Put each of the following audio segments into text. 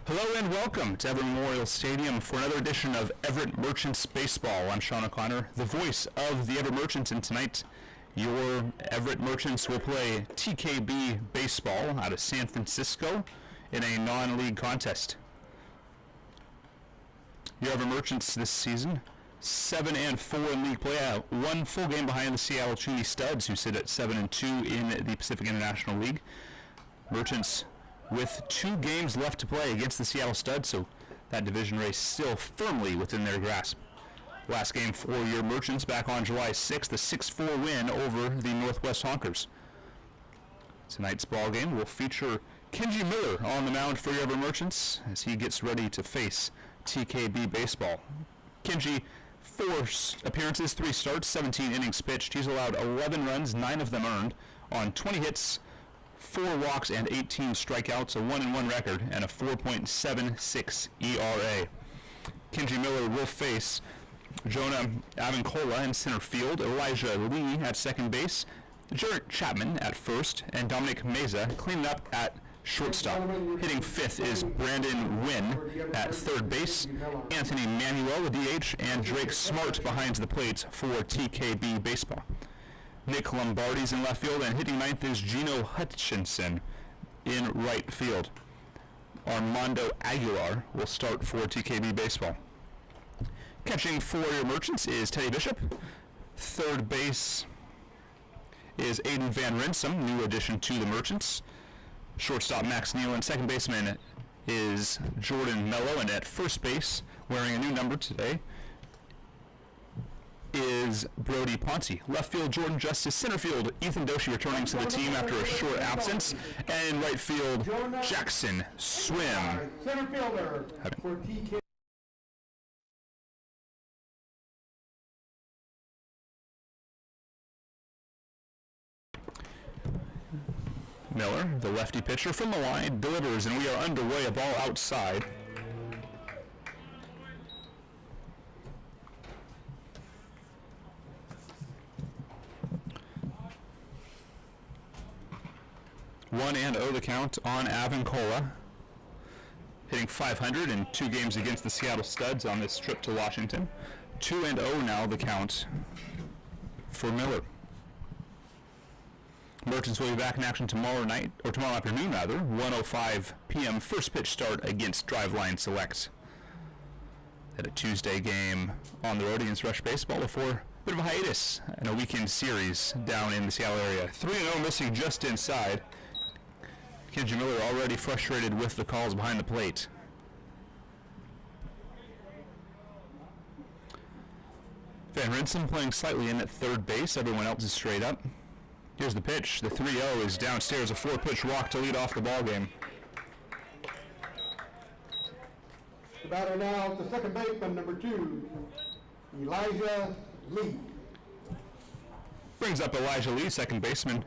Hello and welcome to Everett Memorial Stadium for another edition of Everett Merchants Baseball. I'm Sean O'Connor, the voice of the Everett Merchants, and tonight your Everett Merchants will play TKB Baseball out of San Francisco in a non-league contest. Your Everett Merchants this season, 7-4 in league play, one full game behind the Seattle Cheney Studs, who sit at 7-2 in the Pacific International League. Merchants with 2 games left to play against the Seattle Studs, so that division race still firmly within their grasp. Last game for your Merchants back on July 6th, a 6-4 win over the Northwest Honkers. Tonight's ball game will feature Kenji Miller on the mound for your Everett Merchants as he gets ready to face TKB Baseball. Kenji, 4 appearances, 3 starts, 17 innings pitched. He's allowed 11 runs, 9 of them earned, on 20 hits, 4 walks, and 18 strikeouts, a 1-1 record, and a 4.76 ERA. Kenji Miller will face Jonah Avincola in center field, Elijah Lee at second base, Jarrett Chapman at first, and Dominic Meza cleaning up at shortstop. Hitting 5th is Brandon Wynn at third base, Anthony Manuel, the DH, and Drake Smart behind the plate for TKB Baseball. Nick Lombardi's in left field, and hitting 9th is Gino Hutchinson in right field. Armando Aguilar will start for TKB Baseball. Catching for your Merchants is Teddy Bishop. Third base is Aiden Van Rinsum, new addition to the Merchants. Shortstop Max Nealon. Second baseman is Jordan Mello, and at first base, wearing a new number today, is Brody Ponte. Left field, Jordan Justice. Center field, Ethan Doshi returning to the team after a short absence. And in right field, Jackson Swim. Center fielder for TK. Miller, the lefty pitcher from the line, delivers, and we are underway. A ball outside. One and 0 the count on Avincola, hitting .500 in 2 games against the Seattle Studs on this trip to Washington. 2-0 now the count for Miller. Merchants will be back in action tomorrow afternoon, 1:05 p.m. first pitch start against Driveline Select. At a Tuesday game on the road against Rush Baseball before a bit of a hiatus and a weekend series down in the Seattle area. 3-0 missing just inside. Kenji Miller already frustrated with the calls behind the plate. Van Rinsum playing slightly in at third base. Everyone else is straight up. Here's the pitch. The 3-0 is downstairs. A 4-pitch walk to lead off the ball game. The batter now, the second baseman, number 2, Elijah Lee. Brings up Elijah Lee, second baseman.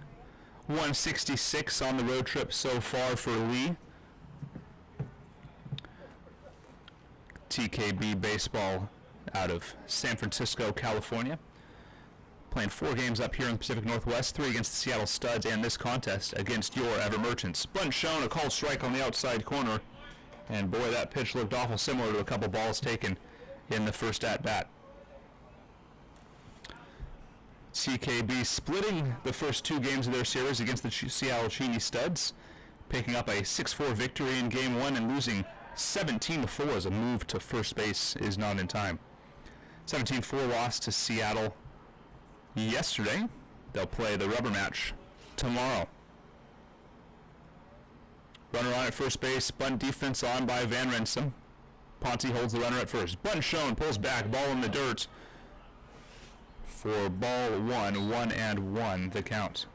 166 on the road trip so far for Lee. TKB Baseball out of San Francisco, California. Playing 4 games up here in the Pacific Northwest, 3 against the Seattle Studs, and this contest against your Everett Merchants. Bunt shown, a called strike on the outside corner, and boy, that pitch looked awful similar to a couple balls taken in the first at-bat. TKB splitting the first 2 games of their series against the Seattle Cheney Studs, picking up a 6-4 victory in Game 1 and losing 17-4 as a move to first base is not in time. 17-4 loss to Seattle yesterday. They'll play the rubber match tomorrow. Runner on at first base, bunt defense on by Van Rinsum. Ponte holds the runner at first. Bunt shown, pulls back, ball in the dirt for ball 1, 1-1 the count.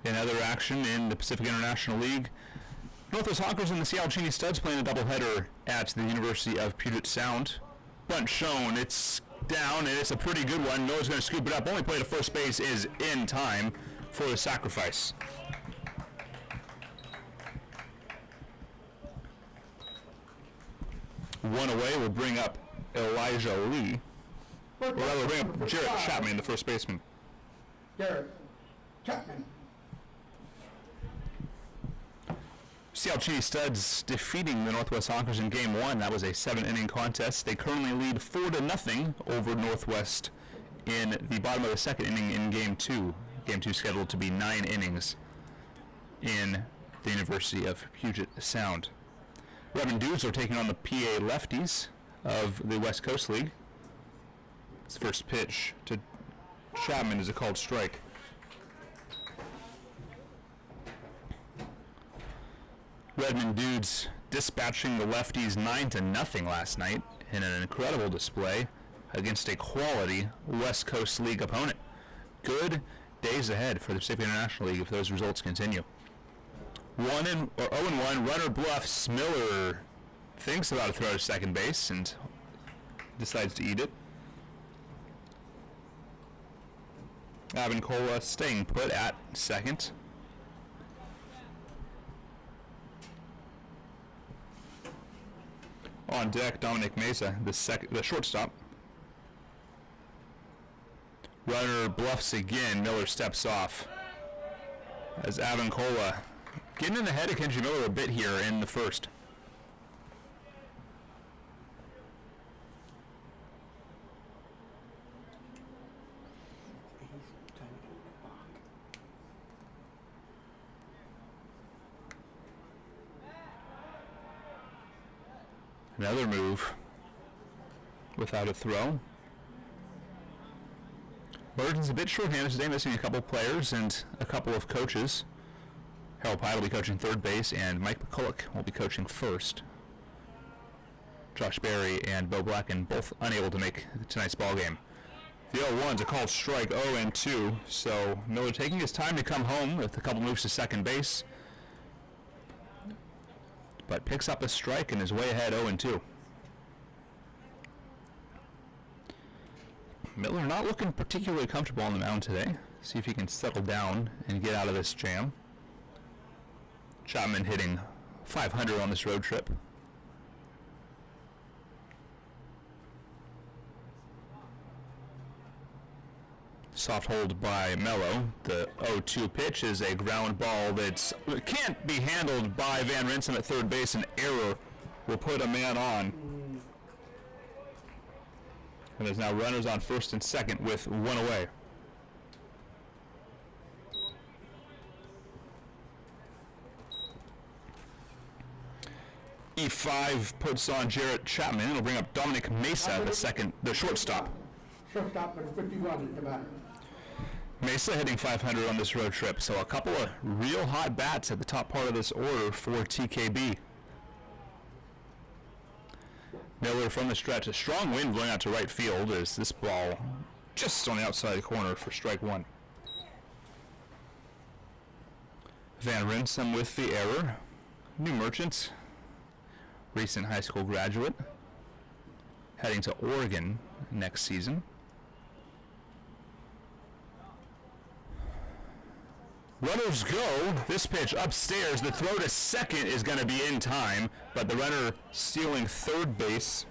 In other action in the Pacific International League, Northwest Honkers and the Seattle Cheney Studs playing a doubleheader at the University of Puget Sound. Bunt shown, it's down, and it's a pretty good one. Noah's going to scoop it up. Only play to first base is in time for the sacrifice. One away will bring up Elijah Lee. Well, that will bring up Jarrett Chapman, the first baseman. Garrett Chapman. Seattle Cheney Studs defeating the Northwest Honkers in Game 1. That was a 7-inning contest. They currently lead 4-0 over Northwest in the bottom of the second inning in Game 2. Game 2 scheduled to be 9 innings in the University of Puget Sound. Redmond Dudes are taking on the PA Lefties of the West Coast League. His first pitch to Chapman is a called strike. Redmond Dudes dispatching the Lefties 9-0 last night in an incredible display against a quality West Coast League opponent. Good days ahead for the Pacific International League if those results continue. 0-1, runner bluffs. Miller thinks about a throw to second base and decides to eat it. Avancola staying put at second. On deck, Dominic Mesa, the shortstop. Runner bluffs again. Miller steps off. As Avancola getting in the head of Kenji Miller a bit here in the first. Another move without a throw. Burton's a bit short-handed today, missing a couple players and a couple of coaches. Harold Pye will be coaching third base, and Mike McCulloch will be coaching first. Josh Berry and Bo Blacken both unable to make tonight's ball game. The 0-1's a called strike, 0-2, so Miller taking his time to come home with a couple moves to second base, but picks up a strike and is way ahead 0-2. Miller not looking particularly comfortable on the mound today. See if he can settle down and get out of this jam. Chapman hitting .500 on this road trip. Soft hold by Mello. The 0-2 pitch is a ground ball that can't be handled by Van Rinsum at third base. An error will put a man on. And there's now runners on first and second with one away. E5 puts on Jarrett Chapman. It'll bring up Dominic Mesa, the shortstop. Shortstop number 51 at the batter. Mesa hitting .500 on this road trip, so a couple of real hot bats at the top part of this order for TKB. Miller from the stretch, a strong wind blowing out to right field as this ball just on the outside of the corner for strike one. Van Rinsum with the error. New Merchant, recent high school graduate, heading to Oregon next season. Runners go. This pitch upstairs. The throw to second is going to be in time, but the runner stealing third base.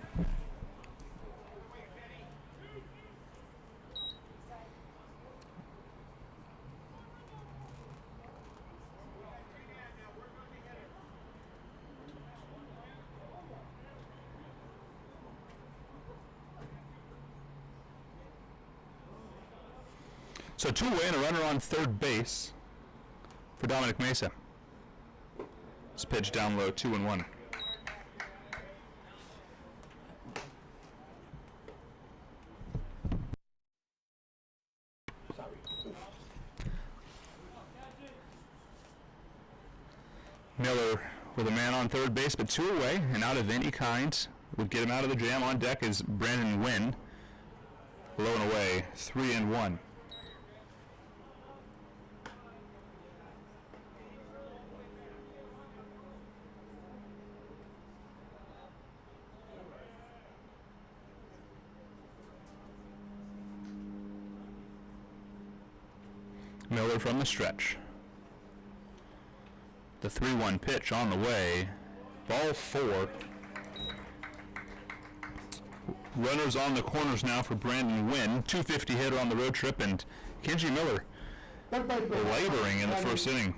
So two away and a runner on third base for Dominic Mesa. This pitch down low, 2-1. Miller with a man on third base, but two away and out of any kind would get him out of the jam. On deck is Brandon Wynn. Low and away, 3-1. Miller from the stretch. The 3-1 pitch on the way. Ball 4. Runners on the corners now for Brandon Wynn. 250 hitter on the road trip, and Kenji Miller laboring in the first inning.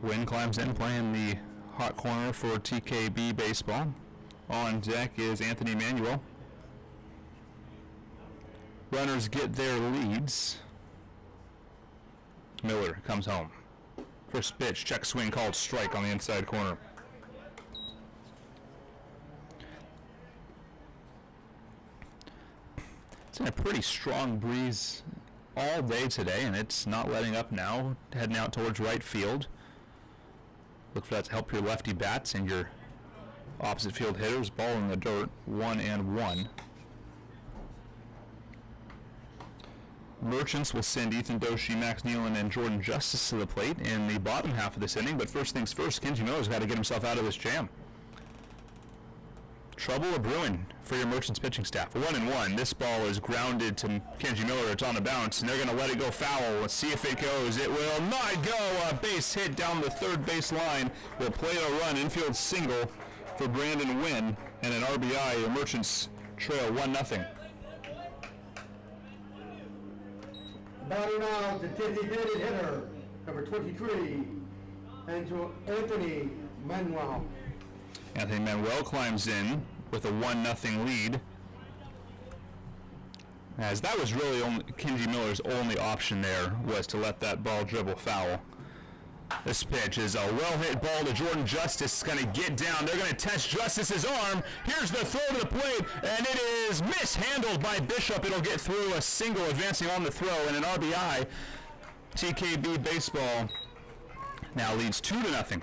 Wynn climbs in, playing the hot corner for TKB baseball. On deck is Anthony Manuel. Runners get their leads. Miller comes home. First pitch, check swing, called strike on the inside corner. It's in a pretty strong breeze all day today, and it's not letting up now, heading out towards right field. Look for that to help your lefty bats and your opposite field hitters. Ball in the dirt, 1-1. Merchants will send Ethan Doshi, Max Nealon, and Jordan Justice to the plate in the bottom half of this inning. But first things first, Kenji Miller's got to get himself out of this jam. Trouble brewing for your Merchants pitching staff. 1-1. This ball is grounded to Kenji Miller. It's on the bounce, and they're going to let it go foul. Let's see if it goes. It will not go. A base hit down the third base line. Will play a run. Infield single for Brandon Wynn, and an RBI. The Merchants trail 1-0. Batting now, the designated hitter, number 23, Anthony Manuel. Anthony Manuel climbs in with a 1-0 lead. As that was really Kenji Miller's only option there, was to let that ball dribble foul. This pitch is a well-hit ball to Jordan Justice. It's going to get down. They're going to test Justice's arm. Here's the throw to the plate, and it is mishandled by Bishop. It'll get through, a single advancing on the throw, and an RBI. TKB baseball now leads 2-0.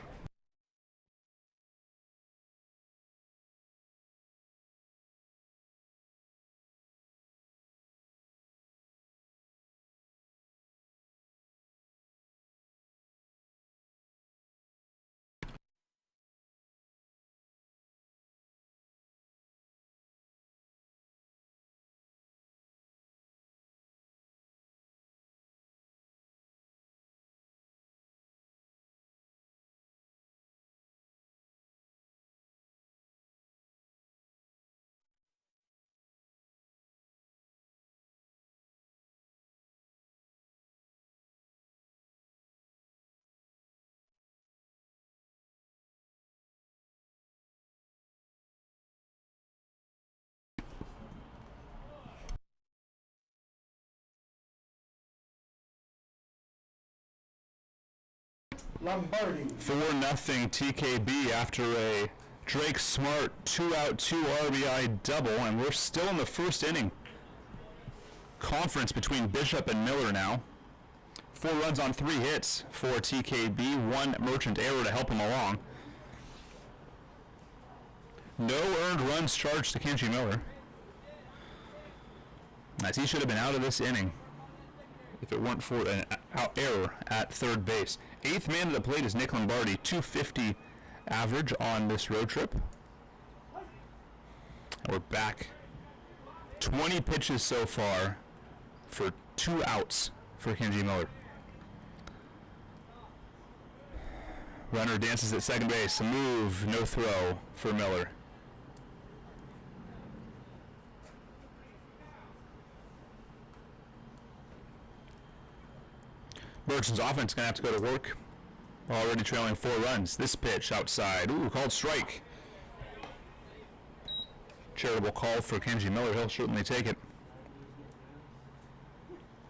Lombardi. 4-0 TKB after a Drake Smart 2-out, 2 RBI double, and we're still in the first inning. Conference between Bishop and Miller now. 4 runs on 3 hits for TKB, 1 Merchant error to help him along. No earned runs charged to Kenji Miller, as he should have been out of this inning if it weren't for an error at third base. 8th man to the plate is Nick Lombardi, 250 average on this road trip. And we're back. 20 pitches so far for 2 outs for Kenji Miller. Runner dances at second base. A move, no throw for Miller. Merchant's offense going to have to go to work. Already trailing 4 runs. This pitch outside. Ooh, called strike. Charitable call for Kenji Miller. He'll certainly take it.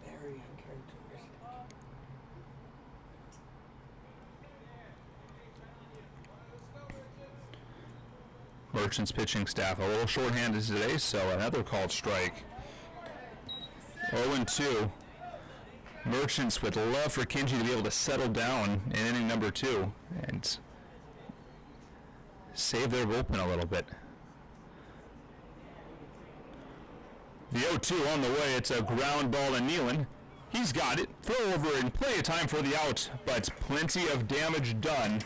Very uncharacteristic. Merchant's pitching staff a little shorthanded today, so another called strike. 0-2. Merchants would love for Kenji to be able to settle down in inning number 2 and save their bullpen a little bit. The 0-2 on the way. It's a ground ball to Nealon. He's got it. Throw over and plenty of time for the out, but plenty of damage done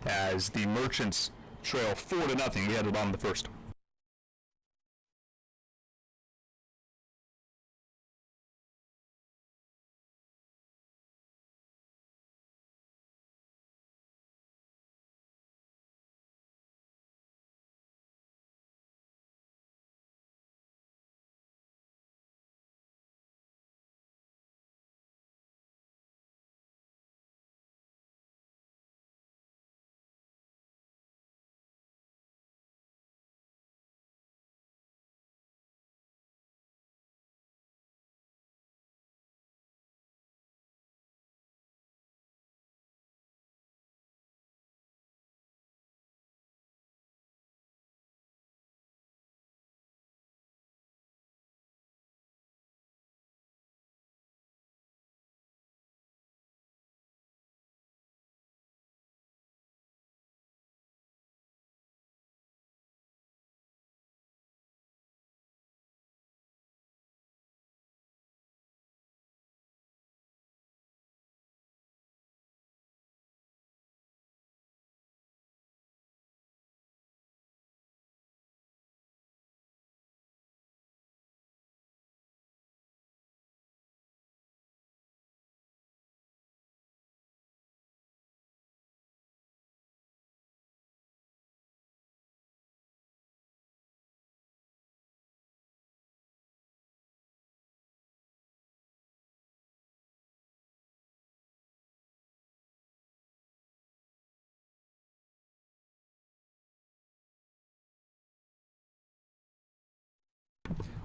as the Merchants trail 4-0. We had the bottom of the first.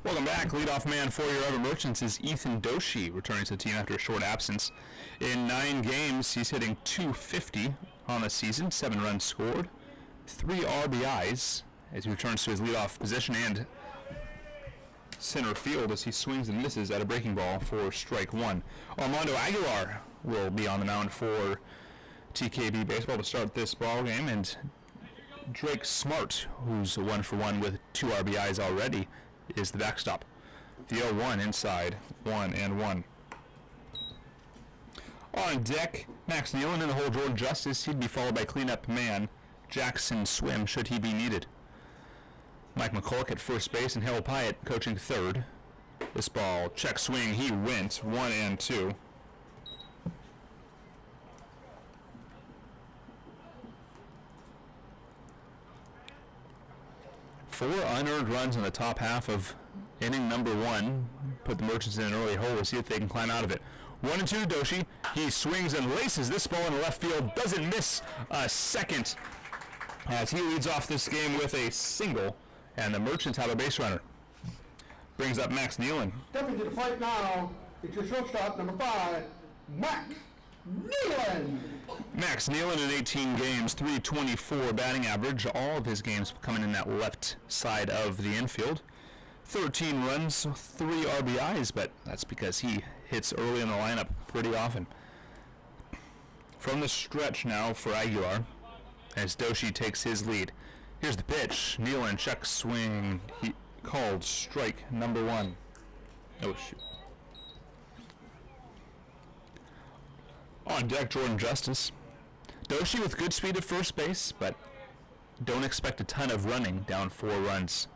Welcome back. Leadoff man for your Everett Merchants is Ethan Doshi, returning to the team after a short absence. In 9 games, he's hitting .250 on the season, 7 runs scored, 3 RBIs as he returns to his leadoff position and center field as he swings and misses at a breaking ball for strike 1. Armando Aguilar will be on the mound for TKB Baseball to start this ball game, and Drake Smart, who's 1-for-1 with 2 RBIs already, is the backstop. The 0-1 inside, 1-1. On deck, Max Nealon in the hole, Jordan Justice. He'd be followed by cleanup man Jackson Swim, should he be needed. Mike McCulloch at first base and Harold Pyatt coaching third. This ball, check swing, he went, 1-2. Four unearned runs in the top half of inning number 1. Put the Merchants in an early hole to see if they can climb out of it. 1-2, Doshi. He swings and laces this ball in the left field. Doesn't miss a second as he leads off this game with a single, and the Merchants have a base runner. Brings up Max Nealon. Stepping to the plate now, it's your shortstop, number 5, Max Nealon. Max Nealon in 18 games, .324 batting average. All of his games coming in that left side of the infield. 13 runs, 3 RBIs, but that's because he hits early in the lineup pretty often. From the stretch now for Aguilar as Doshi takes his lead. Here's the pitch. Nealon check swing. He called strike number 1. Oh, shoot. On deck, Jordan Justice. Doshi with good speed at first base, but don't expect a ton of running, down 4 runs.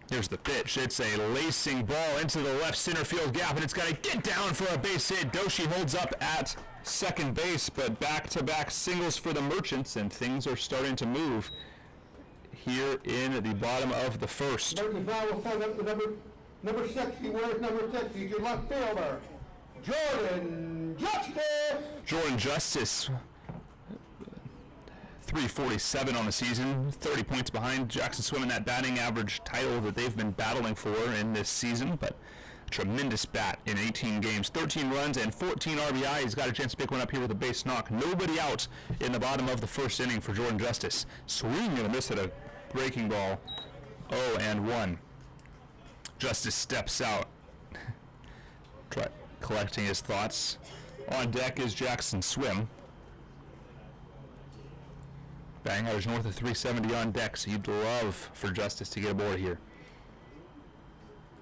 Here's the pitch. It's a lacing ball into the left center field gap, and it's got to get down for a base hit. Doshi holds up at second base, but back-to-back singles for the Merchants, and things are starting to move here in the bottom of the first. Merchants now will send up the number 6. He wears number 6. He's your left fielder, Jordan Justice. Jordan Justice, .347 on the season, 30 points behind Jackson Swim in that batting average title that they've been battling for in this season, but a tremendous bat in 18 games, 13 runs and 14 RBI. He's got a chance to pick one up here with a base knock. Nobody out in the bottom of the first inning for Jordan Justice. Swing and a miss at a breaking ball, 0-1. Justice steps out, collecting his thoughts. On deck is Jackson Swim. Batting average north of 370 on deck, so you'd love for Justice to get aboard here.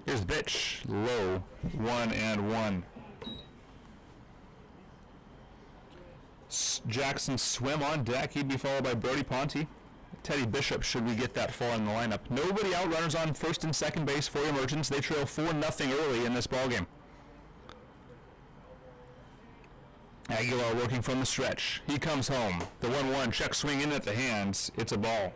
Here's the pitch, low, 1-1. Jackson Swim on deck. He'd be followed by Brody Ponte. Teddy Bishop, should we get that far in the lineup. Nobody out, runners on first and second base for your Merchants. They trail 4-0 early in this ballgame. Aguilar working from the stretch. He comes home. The 1-1 check swing in at the hands. It's a ball.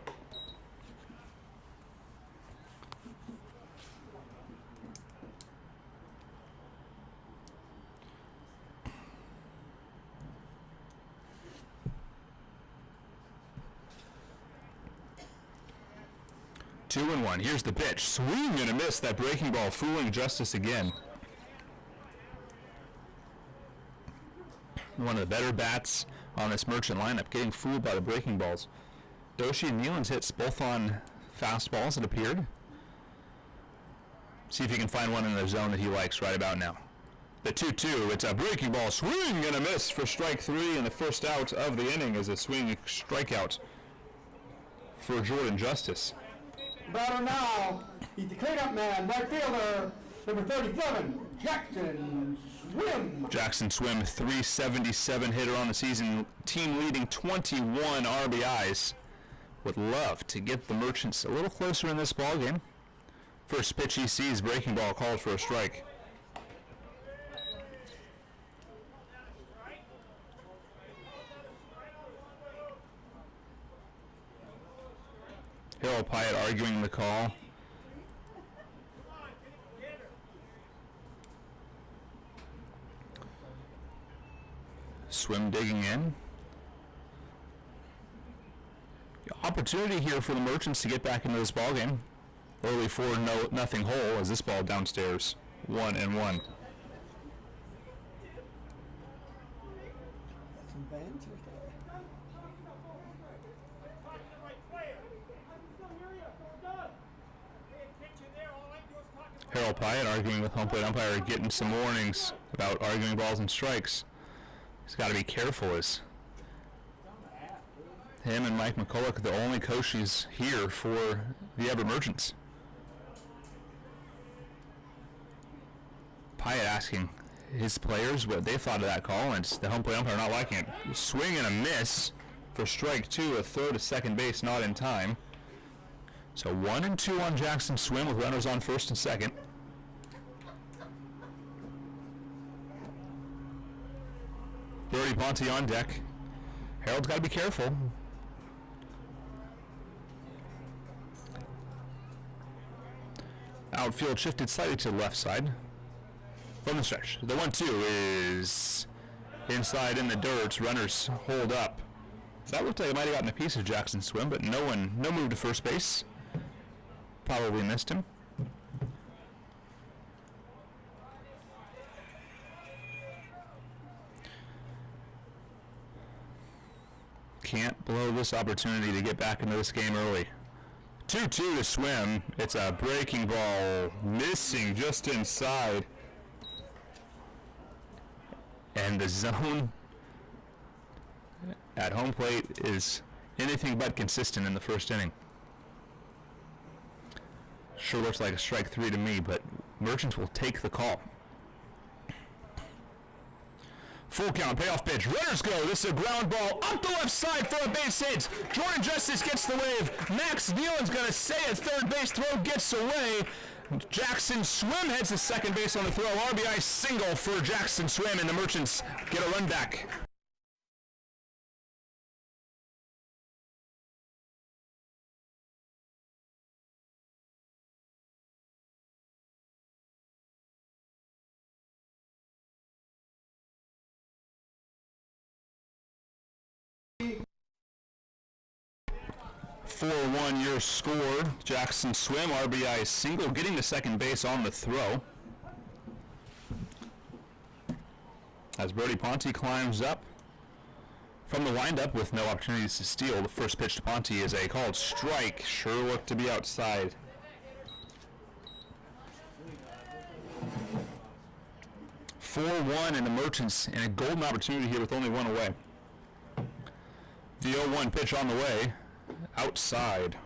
Two and one. Here's the pitch. Swing and a miss. That breaking ball fooling Justice again. One of the better bats on this Merchant lineup, getting fooled by the breaking balls. Doshi and Nealon's hits both on fastballs, it appeared. See if he can find one in the zone that he likes right about now. The 2-2, it's a breaking ball, swing and a miss for strike 3, and the first out of the inning is a swing strikeout for Jordan Justice. Batter now, he's the cleanup man, right fielder, number 37, Jackson Swim. Jackson Swim, .377 hitter on the season, team leading 21 RBIs. Would love to get the Merchants a little closer in this ballgame. First pitch he sees, breaking ball called for a strike. Harold Pyatt arguing the call. Swim digging in. opportunity here for the Merchants to get back into this ball game. Early 4-0 hole as this ball downstairs, 1-1. Some bands right there. Harold Pyatt arguing with home plate umpire, getting some warnings about arguing balls and strikes. He's got to be careful as him and Mike McCulloch are the only coaches here for the Everett Merchants. Pyatt asking his players what they thought of that call, and the home plate umpire not liking it. Swing and a miss for strike 2, a throw to second base not in time. So 1-2 on Jackson Swim with runners on first and second. Brody Ponte on deck. Harold's got to be careful. Outfield shifted slightly to the left side. From the stretch. The 1-2 is inside in the dirt. Runners hold up. So that looked like it might have gotten a piece of Jackson Swim, but no move to first base. Probably missed him. Can't blow this opportunity to get back into this game early. 2-2 to Swim. It's a breaking ball, missing just inside. And the zone at home plate is anything but consistent in the first inning. Sure looks like a strike 3 to me, but Merchants will take the call. Full count, payoff pitch, runners go. This is a ground ball up the left side for a base hit. Jordan Justice gets the wave. Max Nealon's going to stay at third base. Throw gets away. Jackson Swim heads to second base on the throw. RBI single for Jackson Swim, and the Merchants get a run back. Four-1 your score. Jackson Swim, RBI single, getting to second base on the throw. As Brody Ponte climbs up from the windup with no opportunities to steal. The first pitch to Ponte is a called strike. Sure looked to be outside. (4-1) and the Merchants in a golden opportunity here with only one away. The 0-1 pitch on the way. Outside,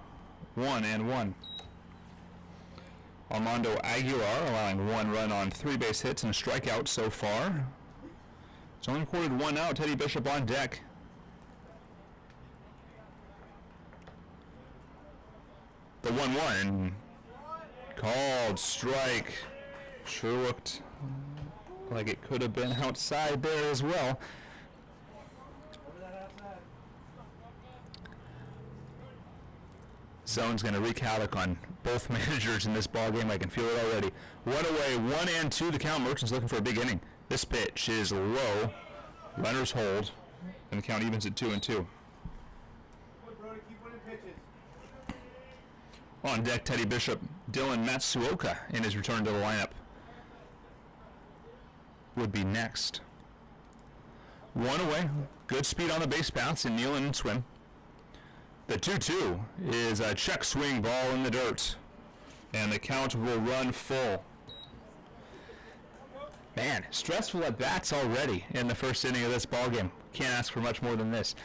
1-1. Armando Aguilar allowing one run on 3 base hits and a strikeout so far. It's only recorded 1 out. Teddy Bishop on deck. The 1-1 called strike. Sure looked like it could have been outside there as well. Zone's going to wreak havoc on both managers in this ball game. I can feel it already. One away, 1-2 to count. Merchants looking for a big inning. This pitch is low. Runners hold, and the count evens at 2-2. On deck, Teddy Bishop, Dylan Matsuoka in his return to the lineup would be next. One away, good speed on the base paths in Nealon and Swim. The 2-2 is a check swing ball in the dirt, and the count will run full. Man, stressful at bats already in the first inning of this ball game. Can't ask for much more than this.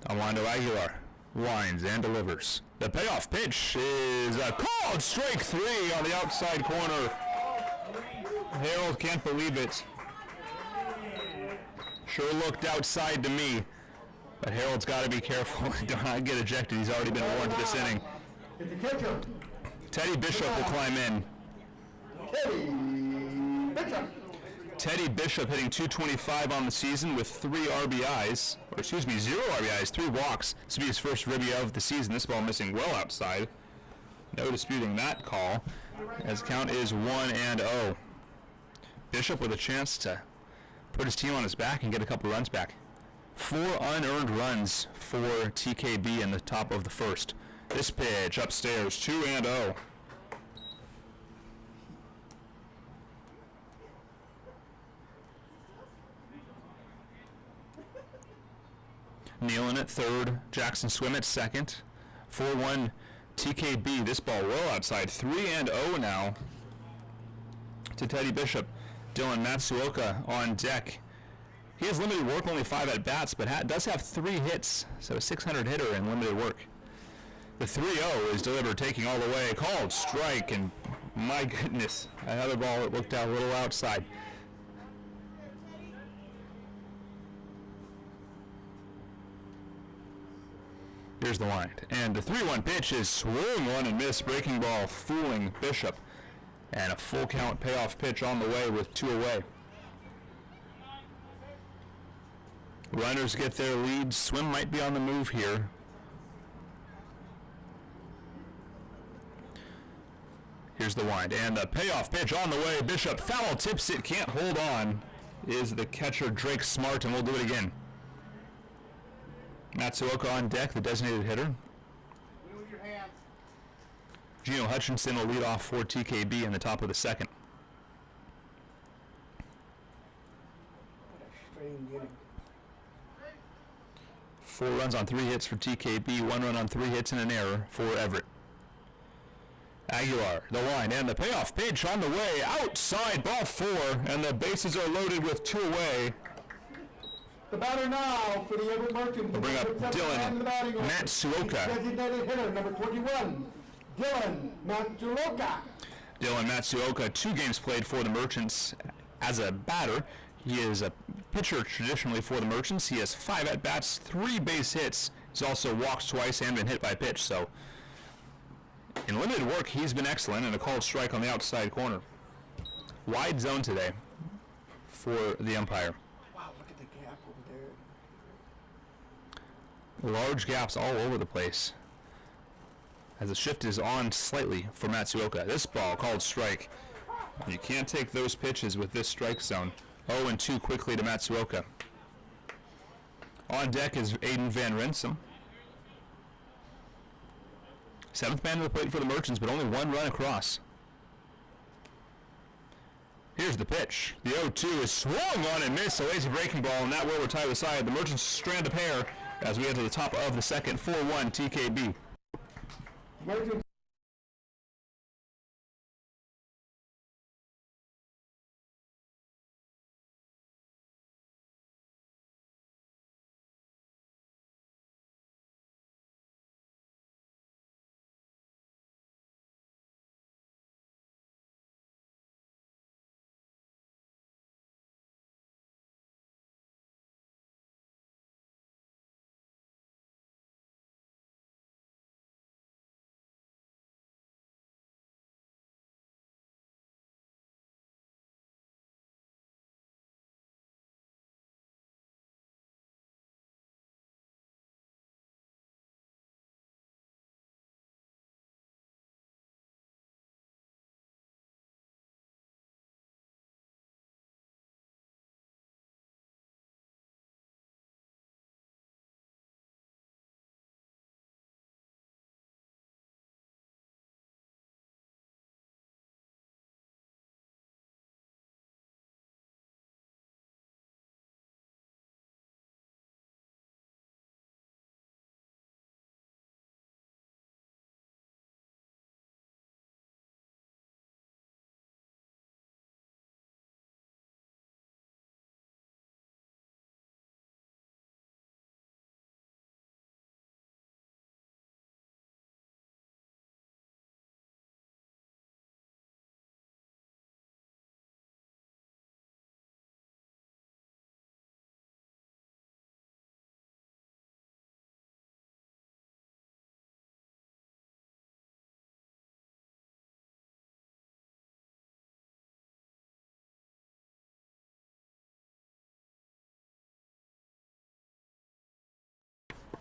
Armando Aguilar winds and delivers. The payoff pitch is a called strike 3 on the outside corner. Harold can't believe it. Sure looked outside to me, but Harold's got to be careful. Do not get ejected. He's already been warned this inning. Teddy Bishop will climb in. Teddy Bishop hitting .225 on the season with 0 RBIs, 3 walks. This will be his first ribby of the season. This ball missing well outside. No disputing that call, as count is 1-0. Bishop with a chance to put his team on his back and get a couple runs back. 4 unearned runs for TKB in the top of the first. This pitch upstairs, 2-0. Nealon at third, Jackson Swim at second. 4-1 TKB. This ball well outside. 3-0 now to Teddy Bishop. Dylan Matsuoka on deck. He has limited work, only 5 at-bats, but does have 3 hits, so a 600 hitter in limited work. The 3-0 is delivered, taking all the way, called strike, and my goodness, another ball that looked out a little outside. Here's the wind, and the 3-1 pitch is swung on and miss, breaking ball fooling Bishop, and a full count payoff pitch on the way with 2 away. Runners get their lead. Swim might be on the move here. Here's the wind, and the payoff pitch on the way. Bishop foul tips it, can't hold on. Is the catcher Drake Smart, and we'll do it again. Matsuoka on deck, the designated hitter. Move your hands. Gino Hutchinson will lead off for TKB in the top of the second. What a strange inning. 4 runs on 3 hits for TKB, 1 run on 3 hits and an error for Everett. Aguilar, the line, and the payoff pitch on the way, outside, ball 4, and the bases are loaded with 2 away. The batter now for the Everett Merchants. We'll bring up Dylan Matsuoka. Designated hitter, number 21, Dylan Matsuoka. Dylan Matsuoka, 2 games played for the Merchants as a batter. He is a pitcher traditionally for the Merchants. He has 5 at-bats, 3 base hits. He's also walked twice and been hit by a pitch. So in limited work, he's been excellent, and a called strike on the outside corner. Wide zone today for the umpire. Wow, look at the gap over there. Large gaps all over the place as the shift is on slightly for Matsuoka. This ball called strike. You can't take those pitches with this strike zone. 0-2 quickly to Matsuoka. On deck is Aiden Van Rinsum. 7th man to the plate for the Merchants, but only 1 run across. Here's the pitch. The 0-2 is swung on and missed. A lazy breaking ball, and that will retire the side. The Merchants strand a pair as we get to the top of the second. 4-1 TKB. Merchants.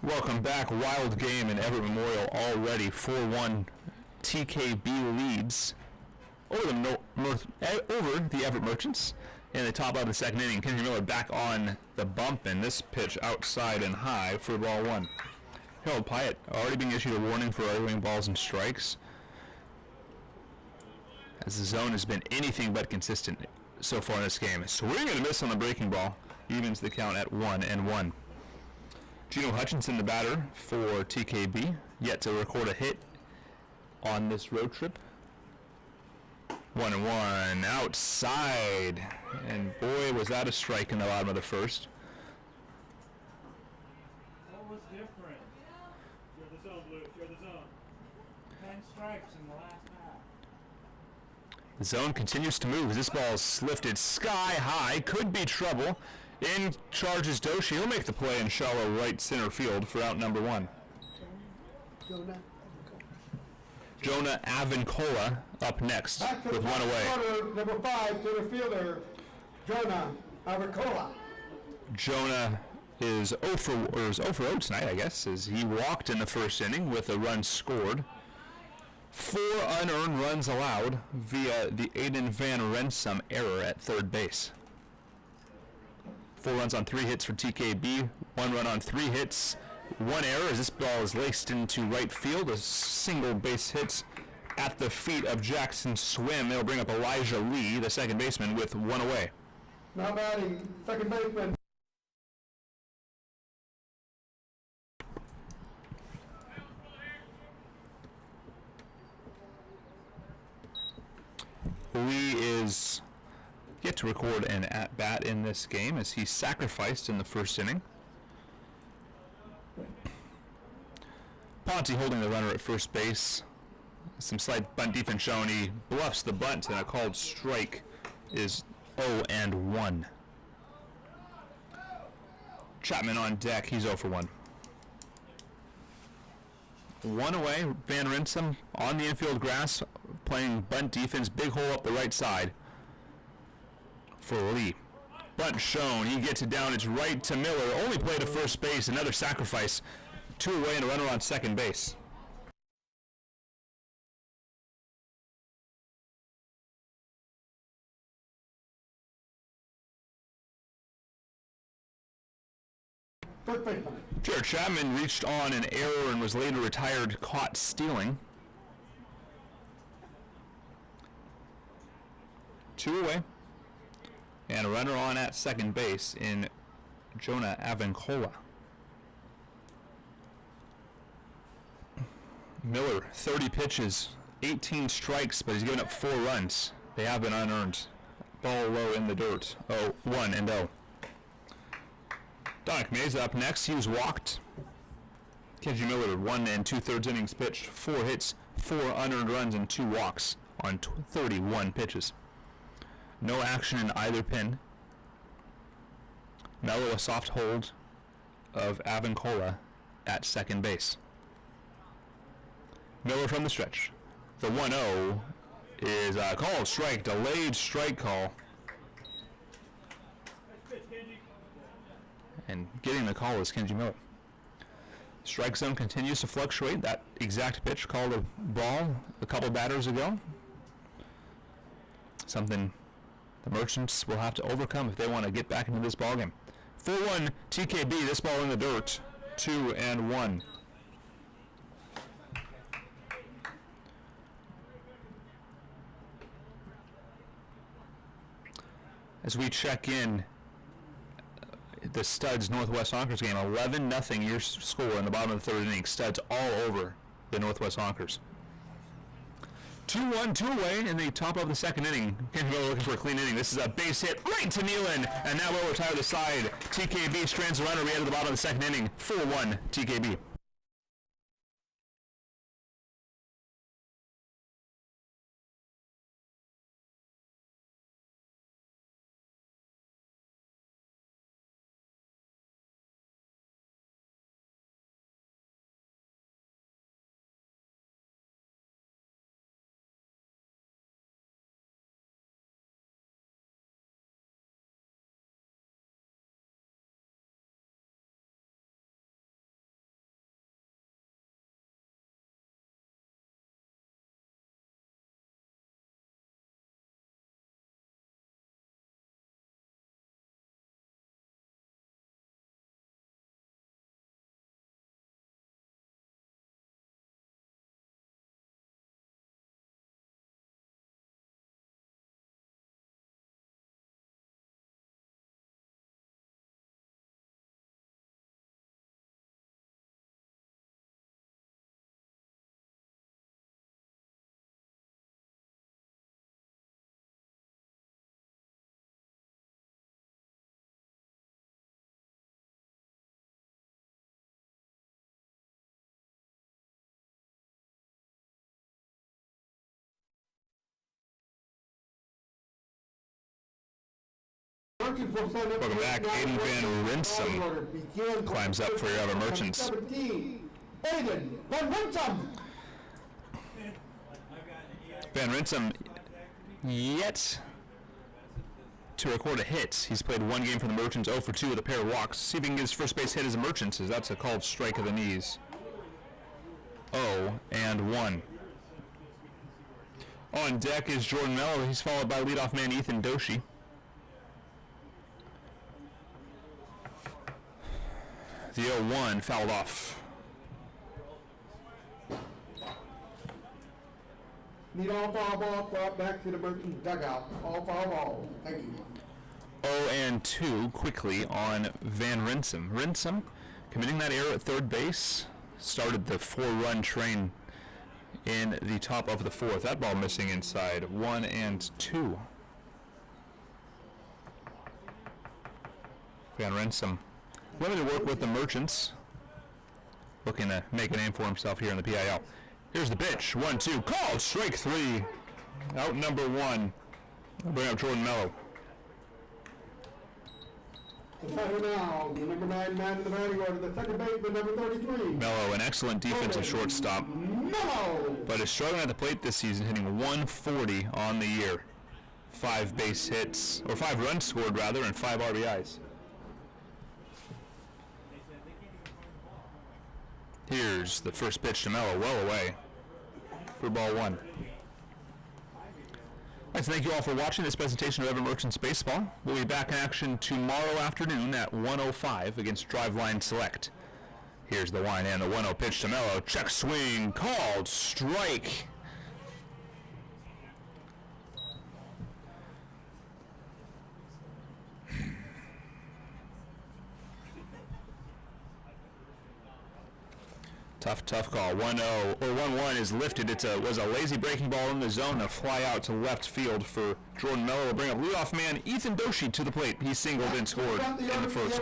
Welcome back. Wild game in Everett Memorial already. 4-1 TKB leads. over the Everett Merchants in the top of the second inning. Kenji Miller back on the bump, and this pitch outside and high for ball one. Harold Pyatt already being issued a warning for arguing balls and strikes, as the zone has been anything but consistent so far in this game. Swing and a miss on the breaking ball evens the count at 1-1. Gino Hutchinson, the batter for TKB, yet to record a hit on this road trip. 1-1 outside, and boy, was that a strike in the bottom of the first. What was different? Share the zone, Blue. Share the zone. 10 strikes in the last half. The zone continues to move as this ball is lifted sky high. Could be trouble. In charges Doshi. He'll make the play in shallow right center field for out number one. Jonah Avincola up next with one away. Quarter, number 5, center fielder, Jonah Avincola. Jonah is 0 for 0 tonight, I guess, as he walked in the first inning with a run scored. 4 unearned runs allowed via the Aiden Van Rensum error at third base. 4 runs on 3 hits for TKB, 1 run on 3 hits, 1 error as this ball is laced into right field. A single base hit at the feet of Jackson Swim. They'll bring up Elijah Lee, the second baseman, with 1 away. Now batting, second baseman. Lee is yet to record an at-bat in this game as he sacrificed in the first inning. Ponte holding the runner at first base. Some slight bunt defense shown. He bluffs the bunt, and a called strike is 0-1. Chapman on deck. He's 0 for 1. 1 away. Van Rensum on the infield grass, playing bunt defense. Big hole up the right side for Lee. Bunt shown. He gets it down. It's right to Miller. Only play to first base. Another sacrifice. 2 away and a runner on second base. First baseman. Jared Chapman reached on an error and was later retired, caught stealing. 2 away and a runner on at second base in Jonah Avincola. Miller, 30 pitches, 18 strikes, but he's given up 4 runs. They have been unearned. Ball low in the dirt. 1-0. Dominic Meza up next. He was walked. Kenji Miller, 1 2/3 innings pitched, 4 hits, 4 unearned runs, and 2 walks on 31 pitches. No action in either pin. Mello a soft hold of Avincola at second base. Miller from the stretch. The 1-0 is a called strike, delayed strike call. And getting the call is Kenji Miller. Strike zone continues to fluctuate. That exact pitch called a ball a couple batters ago. Something the Merchants will have to overcome if they want to get back into this ballgame. 4-1 TKB, this ball in the dirt. 2-1. As we check in the Studs Northwest Honkers game, 11-0 your score in the bottom of the third inning. Studs all over the Northwest Honkers. 2-1, 2 away in the top of the second inning. Kenji Miller looking for a clean inning. This is a base hit right to Nealon, and that will retire the side. TKB strands the runner. We enter the bottom of the second inning. 4-1 TKB. Welcome back. Aiden Van Rinsum climbs up for your other Merchants. 17. Aiden Van Rinsum. Van Rinsum yet to record a hit. He's played one game for the Merchants, 0 for 2 with a pair of walks. See if he can get his first base hit as a Merchants, as that's a called strike of the knees. 0 and 1. On deck is Jordan Mello. He's followed by leadoff man Ethan Doshi. The 0-1 fouled off. Need all foul ball brought back to the Merchants dugout. All foul ball. Thank you. 0 and 2 quickly on Van Rinsum. Rinsum committing that error at third base. Started the 4-run train in the top of the 4th. That ball missing inside. 1 and 2. Van Rinsum limited work with the Merchants. Looking to make a name for himself here in the PIL. Here's the pitch. 1-2. Called. Strike 3. Out number 1. I'll bring up Jordan Mello. The batter now, the number 9 man in the batting order, the second baseman, number 33. Mello, an excellent defensive shortstop, Mello. but is struggling at the plate this season, hitting 140 on the year. 5 base hits, or 5 runs scored rather, and 5 RBIs. Here's the first pitch to Mello, well away for ball 1. All right, so thank you all for watching this presentation of Everett Merchants Baseball. We'll be back in action tomorrow afternoon at 1:05 against Driveline Select. Here's the 1 and the 1-0 pitch to Mello. Check swing, called, strike. Tough call. 1-0 or 1-1 is lifted. Was a lazy breaking ball in the zone. A fly out to left field for Jordan Mello. Will bring up leadoff man Ethan Doshi to the plate. He singled and scored in the first.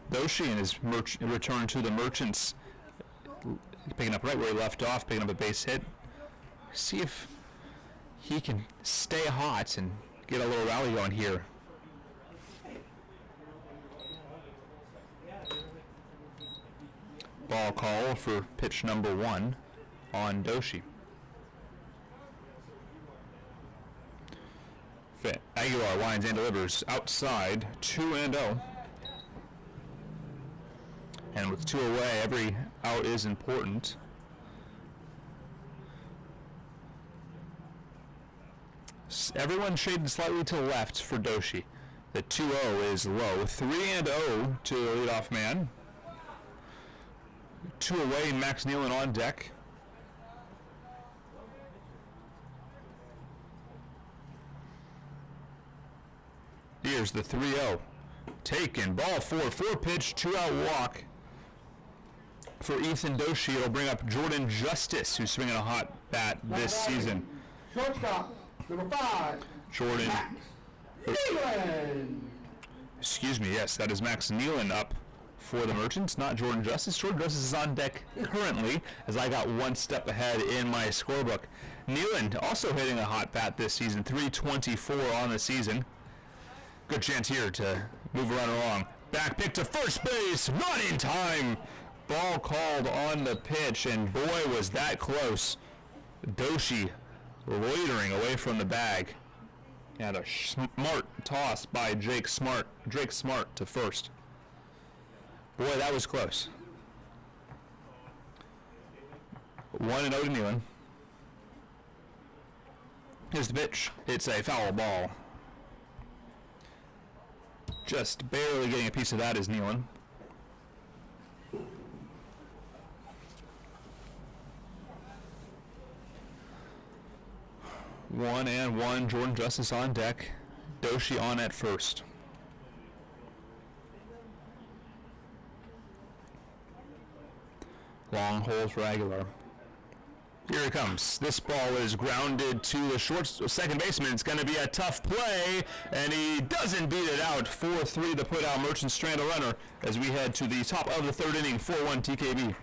Doshi in his return to the Merchants, picking up right where he left off, picking up a base hit. See if he can stay hot and get a little rally going here. Ball call for pitch number 1 on Doshi. Aguilar winds and delivers outside, 2-0. And with 2 away, every out is important. Everyone shaded slightly to the left for Doshi. The 2-0 is low. 3-0 to the leadoff man. 2 away, Max Nealon on deck. Here's the 3-0. Taken. Ball 4 pitch, 2-out walk for Ethan Doshi. It'll bring up Jordan Justice, who's swinging a hot bat this season. Shortstop, number 5. Jordan. Nealon. Excuse me, yes, that is Max Nealon up for the Merchants, not Jordan Justice. Jordan Justice is on deck currently, as I got 1 step ahead in my scorebook. Nealon also hitting a hot bat this season, 324 on the season. Good chance here to move a runner along. Back pick to first base, not in time. Ball called on the pitch, and boy, was that close. Doshi loitering away from the bag. And a smart toss by Drake Smart to first. Boy, that was close. 1-0 to Nealon. Here's the pitch. It's a foul ball. Just barely getting a piece of that is Nealon. One and one, Jordan Justice on deck. Doshi on at first. Long hold for Aguilar. Here it comes. This ball is grounded to the second baseman. It's going to be a tough play, and he doesn't beat it out. 4-3 to put out Merchants strand a runner as we head to the top of the 3rd inning, 4-1 TKB.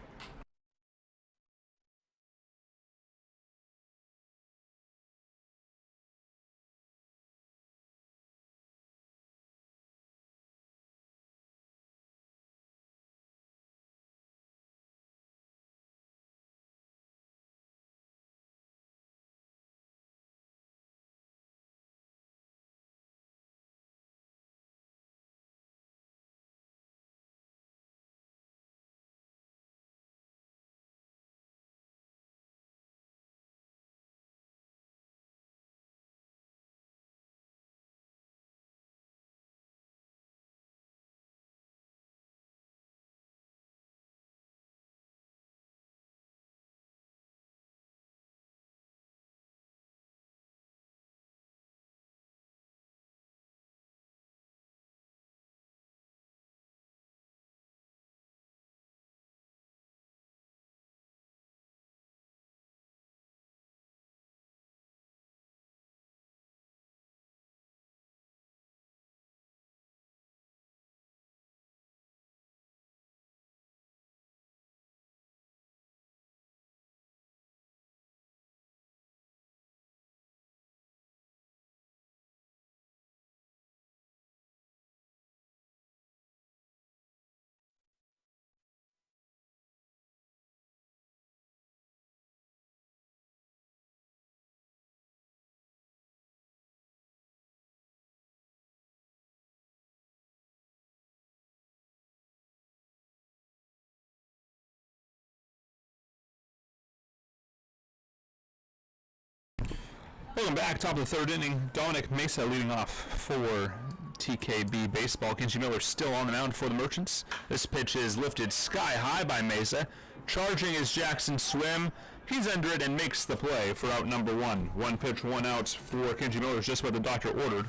Welcome back. Top of the third inning. Dominic Mesa leading off for TKB baseball. Kenji Miller still on the mound for the Merchants. This pitch is lifted sky high by Mesa. Charging is Jackson Swim. He's under it and makes the play for out number one. One pitch, one out for Kenji Miller is just what the doctor ordered.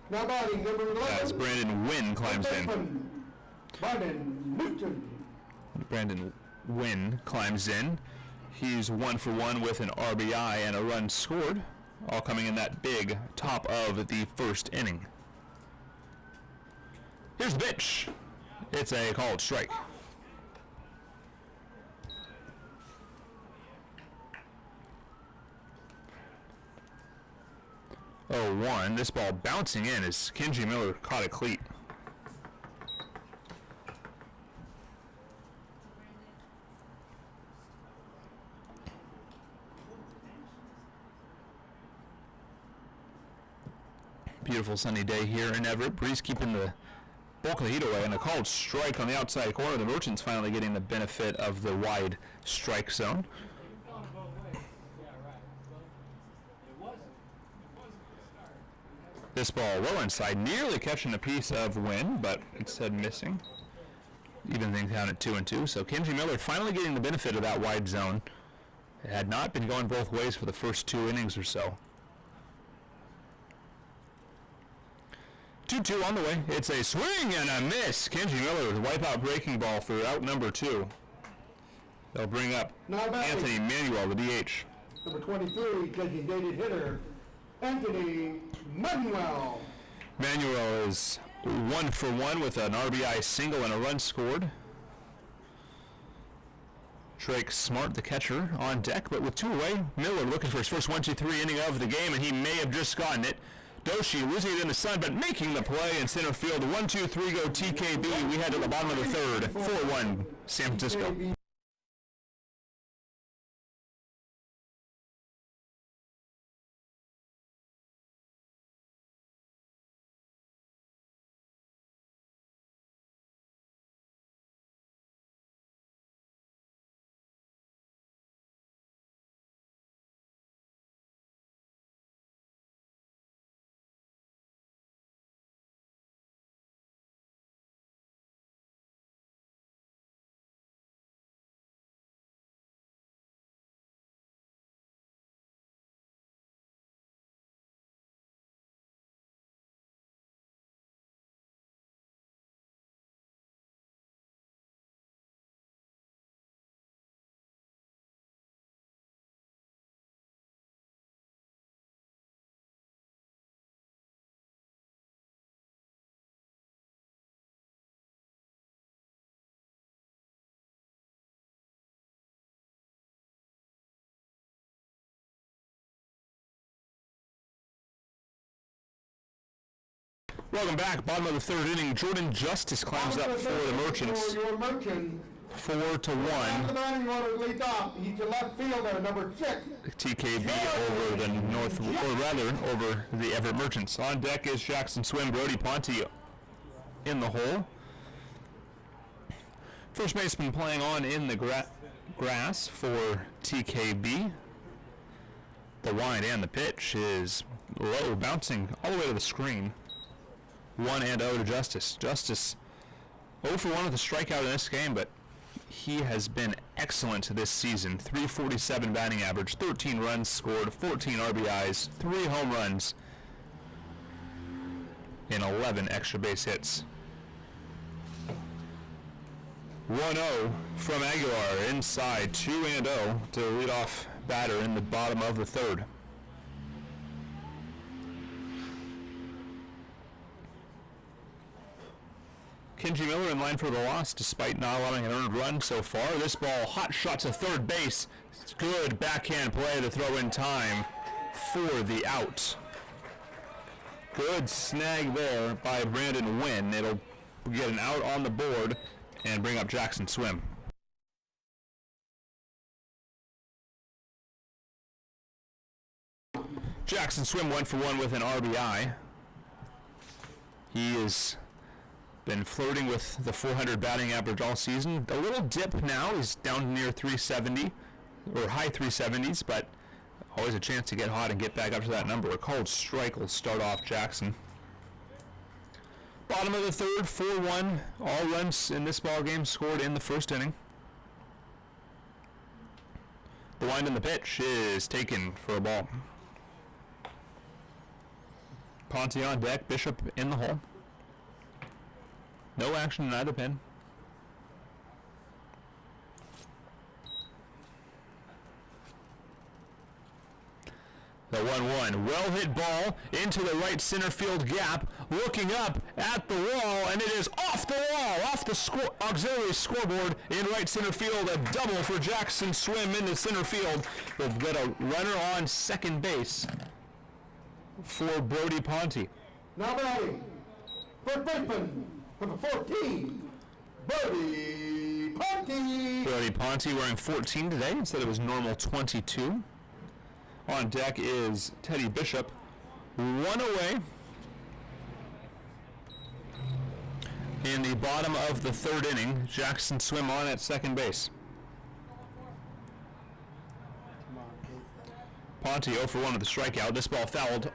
Now batting number 11. As Brandon Wynn climbs in. Brandon Newton. Brandon Wynn climbs in. He's 1 for 1 with an RBI and a run scored, all coming in that big top of the first inning. Here's the pitch. It's a called strike. 0-1. This ball bouncing in as Kenji Miller caught a cleat. Beautiful sunny day here in Everett. Breeze keeping the bulk of the heat away, and a called strike on the outside corner. The Merchants finally getting the benefit of the wide strike zone. This ball well inside, nearly catching a piece of wind, but instead missing. Even things down at 2-2. So Kenji Miller finally getting the benefit of that wide zone. It had not been going both ways for the first 2 innings or so. 2-2 on the way. It's a swing and a miss. Kenji Miller with a wipeout breaking ball for out number 2. They'll bring up Anthony Manuel, the DH. Number 23, designated hitter, Anthony Manuel. Manuel is 1 for 1 with an RBI single and a run scored. Drake Smart, the catcher, on deck, but with 2 away, Miller looking for his first 1-2-3 inning of the game, and he may have just gotten it. Doshi losing it in the sun, but making the play in center field. 1-2-3 go TKB. We head to the bottom of the third. 4-1 San Francisco. Welcome back. Bottom of the third inning. Jordan Justice climbs up for the Merchants. 4-1. The batting order leads off. He's the left fielder, number 6. TKB over the North, or rather, over the Everett Merchants. On deck is Jackson Swim, Brody Ponte in the hole. First baseman playing on in the grass for TKB. The wind and the pitch is low, bouncing all the way to the screen. 1-0 to Justice. Justice 0 for 1 with a strikeout in this game, but he has been excellent this season. 347 batting average, 13 runs scored, 14 RBIs, 3 home runs, and 11 extra base hits. 1-0 from Aguilar inside, 2-0 to lead off batter in the bottom of the third. Kenji Miller in line for the loss despite not allowing an earned run so far. This ball, hot shot to third base. It's good backhand play to throw in time for the out. Good snag there by Brandon Wynn. It'll get an out on the board and bring up Jackson Swim. Jackson Swim 1 for 1 with an RBI. He is been flirting with the 400 batting average all season. A little dip now. He's down near 370 or high 370s, but Always a chance to get hot and get back up to that number. A called strike will start off Jackson. Bottom of the third, 4-1. All runs in this ball game scored in the first inning. The wind in the pitch is taken for a ball. Ponte on deck, Bishop in the hole. No action in either pin. The 1-1, well hit ball into the right center field gap, looking up at the wall, and it is off the wall, off the auxiliary scoreboard in right center field. A double for Jackson Swim into center field. We've got a runner on second base for Brody Ponte. Now batting, first baseman, number 14, Brody Ponte. Brody Ponte wearing 14 today instead of his normal 22. On deck is Teddy Bishop. One away in the bottom of the third inning. Jackson Swim on at second base. Ponte 0 for 1 with a strikeout. This ball fouled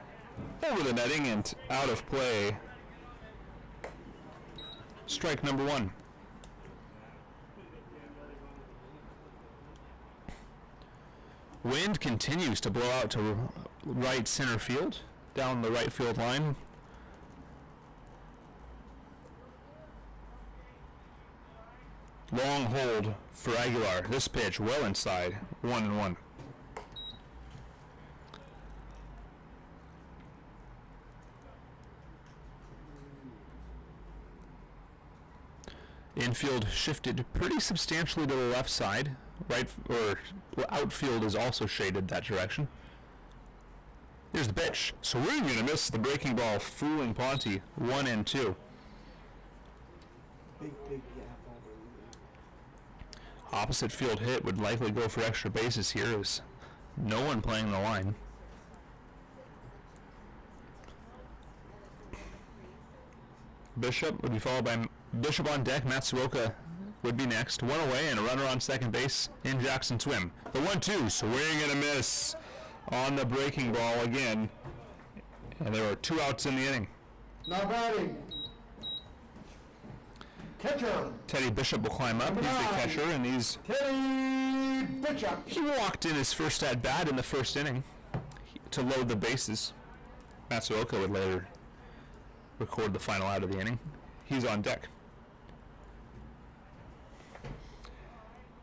over the netting and out of play. Strike number 1. Wind continues to blow out to right center field, down the right field line. Long hold for Aguilar. This pitch well inside, 1-1. Infield shifted pretty substantially to the left side. Right or outfield is also shaded that direction. Here's the pitch. Swing and a miss. The breaking ball fooling Ponte. 1-2. Big gap over. Opposite field hit would likely go for extra bases here. As no one playing the line. Bishop would be followed by Bishop on deck. Matsuoka would be next. One away and a runner on second base in Jackson Swim. The 1-2, swing and a miss on the breaking ball again. And there are 2 outs in the inning. Now batting, catcher, Teddy Bishop will climb up. He's the catcher, and Teddy Bishop. he walked in his first at bat in the first inning to load the bases. Matsuoka would later record the final out of the inning. He's on deck.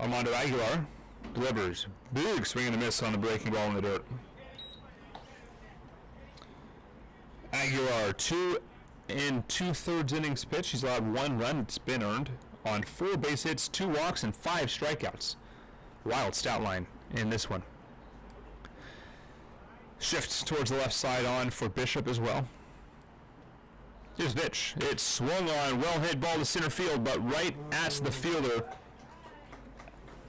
Armando Aguilar delivers. Big swing and a miss on the breaking ball in the dirt. Aguilar, 2 2/3 innings pitch. He's allowed 1 run. It's been earned on 4 base hits, 2 walks, and 5 strikeouts. Wild stat line in this one. Shifts towards the left side on for Bishop as well. Here's the pitch. It's swung on. Well hit ball to center field, but right at the fielder.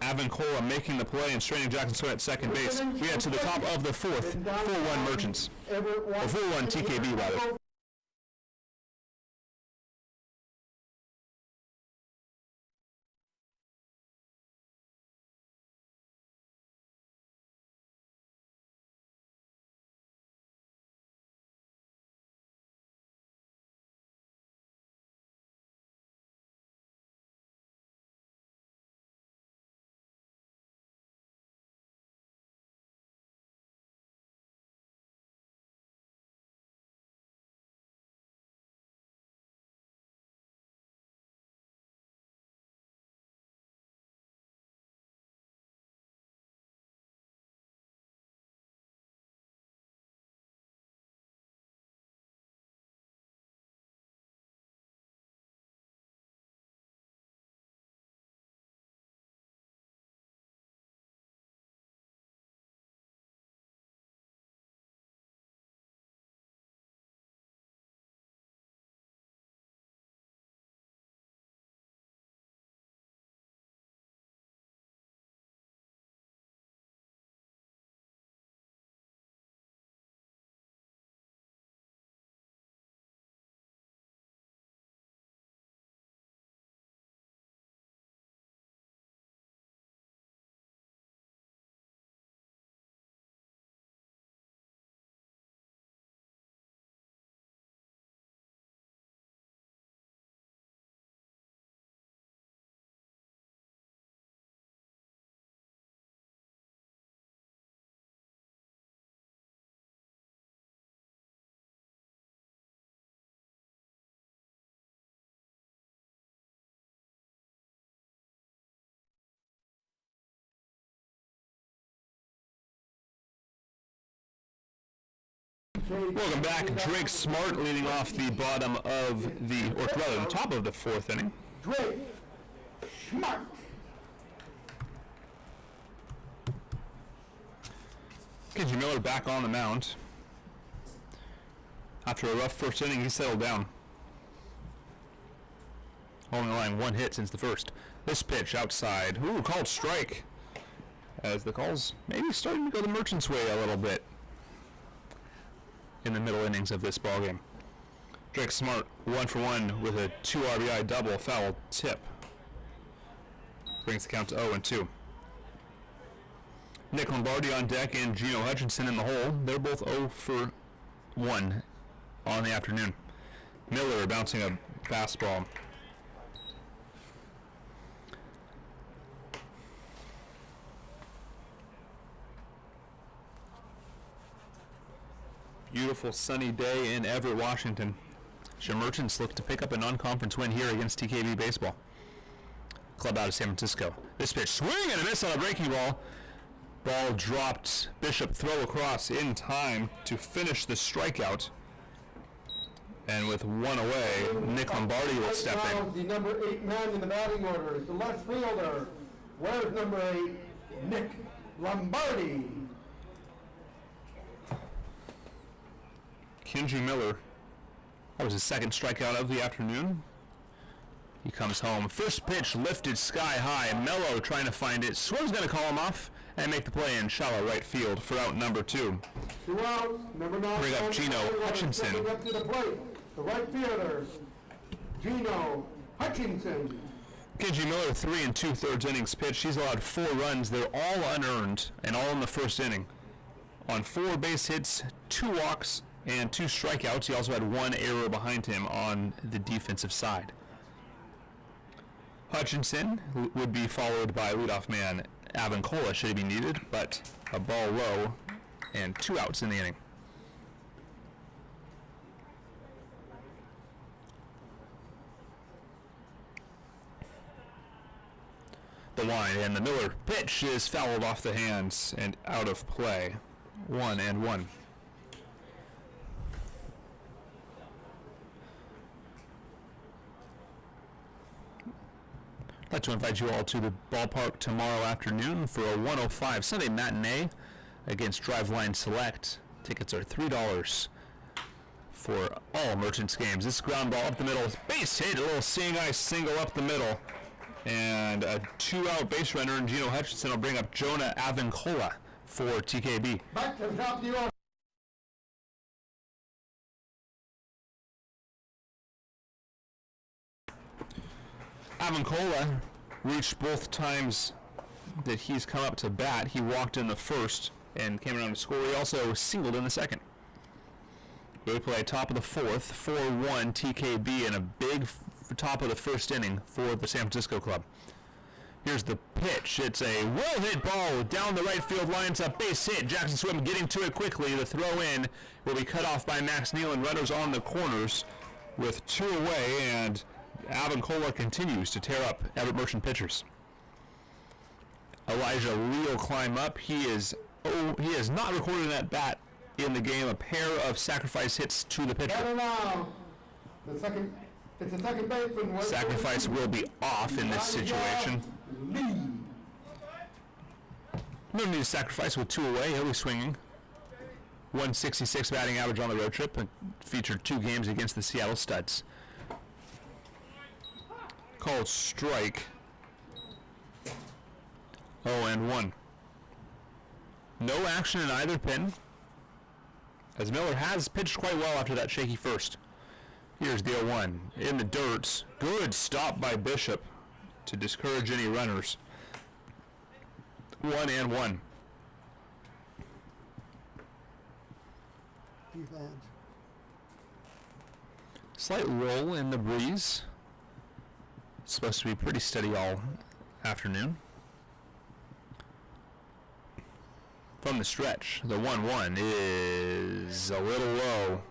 Avancola making the play and straining Jackson Swim at second base. We head to the top of the 4th. 4-1 Merchants. Everett, Or 4-1 TKB rather. Welcome back. Drake Smart leading off the bottom of or rather the top of the fourth inning. Drake Smart. KG Miller back on the mound. After a rough first inning, he settled down. Only allowing one hit since the first. This pitch outside. Ooh, called strike. As the calls maybe starting to go the Merchants' way a little bit in the middle innings of this ballgame. Drake Smart 1 for 1 with a 2 RBI double, foul tip. Brings the count to 0-2. Nick Lombardi on deck and Gino Hutchinson in the hole. They're both 0 for 1 on the afternoon. Miller bouncing a fastball. Beautiful sunny day in Everett, Washington. The Merchants look to pick up a non-conference win here against TKB baseball. Club out of San Francisco. This pitch swing and a miss on a breaking ball. Ball dropped. Bishop throw across in time to finish the strikeout. And with one away, Nick Lombardi will step in. The number 8 man in the batting order is the left fielder. Where's number 8? Nick Lombardi. Kenji Miller. That was his second strikeout of the afternoon. He comes home. First pitch lifted sky high. Mello trying to find it. Swim's going to call him off and make the play in shallow right field for out number 2. 2 out. Number 9. Bring up Gino Hutchinson. Stepping up to the plate. The right fielder, Gino Hutchinson. Kenji Miller, 3 2/3 innings pitched. He's allowed 4 runs. They're all unearned and all in the first inning. On 4 base hits, 2 walks, and 2 strikeouts. He also had 1 error behind him on the defensive side. Hutchinson would be followed by leadoff man Avancola should he be needed, but a ball low and 2 outs in the inning. The line and the Miller pitch is fouled off the hands and out of play. 1-1. I'd like to invite you all to the ballpark tomorrow afternoon for a 105 Sunday matinee against Driveline Select. Tickets are $3 for all Merchants games. This ground ball up the middle, base hit, a little seeing eye single up the middle, and a 2-out base runner, and Gino Hutchinson will bring up Jonah Avancola for TKB. Back to the top of the order. Avancola reached both times that he's come up to bat. He walked in the first and came around to score. He also singled in the second. We play top of the fourth, 4-1 TKB in a big top of the first inning for the San Francisco club. Here's the pitch. It's a well-hit ball down the right field line. It's a base hit. Jackson Swim getting to it quickly. The throw in will be cut off by Max Neal and runners on the corners with 2 away, and Avancola continues to tear up Everett Merchant pitchers. Elijah Lee will climb up. He is not recorded that bat in the game. A pair of sacrifice hits to the pitcher. Better now. It's the second baseman. Sacrifice will be off in this situation. No need to sacrifice with 2 away. He'll be swinging. 166 batting average on the road trip, and featured 2 games against the Seattle Studs. Called strike. 0-1. No action in either pin, as Miller has pitched quite well after that shaky first. Here's the 0-1 in the dirt. Good stop by Bishop to discourage any runners. 1-1. Slight roll in the breeze. It's supposed to be pretty steady all afternoon. From the stretch, the 1-1 is a little low.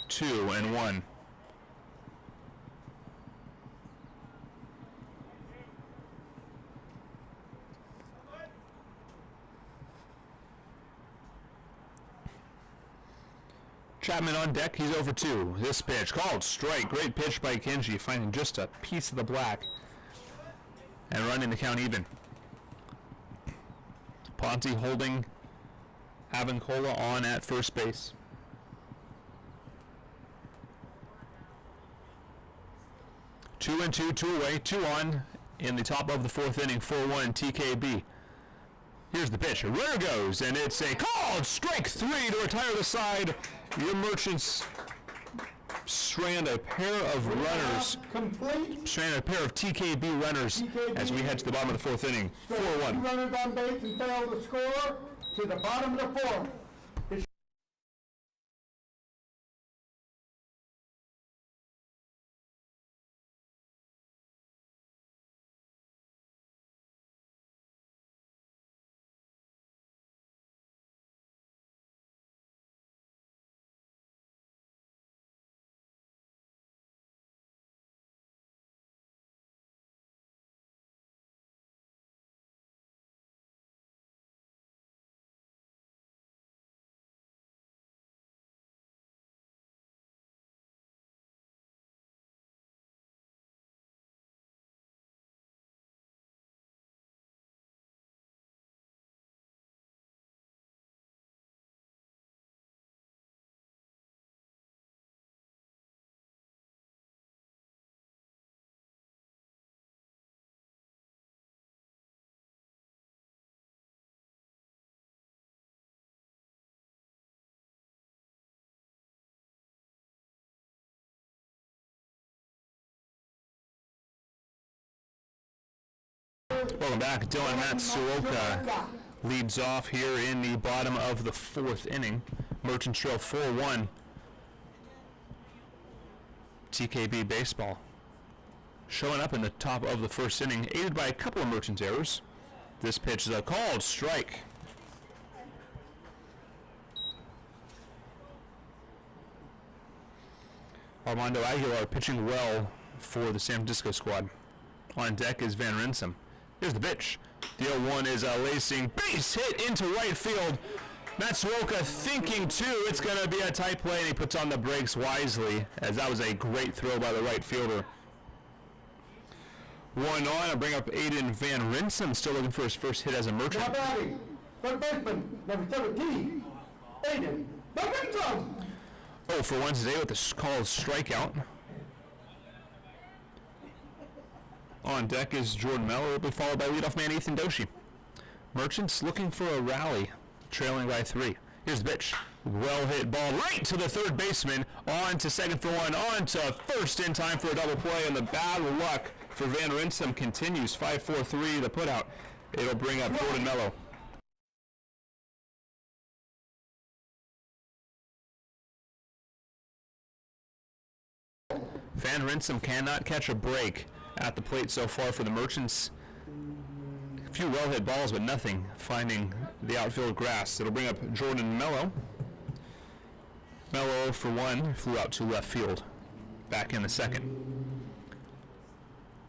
2-1. Chapman on deck. He's over 2. This pitch called strike. Great pitch by Kenji, finding just a piece of the black and running the count even. Ponte holding Avancola on at first base. Two and two, 2 away, 2 on in the top of the 4th inning, 4-1 TKB. Here's the pitch. A runner goes, and it's a called strike 3 to retire the side. Your Merchants strand a pair of runners, Complete. strand a pair of TKB runners as we head to the bottom of the 4th inning, 4-1. 2 runners on base and failed to score to the bottom of the 4th. Welcome back. Dylan Matsuoka leads off here in the bottom of the 4th inning. Merchants trail 4-1. TKB baseball showing up in the top of the 1st inning, aided by a couple of Merchants errors. This pitch is a called strike. Armando Aguilar pitching well for the San Francisco squad. On deck is Van Rinsum. Here's the pitch. The 0-1 is a lacing base hit into right field. Matsuoka thinking too it's going to be a tight play, and he puts on the brakes wisely, as that was a great throw by the right fielder. 1 on, I bring up Aiden Van Rinsum, still looking for his first hit as a Merchant. Now batting, third baseman, number 17, Aiden Van Rinsum. 0 for 1 today with the called strikeout. On deck is Jordan Mello, will be followed by leadoff man Ethan Doshi. Merchants looking for a rally, trailing by 3. Here's the pitch. Well hit ball right to the 3rd baseman, on to 2nd for 1, on to 1st in time for a double play, and the bad luck for Van Rinsum continues. 5-4-3 the putout. It'll bring up Jordan Mello. Van Rinsum cannot catch a break at the plate so far for the Merchants. A few well-hit balls, but nothing finding the outfield grass. It'll bring up Jordan Mello. Mello for 1, flew out to left field. Back in the 2nd.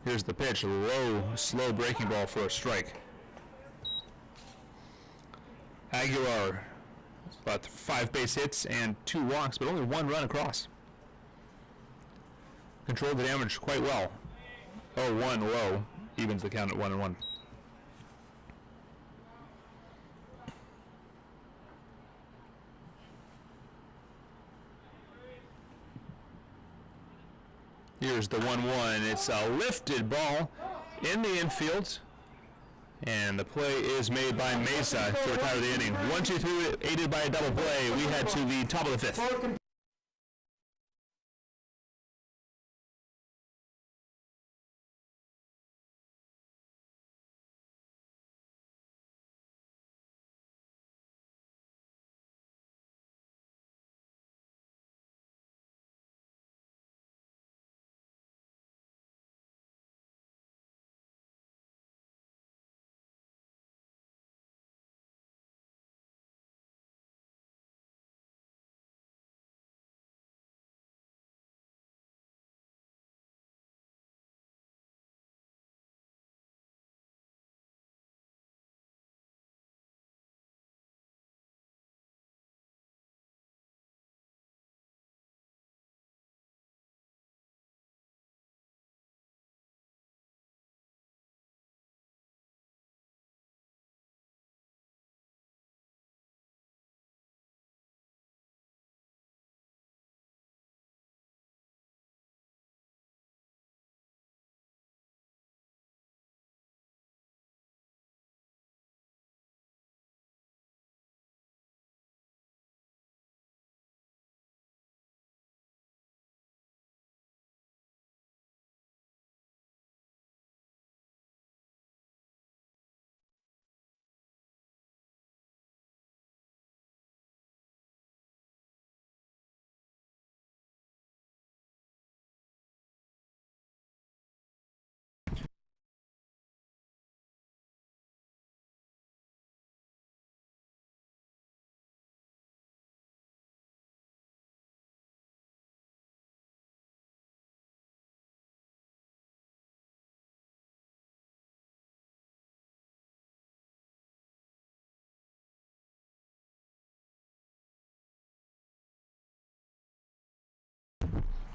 Here's the pitch, a low, slow breaking ball for a strike. Aguilar, about 5 base hits and 2 walks, but only 1 run across. Controlled the damage quite well. 0-1 low, evens the count at 1-1. Here's the 1-1. It's a lifted ball in the infield, and the play is made by Mesa to retire the inning. 1-2-3, aided by a double play. We head to the top of the 5th.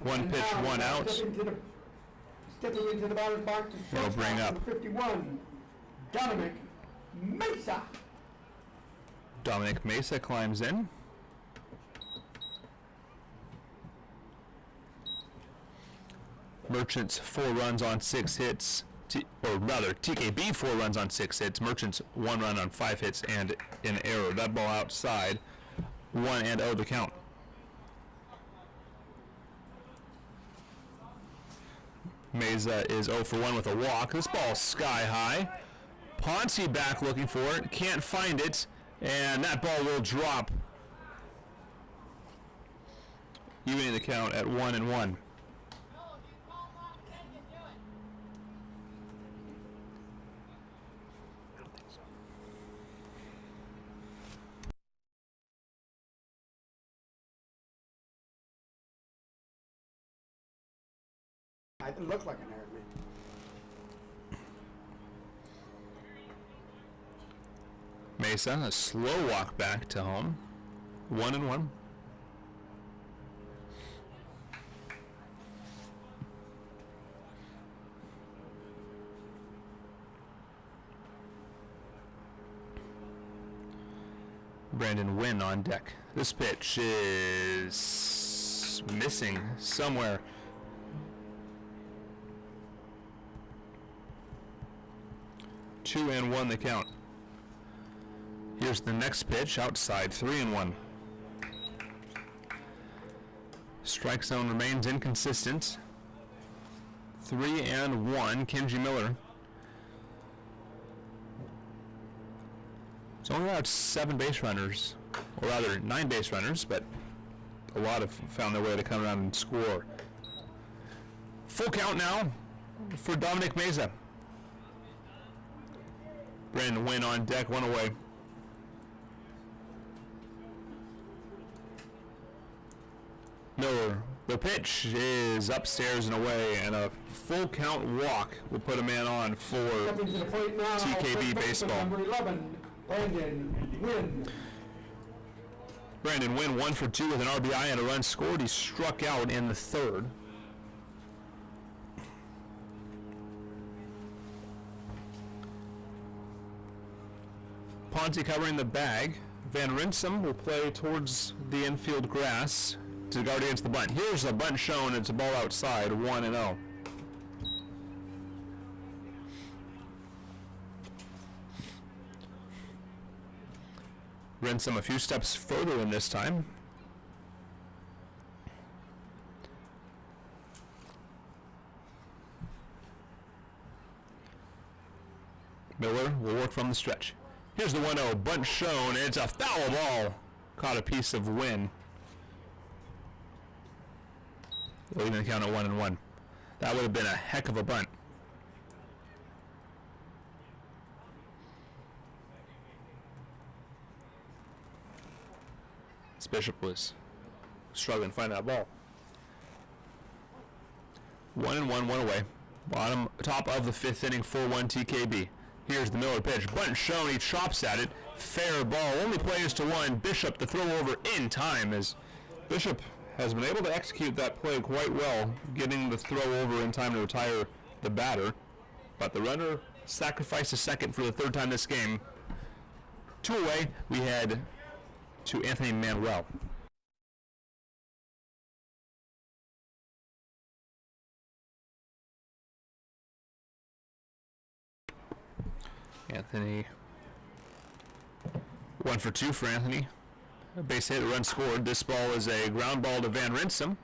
One pitch, now, one out. Stepping into the batter's box to He'll shortstop, bring up number 51, Dominic Mesa. Dominic Mesa climbs in. Merchants 4 runs on 6 hits. Or rather, TKB 4 runs on 6 hits. Merchants 1 run on 5 hits and an error. That ball outside. 1-0 the count. Mesa is 0 for 1 with a walk. This ball's sky high. Ponce back looking for it. Can't find it. And that ball will drop. Evening the count at 1-1. It looked like an error to me. Mesa, a slow walk back to home. 1-1. Brandon Wynn on deck. This pitch is missing somewhere. Two and one the count. Here's the next pitch outside, 3-1. Strike zone remains inconsistent. 3-1, Kenji Miller. It's only allowed 7 base runners, or rather 9 base runners, but a lot have found their way to come around and score. Full count now for Dominic Mesa. Brandon Wynn on deck, 1 away. Miller, the pitch is upstairs and away, and a full count walk will put a man on for Stepping to the plate now, TKB first baseman, baseball. number 11, Brandon Wynn. Brandon Wynn 1 for 2 with an RBI and a run scored. He struck out in the 3rd. Ponte covering the bag. Van Rinsum will play towards the infield grass to guard against the bunt. Here's a bunt shown. It's a ball outside, 1-0. Rinsum a few steps further in this time. Miller will work from the stretch. Here's the 1-0, bunt shown, and it's a foul ball. Caught a piece of wind. Leaving the count at 1-1. That would have been a heck of a bunt. This Bishop was struggling to find that ball. 1-1, 1 away. Top of the 5th inning, 4-1 TKB. Here's the Miller pitch. Bunt shown. He chops at it. Fair ball. Only plays to 1. Bishop the throw over in time, as Bishop has been able to execute that play quite well, getting the throw over in time to retire the batter. But the runner sacrificed a second for the 3rd time this game. 2 away. We head to Anthony Manuel. Anthony, 1 for 2 for Anthony. A base hit, a run scored. This ball is a ground ball to Van Rinsum.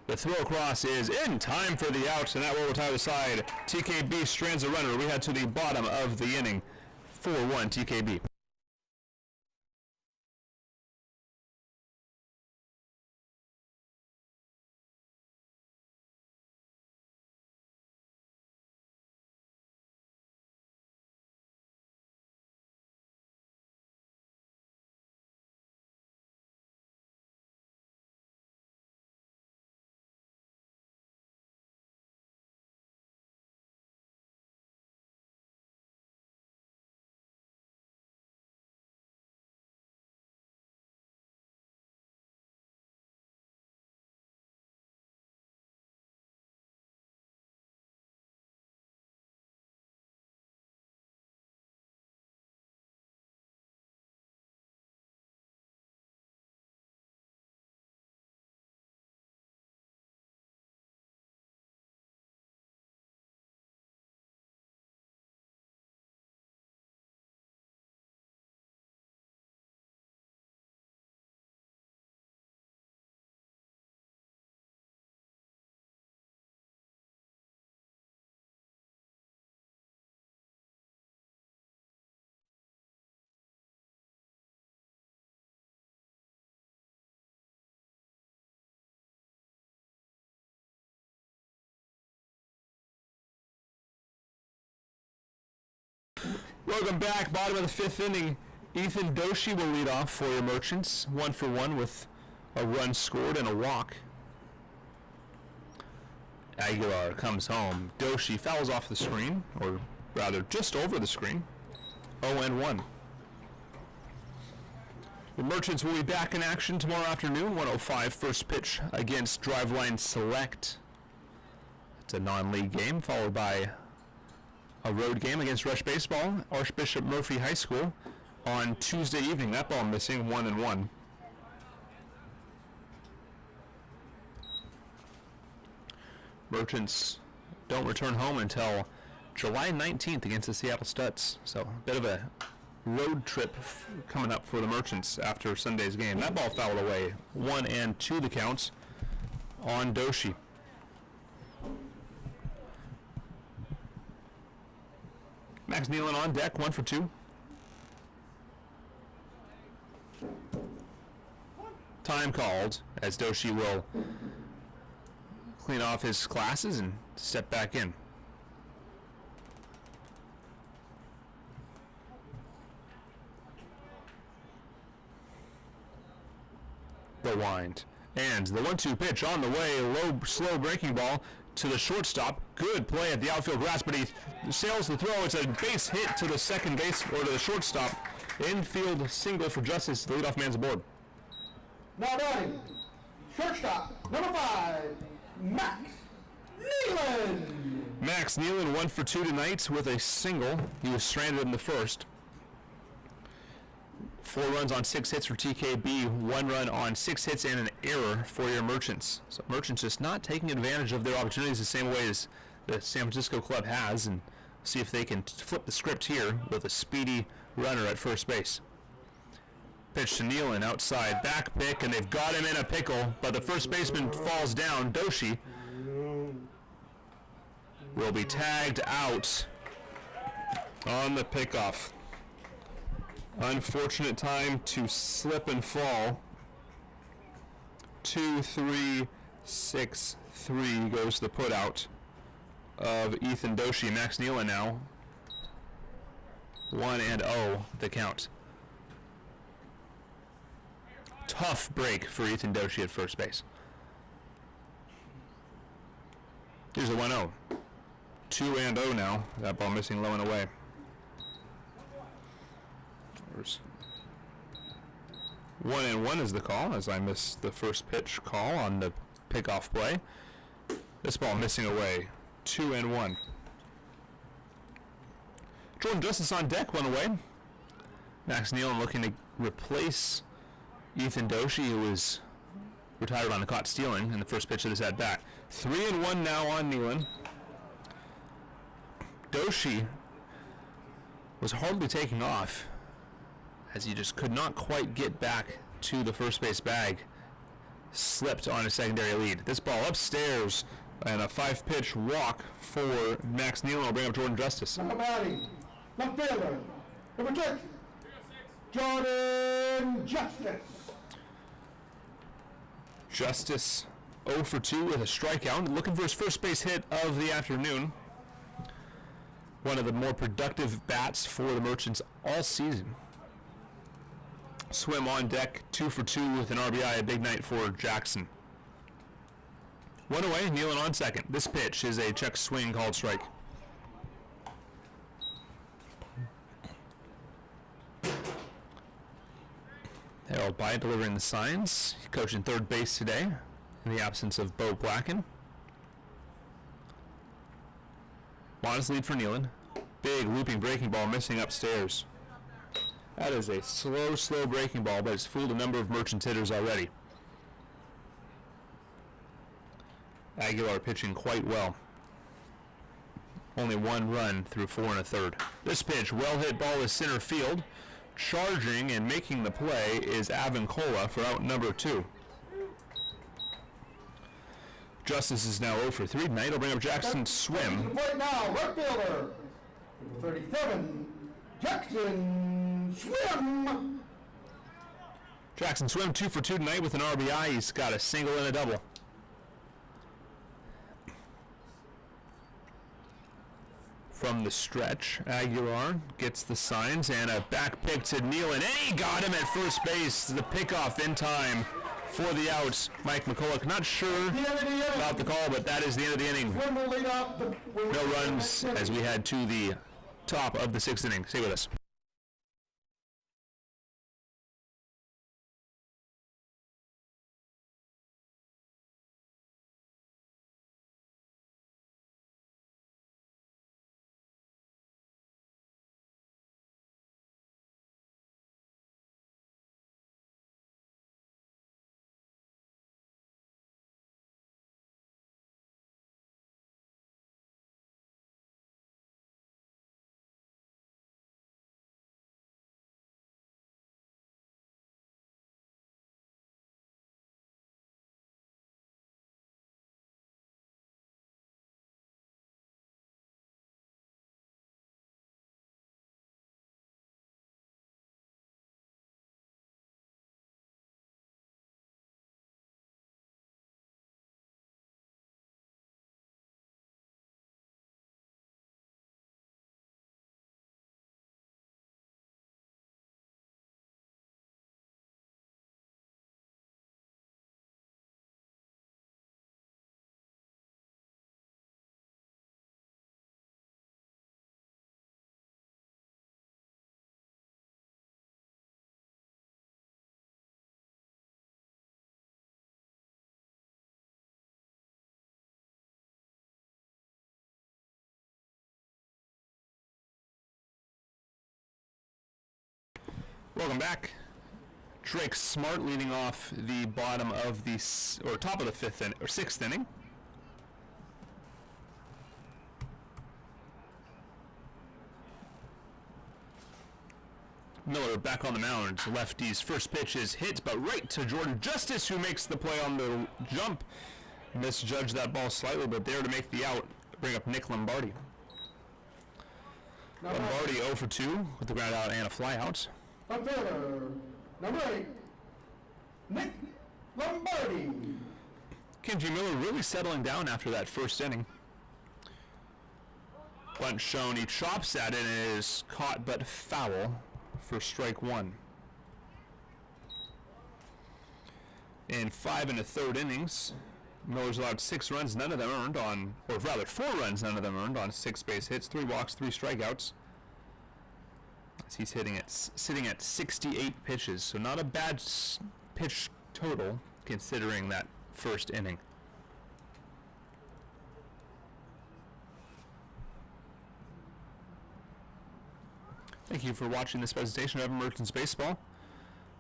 The throw across is in time for the out, and that will retire the side. TKB strands a runner. We head to the bottom of the inning. 4-1 TKB. Welcome back. Bottom of the fifth inning. Ethan Doshi will lead off for your Merchants. 1 for 1 with a run scored and a walk. Aguilar comes home. Doshi fouls off the screen, or rather just over the screen. 0-1. The Merchants will be back in action tomorrow afternoon, 1:05 first pitch against Driveline Select. It's a non-league game followed by a road game against Rush Baseball, Archbishop Murphy High School on Tuesday evening. That ball missing, 1-1. Merchants don't return home until July 19th against the Seattle Studs. So a bit of a road trip coming up for the Merchants after Sunday's game. That ball fouled away. 1-2 the counts on Doshi. Max Nealon on deck, 1 for 2. Time called as Doshi will clean off his glasses and step back in. The wind. And the 1-2 pitch on the way. Low, slow breaking ball to the shortstop. Good play at the outfield grass, but he sails the throw. It's a base hit to the second base, or to the shortstop. Infield single for Justice. The leadoff man's aboard. Now batting, shortstop, number 5, Max Nealon. Max Nealon 1 for 2 tonight with a single. He was stranded in the first. 4 runs on 6 hits for TKB, 1 run on 6 hits and an error for your Merchants. So Merchants just not taking advantage of their opportunities the same way as the San Francisco club has, and see if they can flip the script here with a speedy runner at first base. Pitch to Nealon outside, back pick, and they've got him in a pickle, but the first baseman falls down. Doshi will be tagged out on the pickoff. Unfortunate time to slip and fall. 2-3-6-3 goes the put out of Ethan Doshi. Max Nealon now 1-0 the count. Tough break for Ethan Doshi at first base. Here's a 1-0. 2-0 now. That ball missing low and away. 1-1 is the call, as I missed the first pitch call on the pickoff play. This ball missing away. 2-1. Jordan Justice on deck, 1 away. Max Nealon looking to replace Ethan Doshi, who was retired on the caught stealing in the first pitch of this at bat. 3-1 now on Nealon. Doshi was hardly taking off, as he just could not quite get back to the first base bag. Slipped on a secondary lead. This ball upstairs, and a 5-pitch walk for Max Nealon will bring up Jordan Justice. Now batting, left fielder, number 6, Jordan Justice. Justice 0 for 2 with a strikeout, looking for his first base hit of the afternoon. One of the more productive bats for the Merchants all season. Swim on deck, 2 for 2 with an RBI, a big night for Jackson. 1 away, Nealon on second. This pitch is a check swing called strike. Harold Byatt delivering the signs. Coaching third base today in the absence of Bo Blacken. Modest lead for Nealon. Big looping breaking ball missing upstairs. That is a slow breaking ball, but it's fooled a number of Merchants hitters already. Aguilar pitching quite well. Only 1 run through 4 1/3. This pitch, well hit ball is center field. Charging and making the play is Avancola for out number 2. Justice is now 0 for 3 tonight. He'll bring up Jackson Swim. Right now, right fielder, number 37, Jackson Swim. Jackson Swim 2 for 2 tonight with an RBI. He's got a single and a double. from the stretch. Aguilar gets the signs and a back pick to Nealon, and he got him at first base. The pickoff in time for the outs. Mike McCulloch, not sure about the call, but that is the end of the inning. No runs as we head to the top of the 6th inning. Stay with us. Welcome back. Drake Smart leading off the bottom of the, or top of the 5th inning, or 6th inning. Miller back on the mound. Lefty's first pitch is hit, but right to Jordan Justice, who makes the play on the jump. Misjudged that ball slightly, but there to make the out. Bring up Nick Lombardi. Lombardi 0 for 2 with the ground out and a fly out. Outfielder, number 8, Nick Lombardi. Kenji Miller really settling down after that first inning. Bunt shown, he chops at it and it is caught but foul for strike 1. In 5 1/3 innings, Miller's allowed 6 runs, none of them earned on, or rather 4 runs, none of them earned on 6 base hits, 3 walks, 3 strikeouts. As he's sitting at 68 pitches, so not a bad pitch total considering that first inning. Thank you for watching this presentation of Everett Merchants Baseball.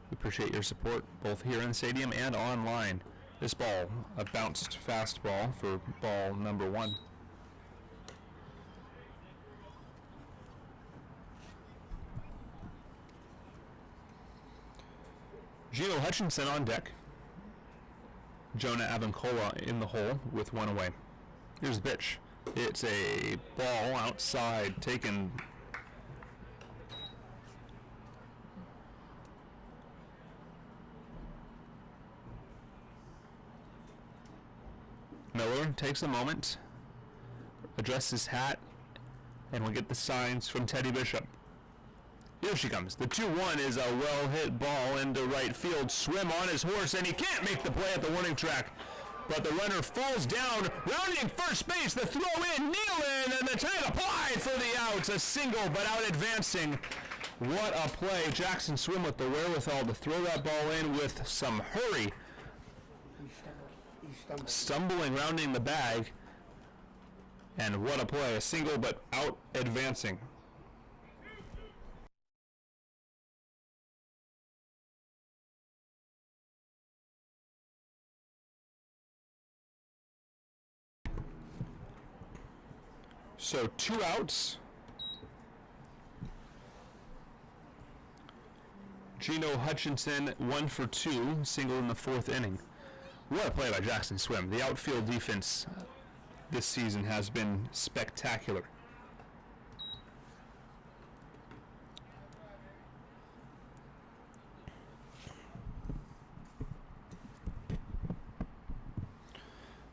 We appreciate your support both here in the stadium and online. This ball, a bounced fastball for ball number 1. Gino Hutchinson on deck. Jonah Avancola in the hole with 1 away. Here's the pitch. It's a ball outside taken. Miller takes a moment, adjusts his hat, and we get the signs from Teddy Bishop. Here she comes. The 2-1 is a well-hit ball into right field. Swim on his horse, and he can't make the play at the warning track. But the runner falls down, rounding first base. The throw in, Nealon, and the tag applied for the out. A single, but out advancing. What a play. Jackson Swim with the wherewithal to throw that ball in with some hurry. Stumbling, rounding the bag. And what a play. A single, but out advancing. So 2 outs. Gino Hutchinson 1 for 2, single in the 4th inning. What a play by Jackson Swim. The outfield defense this season has been spectacular.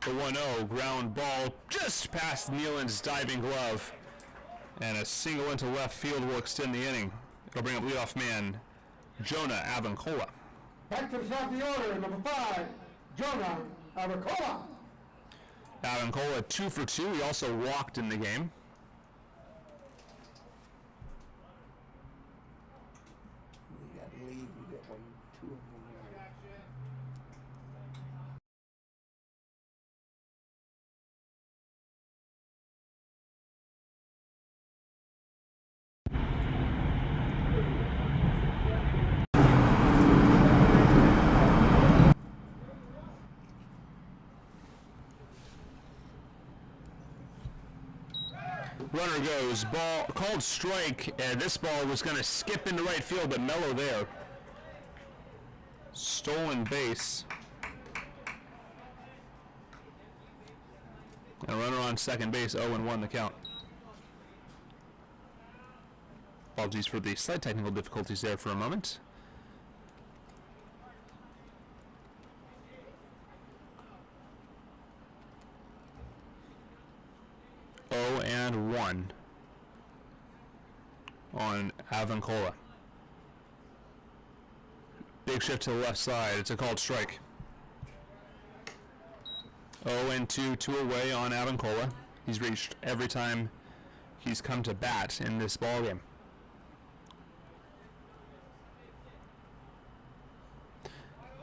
The 1-0 ground ball just past Nealon's diving glove. And a single into left field will extend the inning. It'll bring up leadoff man Jonah Avancola. Back to the top of the order, number 5, Jonah Avancola. Avancola 2 for 2. He also walked in the game. We got lead. We got 1, 2 of them. Runner goes, ball called strike, and this ball was going to skip into right field, but mellow there. Stolen base. And a runner on second base, 0-1 the count. Apologies for the slight technical difficulties there for a moment. And 1 on Avancola. Big shift to the left side. It's a called strike. 0-2, 2 away on Avancola. He's reached every time he's come to bat in this ballgame.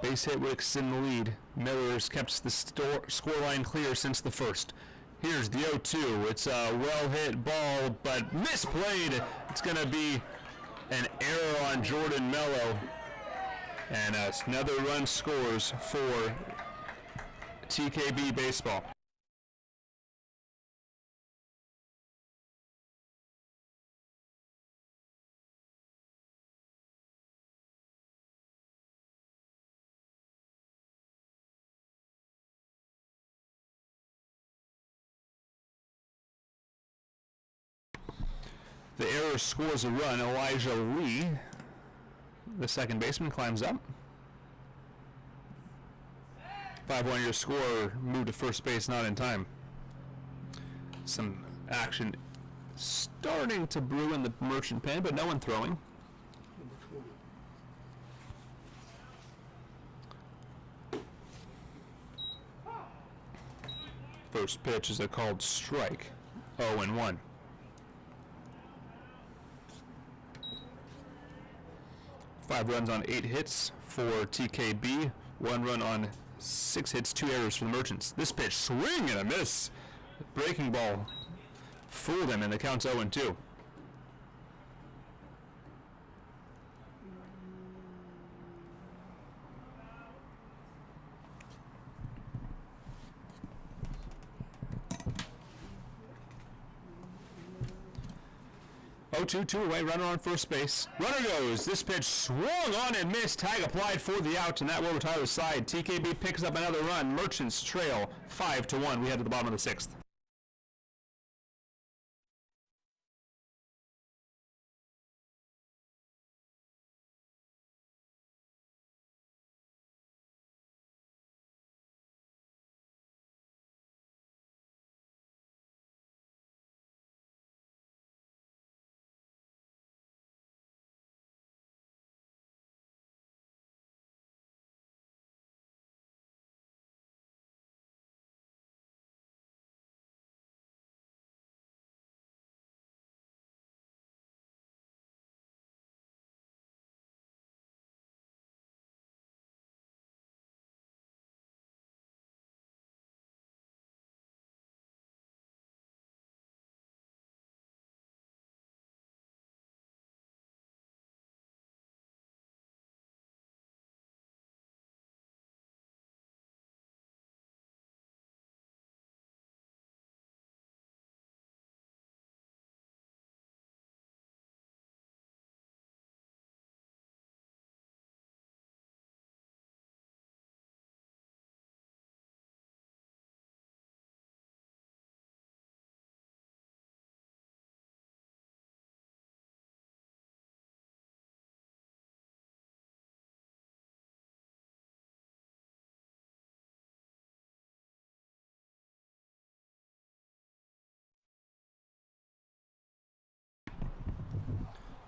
Base hit would extend the lead. Miller's kept the scoreline clear since the first. Here's the 0-2. It's a well-hit ball, but misplayed. It's going to be an error on Jordan Mello. And another run scores for TKB baseball. The error scores a run. Elijah Lee, the second baseman, climbs up. 5-1 your score, moved to first base, not in time. Some action starting to brew in the Merchant pen, but no one throwing. First pitch is a called strike, 0-1. Five runs on 8 hits for TKB. 1 run on 6 hits, 2 errors for the Merchants. This pitch, swing and a miss. Breaking ball fooled him, and the count's 0-2. Oh, 2 away, runner on first base. Runner goes. This pitch swung on and missed. Tag applied for the out, and that will retire the side. TKB picks up another run. Merchants trail 5-1. We head to the bottom of the 6th.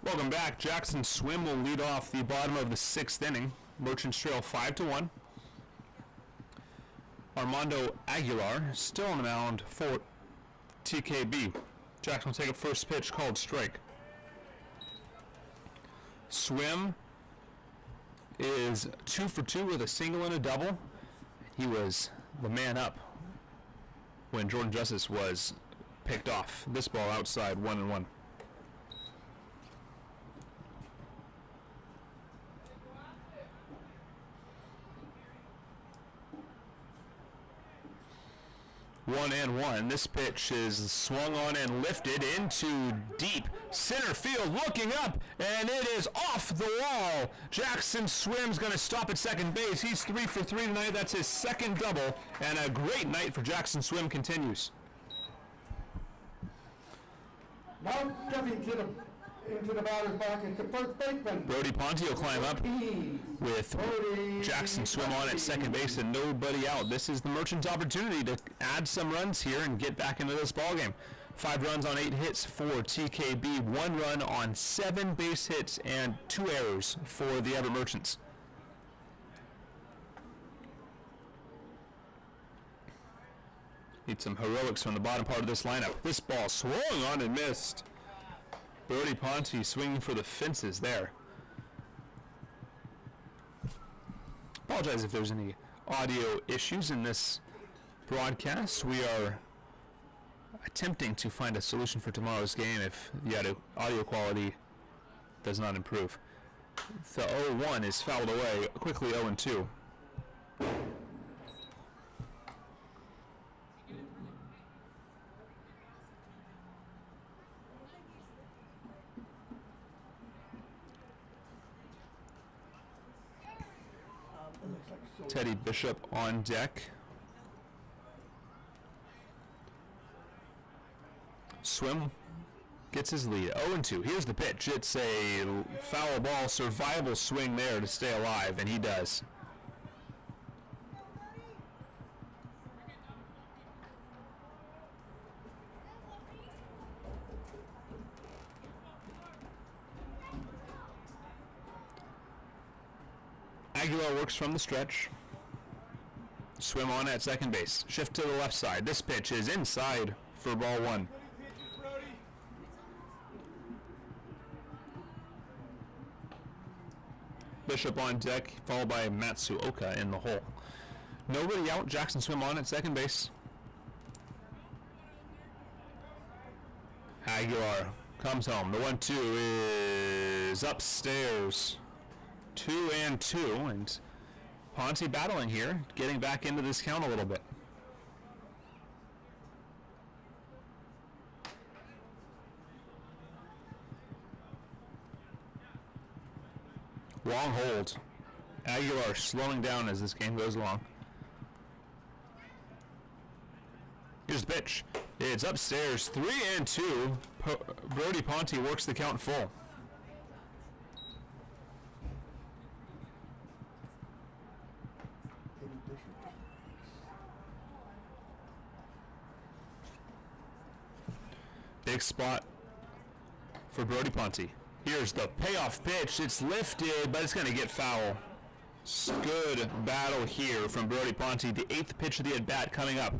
Welcome back. Jackson Swim will lead off the bottom of the 6th inning. Merchants trail 5-1. Armando Aguilar still on the mound for TKB. Jackson will take a first pitch called strike. Swim is 2 for 2 with a single and a double. He was the man up when Jordan Justice was picked off. This ball outside, 1-1. One and one. This pitch is swung on and lifted into deep center field. Looking up, and it is off the wall. Jackson Swim's going to stop at second base. He's 3 for 3 tonight. That's his second double, and a great night for Jackson Swim continues. Now stepping into the batter's box is the first baseman. Brody Ponte will climb up with Jackson Swim on at second base and nobody out. This is the Merchants' opportunity to add some runs here and get back into this ballgame. 5 runs on 8 hits for TKB, 1 run on 7 base hits and 2 errors for the Everett Merchants. Need some heroics from the bottom part of this lineup. This ball swung on and missed. Brody Ponte swinging for the fences there. Apologize if there's any audio issues in this broadcast. We are attempting to find a solution for tomorrow's game if the audio quality does not improve. The 0-1 is fouled away, quickly 0-2. Teddy Bishop on deck. Swim gets his lead. 0-2. Here's the pitch. It's a foul ball, survival swing there to stay alive, and he does. Aguilar works from the stretch. Swim on at second base. Shift to the left side. This pitch is inside for ball 1. Bishop on deck, followed by Matsuoka in the hole. Nobody out. Jackson Swim on at second base. Aguilar comes home. The 1-2 is upstairs. 2-2, and Ponte battling here, getting back into this count a little bit. Long hold. Aguilar slowing down as this game goes along. Here's the pitch. It's upstairs. 3-2. Brody Ponte works the count full. Big spot for Brody Ponte. Here's the payoff pitch. It's lifted, but it's going to get foul. Good battle here from Brody Ponte. The 8th pitch of the at-bat coming up.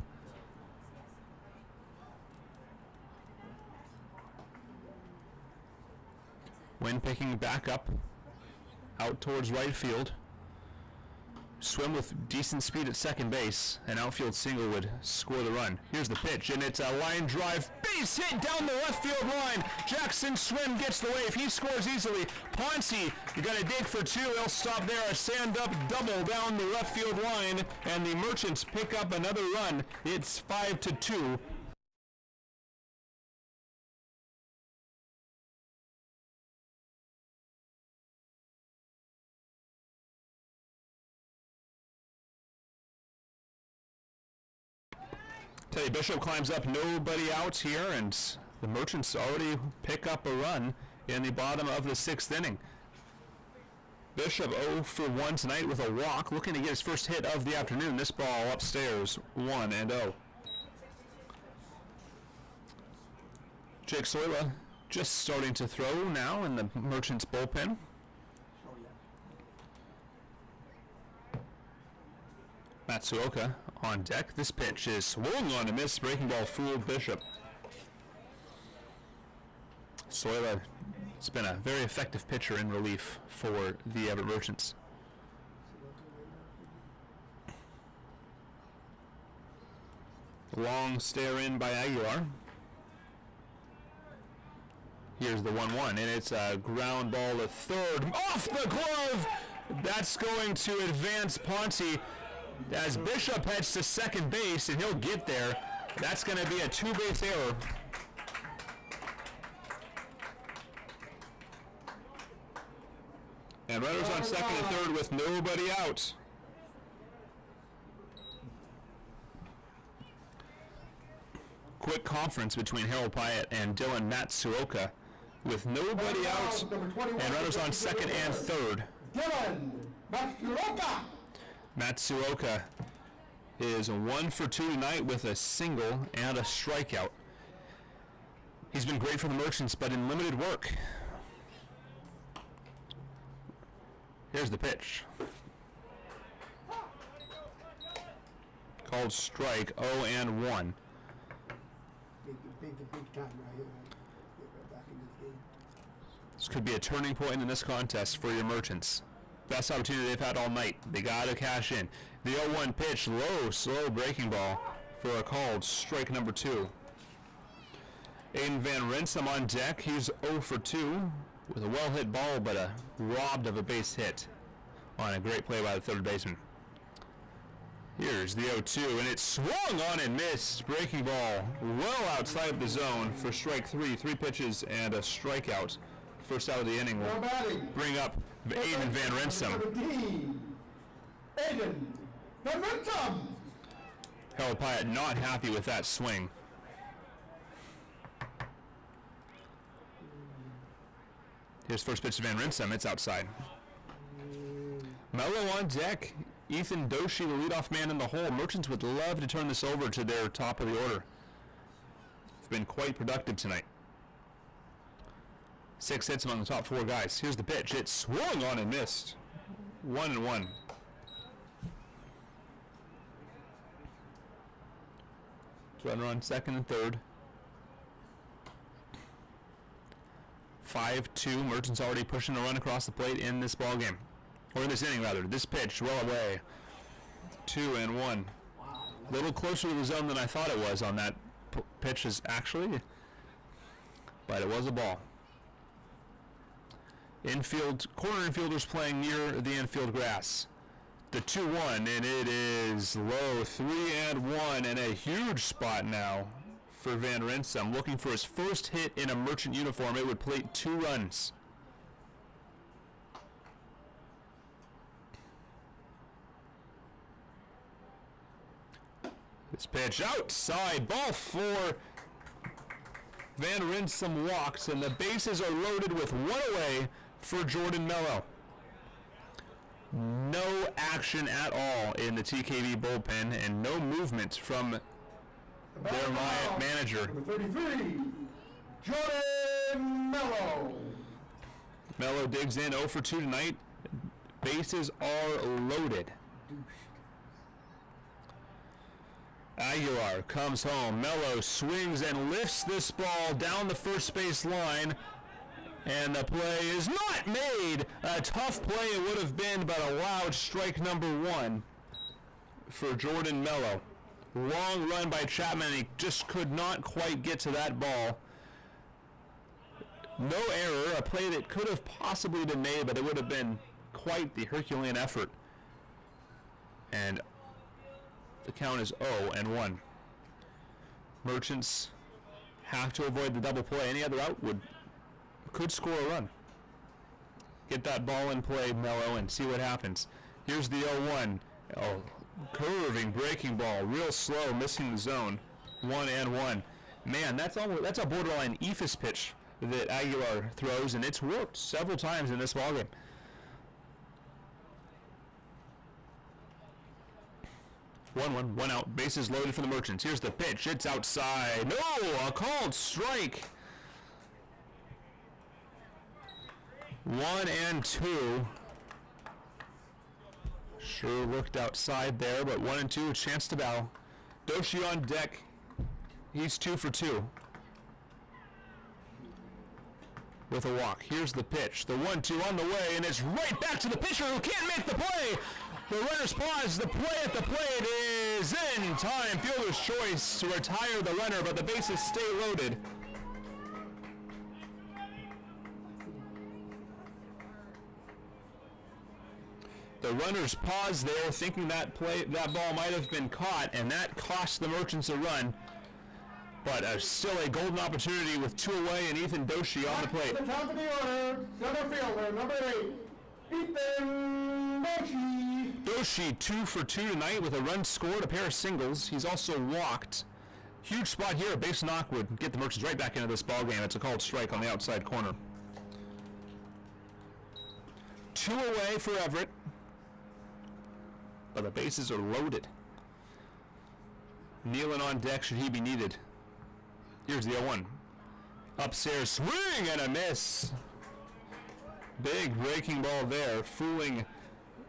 Wind picking back up, out towards right field. Swim with decent speed at second base. An outfield single would score the run. Here's the pitch, and it's a line drive. Base hit down the left field line. Jackson Swim gets the wave. He scores easily. Ponce, you got to dig for 2. He'll stop there. A stand-up double down the left field line, and the Merchants pick up another run. It's 5-2. Teddy Bishop climbs up, nobody out here, and the Merchants already pick up a run in the bottom of the 6th inning. Bishop 0 for 1 tonight with a walk, looking to get his first hit of the afternoon. This ball upstairs, 1-0. Jake Soila just starting to throw now in the Merchants bullpen. Oh, yeah. Matsuoka on deck. This pitch is swung on a miss. Breaking ball fooled Bishop. Soila has been a very effective pitcher in relief for the Everett Merchants. Long stare in by Aguilar. Here's the 1-1, and it's a ground ball to third. Off the glove! That's going to advance Ponte as Bishop heads to second base, and he'll get there. That's going to be a two-base error. And runners on second and third with nobody out. Quick conference between Harold Pyatt and Dylan Matsuoka with nobody out and runners on second and third. Dylan Matsuoka. Matsuoka is 1 for 2 tonight with a single and a strikeout. He's been great for the Merchants, but in limited work. Here's the pitch. Called strike, 0-1. Big time right here. Get right back in this game. This could be a turning point in this contest for your Merchants. Best opportunity they've had all night. They gotta cash in. The 0-1 pitch, low, slow breaking ball for a called strike number 2. Aiden Van Rinsum on deck. He's 0 for 2 with a well-hit ball, but robbed of a base hit on a great play by the third baseman. Here's the 0-2, and it's swung on and missed. Breaking ball well outside of the zone for strike 3. 3 pitches and a strikeout. First out of the inning will bring up Aiden Van Rinsum. Aiden Van Rinsum. Harold Pyatt not happy with that swing. Here's first pitch to Van Rinsum. It's outside. Mello on deck. Ethan Doshi, the leadoff man in the hole. Merchants would love to turn this over to their top of the order. It's been quite productive tonight. 6 hits among the top 4 guys. Here's the pitch. It swung on and missed. 1-1. Runner on second and third. 5-2. Merchants already pushing a run across the plate in this ball game. Or in this inning, rather. This pitch, well away. 2-1. A little closer to the zone than I thought it was on that pitch, is actually. But it was a ball. Infield, corner infielders playing near the infield grass. The 2-1, and it is low. 3-1, and a huge spot now for Van Rinsum. Looking for his first hit in a Merchant uniform. It would plate 2 runs. This pitch outside, ball 4. Van Rinsum walks, and the bases are loaded with 1 away for Jordan Mello. No action at all in the TKB bullpen, and no movement from their manager. Number 33, Jordan Mello. Mello digs in 0 for 2 tonight. Bases are loaded. Aguilar comes home. Mello swings and lifts this ball down the first base line. And the play is not made. A tough play it would have been, but allowed strike number 1 for Jordan Mello. Long run by Chapman, and he just could not quite get to that ball. No error, a play that could have possibly been made, but it would have been quite the Herculean effort. And the count is 0-1. Merchants have to avoid the double play. Any other out could score a run. Get that ball in play, Mello, and see what happens. Here's the 0-1. Oh, curving breaking ball, real slow, missing the zone. 1-1. Man, that's a borderline ephus pitch that Aguilar throws, and it's worked several times in this ballgame. One out. Bases loaded for the Merchants. Here's the pitch. It's outside. No, a called strike. 1-2. Sure looked outside there, but 1-2, a chance to bow. Doshi on deck. He's 2 for 2. With a walk. Here's the pitch. The 1-2 on the way, and it's right back to the pitcher who can't make the play. The runner's pause. The play at the plate is in time. Fielder's choice to retire the runner, but the bases stay loaded. The runners paused there, thinking that ball might have been caught, and that cost the Merchants a run. But still a golden opportunity with 2 away and Ethan Doshi on the plate. At the top of the order, center fielder, number 8, Ethan Doshi. Doshi 2 for 2 tonight with a run scored, a pair of singles. He's also walked. Huge spot here. A base knock would get the Merchants right back into this ball game. It's a called strike on the outside corner. 2 away for Everett. But the bases are loaded. Nealon on deck should he be needed. Here's the 0-1. Upstairs, swing and a miss. Big breaking ball there, fooling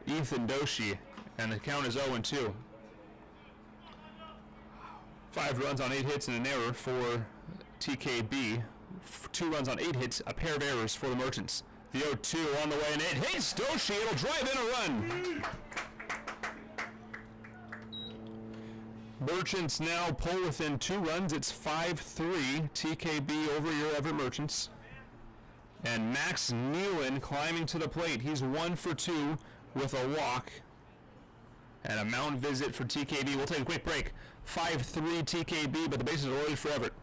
Ethan Doshi, and the count is 0-2. 5 runs on 8 hits and an error for TKB. 2 runs on 8 hits, a pair of errors for the Merchants. The 0-2 on the way, and it hits Doshi. It'll drive in a run. Merchants now pull within 2 runs. It's 5-3 TKB over your Everett Merchants. And Max Nealon climbing to the plate. He's 1 for 2 with a walk. And a mound visit for TKB. We'll take a quick break. 5-3 TKB, but the bases are loaded for Everett.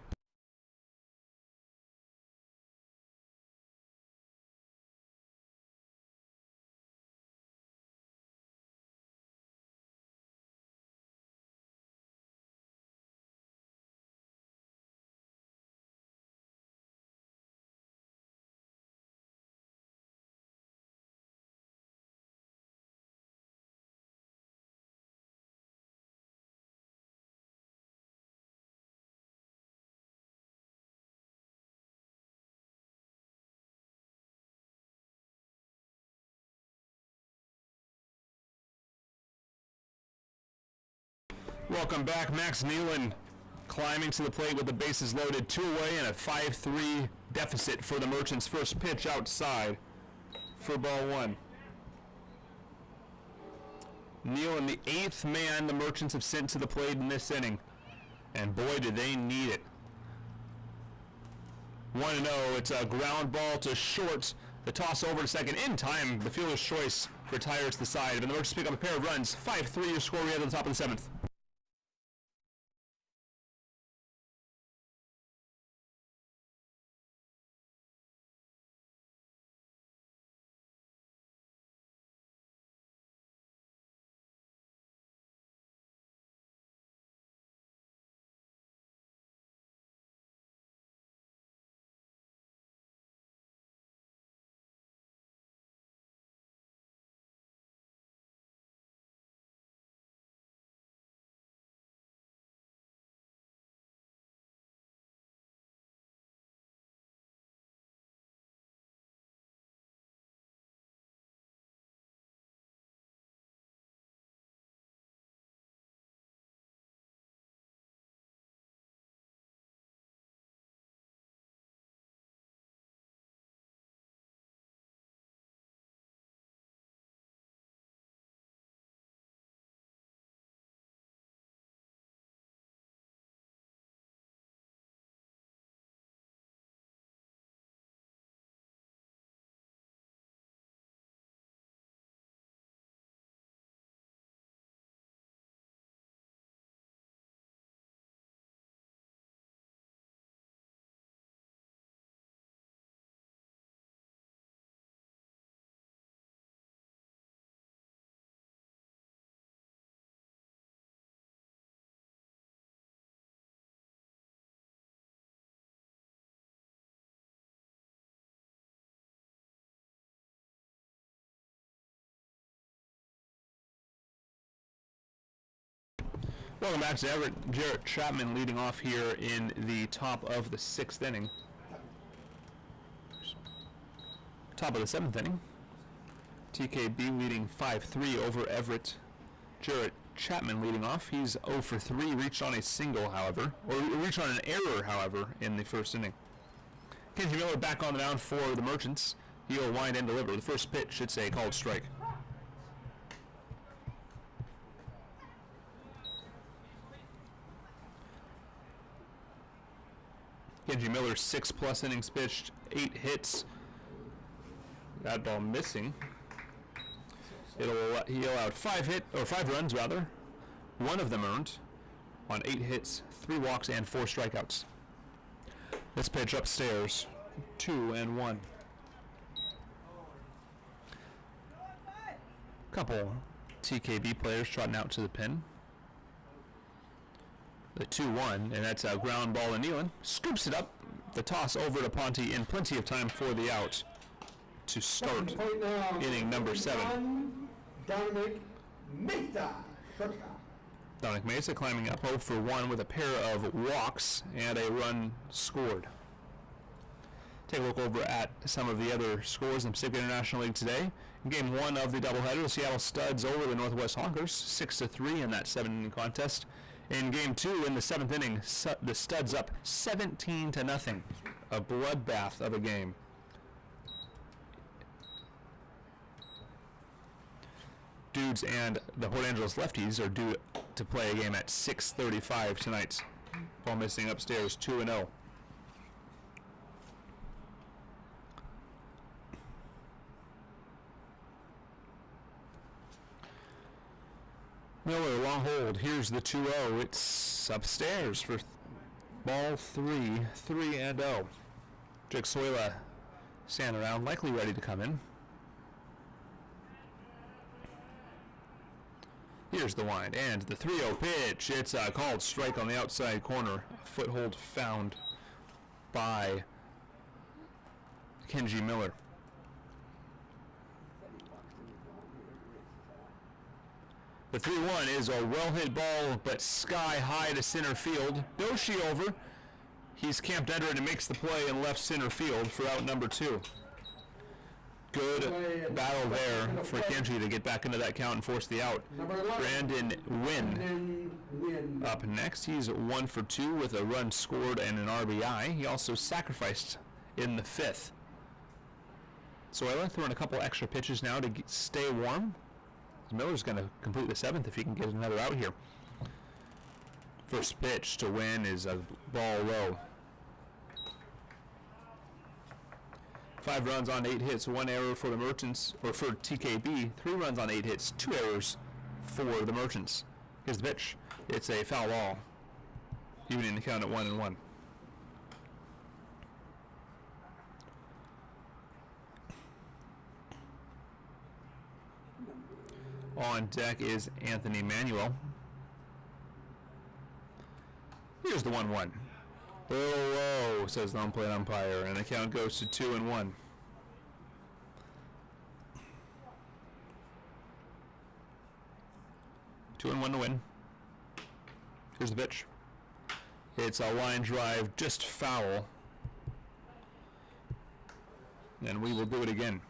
Welcome back. Max Nealon climbing to the plate with the bases loaded. 2 away and a 5-3 deficit for the Merchants. First pitch outside for ball 1. Nealon, the 8th man the Merchants have sent to the plate in this inning. And boy, do they need it. 1-0. It's a ground ball to short. The toss over to second in time. The fielder's choice retires the side. And the Merchants pick up a pair of runs. 5-3 your score. We head to the top of the 7th. Welcome back to Everett. Jarrett Chapman leading off here in the top of the 6th inning. Top of the 7th inning. TKB leading 5-3 over Everett. Jarrett Chapman leading off. He's 0 for 3, reached on a single, however, or reached on an error, however, in the first inning. Kenji Miller back on the mound for the Merchants. He'll wind and deliver. The first pitch, it's a called strike. Kenji Miller 6+ innings pitched, 8 hits. That ball missing. He allowed 5 runs rather. 1 of them earned on 8 hits, 3 walks, and 4 strikeouts. This pitch upstairs, 2-1. Couple TKB players trotting out to the pin. The 2-1, and that's a ground ball to Nealon. Scoops it up. The toss over to Ponte in plenty of time for the out to start inning number 7. Dominic Mesa. Dominic Mesa climbing up 0 for 1 with a pair of walks and a run scored. Take a look over at some of the other scores in the Pacific International League today. In Game 1 of the doubleheader, the Seattle Studs over the Northwest Honkers, 6-3 in that 7-inning contest. In Game 2, in the 7th inning, the Studs up 17-0. A bloodbath of a game. Dudes and the Port Angeles Lefties are due to play a game at 6:35 tonight. Ball missing upstairs, 2-0. Miller, long hold. Here's the 2-0. It's upstairs for ball 3, 3-0. Drixoila standing around, likely ready to come in. Here's the wind and the 3-0 pitch. It's a called strike on the outside corner. Foothold found by Kenji Miller. The 3-1 is a well-hit ball, but sky high to center field. Doshi over. He's camped under it and makes the play in left center field for out number 2. Good battle there for Kenji to get back into that count and force the out. Brandon Wynn up next. He's 1 for 2 with a run scored and an RBI. He also sacrificed in the 5th. Zoila throwing a couple extra pitches now to stay warm. Miller's going to complete the 7th if he can get another out here. First pitch to Wynn is a ball low. 5 runs on 8 hits, 1 error for the Merchants, or for TKB. 3 runs on 8 hits, 2 errors for the Merchants. Here's the pitch. It's a foul ball, evening the count at 1-1. On deck is Anthony Manuel. Here's the 1-1. Whoa, says the home-plate umpire, and the count goes to 2-1. Two and 1 to win. Here's the pitch. It's a line drive, just foul. And we will do it again.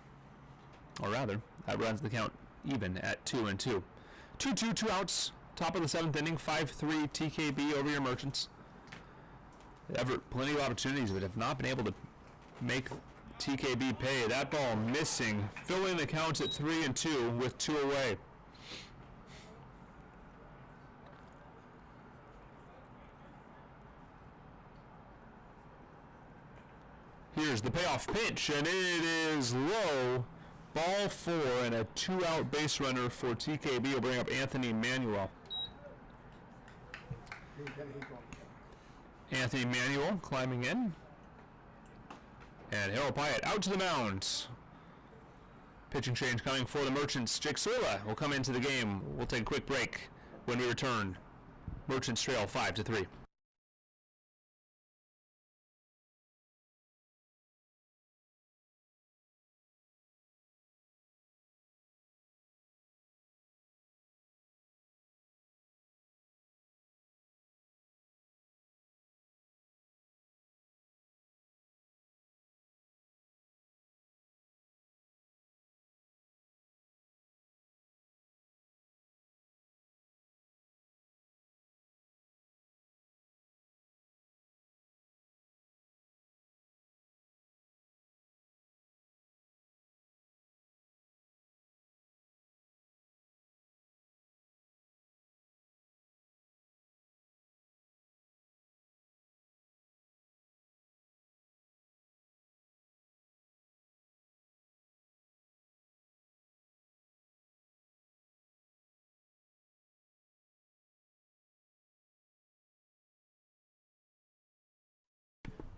Or rather, that runs the count even at 2-2. 2-2, 2 outs. Top of the 7th inning, 5-3 TKB over your Merchants. Everett, plenty of opportunities, but have not been able to make TKB pay. That ball missing, filling the count at 3-2 with 2 away. Here's the payoff pitch, and it is low. Ball 4 and a 2-out base runner for TKB will bring up Anthony Manuel. Anthony Manuel climbing in. And Harold Pyatt out to the mound. Pitching change coming for the Merchants. Jake Soila will come into the game. We'll take a quick break. When we return, Merchants trail 5-3.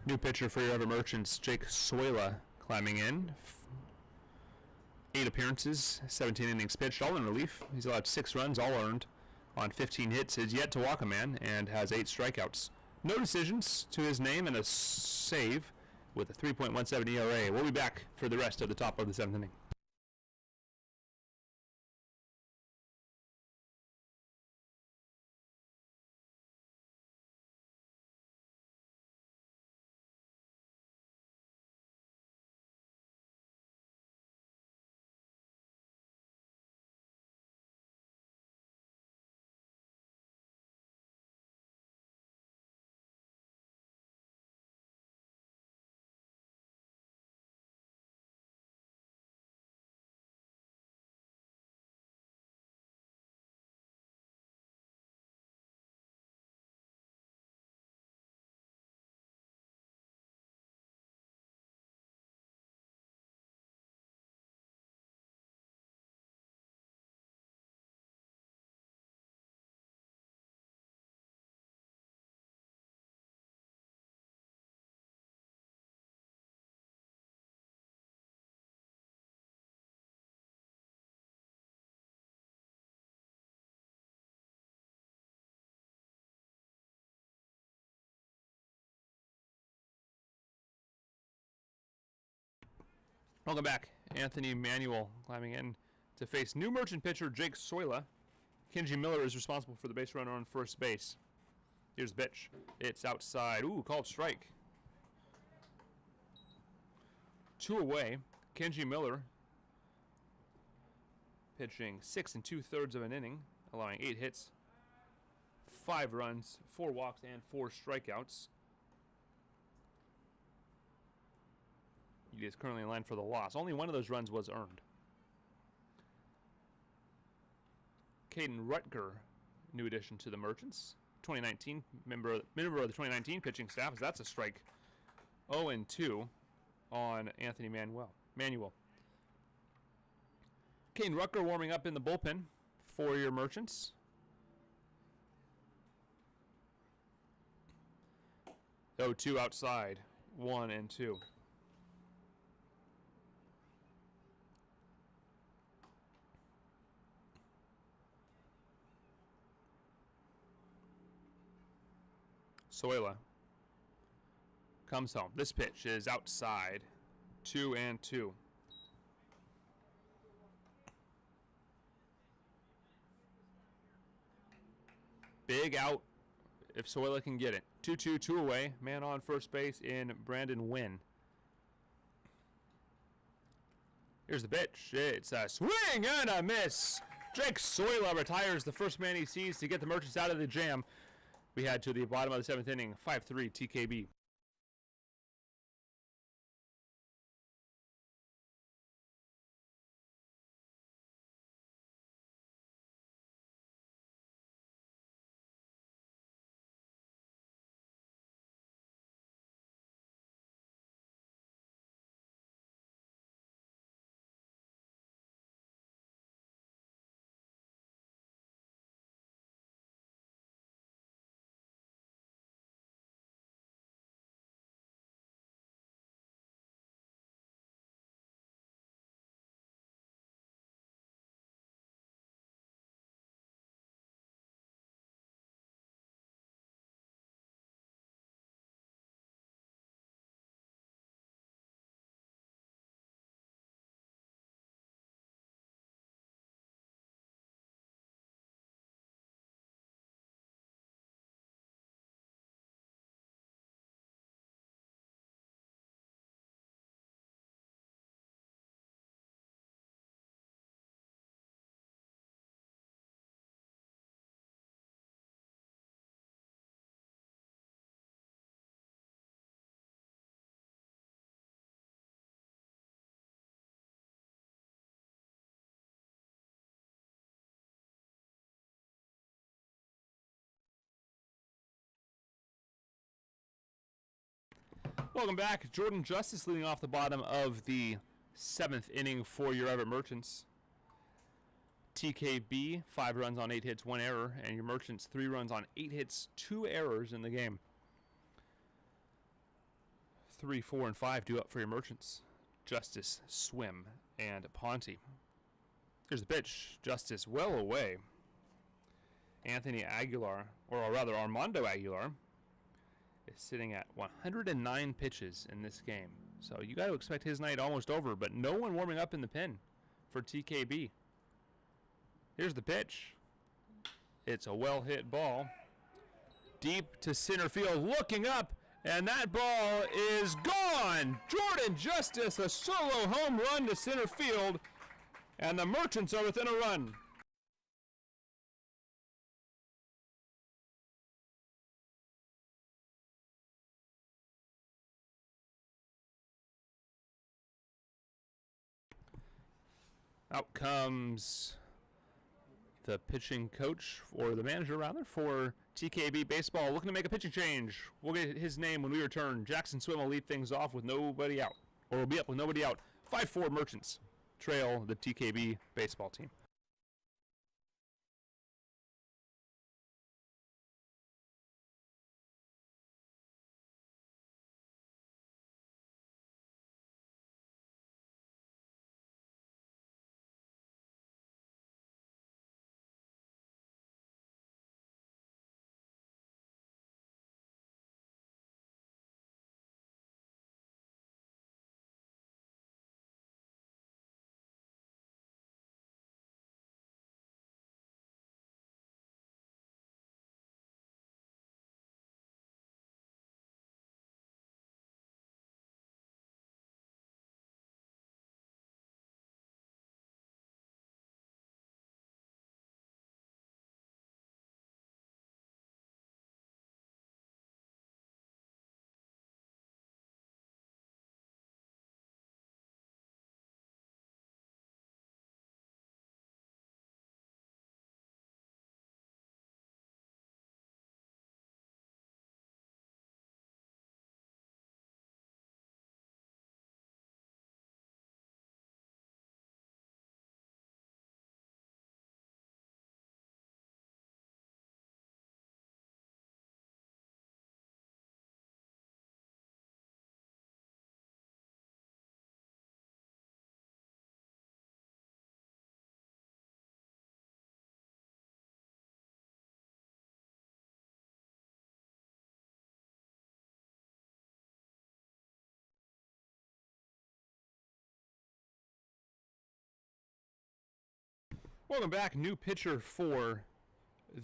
New pitcher for your Everett Merchants, Jake Soila, climbing in. 8 appearances, 17 innings pitched, all in relief. He's allowed 6 runs, all earned, on 15 hits. Is yet to walk a man and has 8 strikeouts. No decisions to his name and a save with a 3.17 ERA. We'll be back for the rest of the top of the 7th inning. Welcome back. Anthony Manuel climbing in to face new Merchant pitcher Jake Soila. Kenji Miller is responsible for the base runner on first base. Here's the pitch. It's outside. Ooh, called strike. 2 away. Kenji Miller pitching 6 2/3 of an inning, allowing 8 hits, 5 runs, 4 walks, and 4 strikeouts. He is currently in line for the loss. Only one of those runs was earned. Caden Rutger, new addition to the Merchants. 2019 member of the 2019 pitching staff. As that's a strike. 0-2 on Anthony Manuel. Caden Rutger warming up in the bullpen for your Merchants. Oh, 2 outside. 1-2. Soila comes home. This pitch is outside. 2-2. Big out if Soila can get it. 2-2, 2 away. Man on first base in Brandon Wynn. Here's the pitch. It's a swing and a miss. Jake Soila retires the first man he sees to get the Merchants out of the jam. We head to the bottom of the 7th inning, 5-3 TKB. Welcome back. Jordan Justice leading off the bottom of the 7th inning for your Everett Merchants. TKB, 5 runs on 8 hits, 1 error, and your Merchants 3 runs on 8 hits, 2 errors in the game. 3, 4, and 5 due up for your Merchants. Justice, Swim, and Ponte. Here's the pitch. Justice well away. Anthony Aguilar, or rather Armando Aguilar, is sitting at 109 pitches in this game. So you got to expect his night almost over, but no one warming up in the pen for TKB. Here's the pitch. It's a well-hit ball. Deep to center field, looking up, and that ball is gone. Jordan Justice, a solo home run to center field, and the Merchants are within a run. Out comes the pitching coach, or the manager rather, for TKB Baseball, looking to make a pitching change. We'll get his name when we return. Jackson Swim will lead things off with nobody out, or will be up with nobody out. 5-4 Merchants trail the TKB baseball team. Welcome back. New pitcher for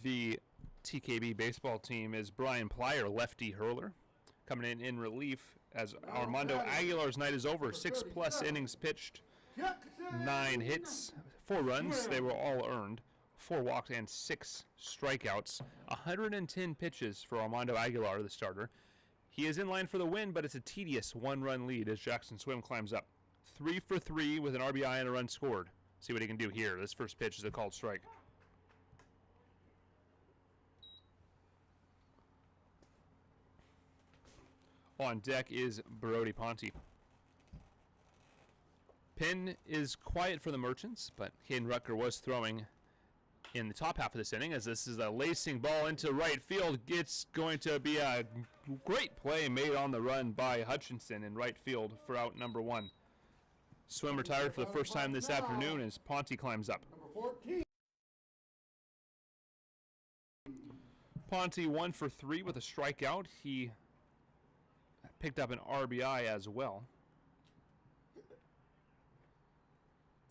the TKB baseball team is Brian Plyer, lefty hurler, coming in relief as Armando Aguilar's night is over. 6+ innings pitched, 9 hits, 4 runs. They were all earned. 4 walks and 6 strikeouts. 110 pitches for Armando Aguilar, the starter. He is in line for the win, but it's a tedious 1-run lead as Jackson Swim climbs up. 3 for 3 with an RBI and a run scored. See what he can do here. This first pitch is a called strike. On deck is Brody Ponte. Pin is quiet for the Merchants, but Hayden Rucker was throwing in the top half of this inning as this is a lacing ball into right field. It's going to be a great play made on the run by Hutchinson in right field for out number 1. Swim retired for the first time this afternoon as Ponte climbs up. Ponte 1 for 3 with a strikeout. He picked up an RBI as well.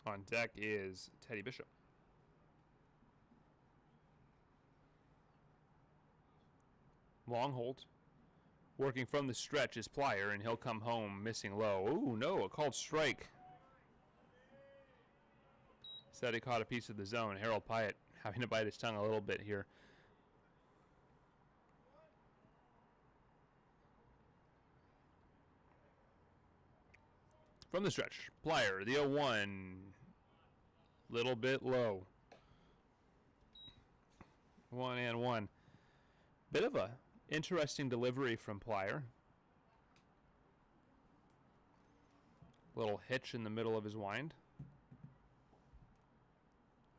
On deck is Teddy Bishop. Long hold. Working from the stretch is Plyer, and he'll come home missing low. Ooh, no, a called strike. Said he caught a piece of the zone. Harold Pyatt having to bite his tongue a little bit here. From the stretch, Plyer, the 0-1. Little bit low. 1-1. Bit of a interesting delivery from Plyer. Little hitch in the middle of his wind.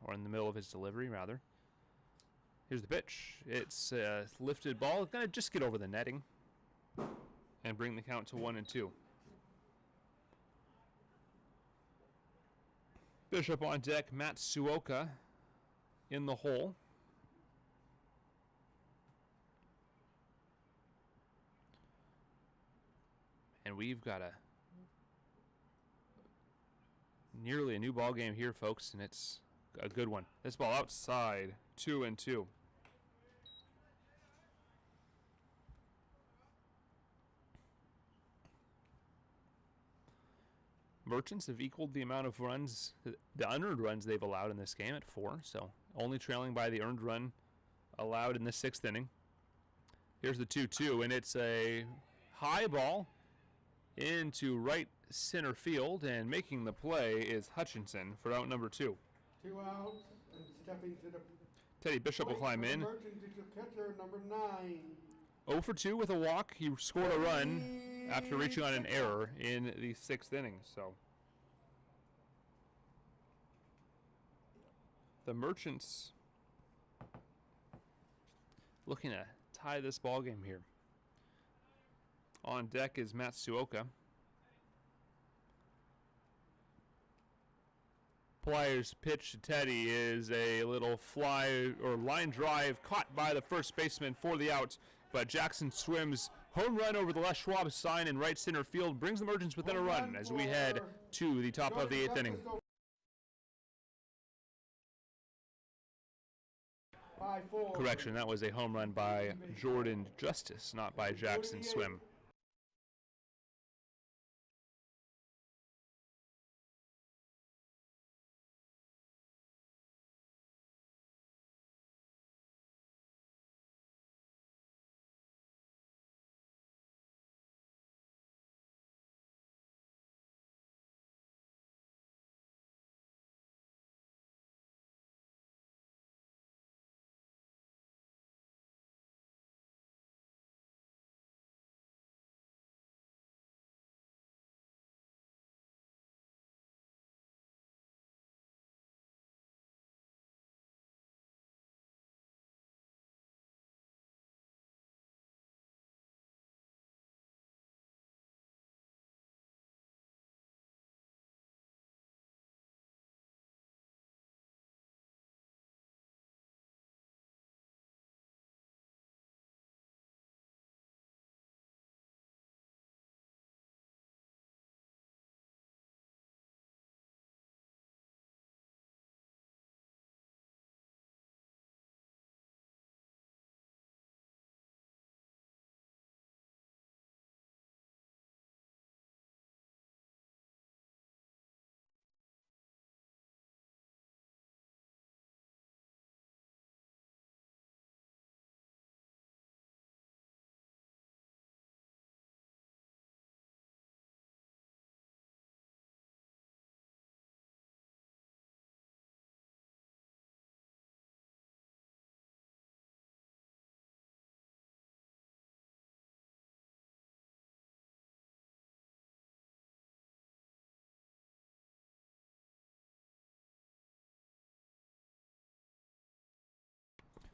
Or in the middle of his delivery, rather. Here's the pitch. It's a lifted ball. It's going to just get over the netting. and bring the count to 1-2. Bishop on deck, Matsuoka in the hole. And we've got nearly a new ball game here, folks, and it's a good one. This ball outside, 2-2. Merchants have equaled the amount of runs, the unearned runs they've allowed in this game at 4, so only trailing by the earned run allowed in the 6th inning. Here's the 2-2, and it's a high ball into right center field, and making the play is Hutchinson for out number 2. 2 outs, and stepping to the Teddy Bishop will climb in. Merchants is your catcher, number 9. 0 for 2 with a walk. He scored a run after reaching on an error in the 6th inning. So the Merchants looking to tie this ball game here. On deck is Matsuoka. Player's pitch to Teddy is a little fly or line drive caught by the first baseman for the out, but Jackson swims home run over the Les Schwab sign in right center field, brings the Merchants within a run as we head to the top of the 8th inning. 5-4. Correction, that was a home run by Jordan Justice, not by Jackson Swim.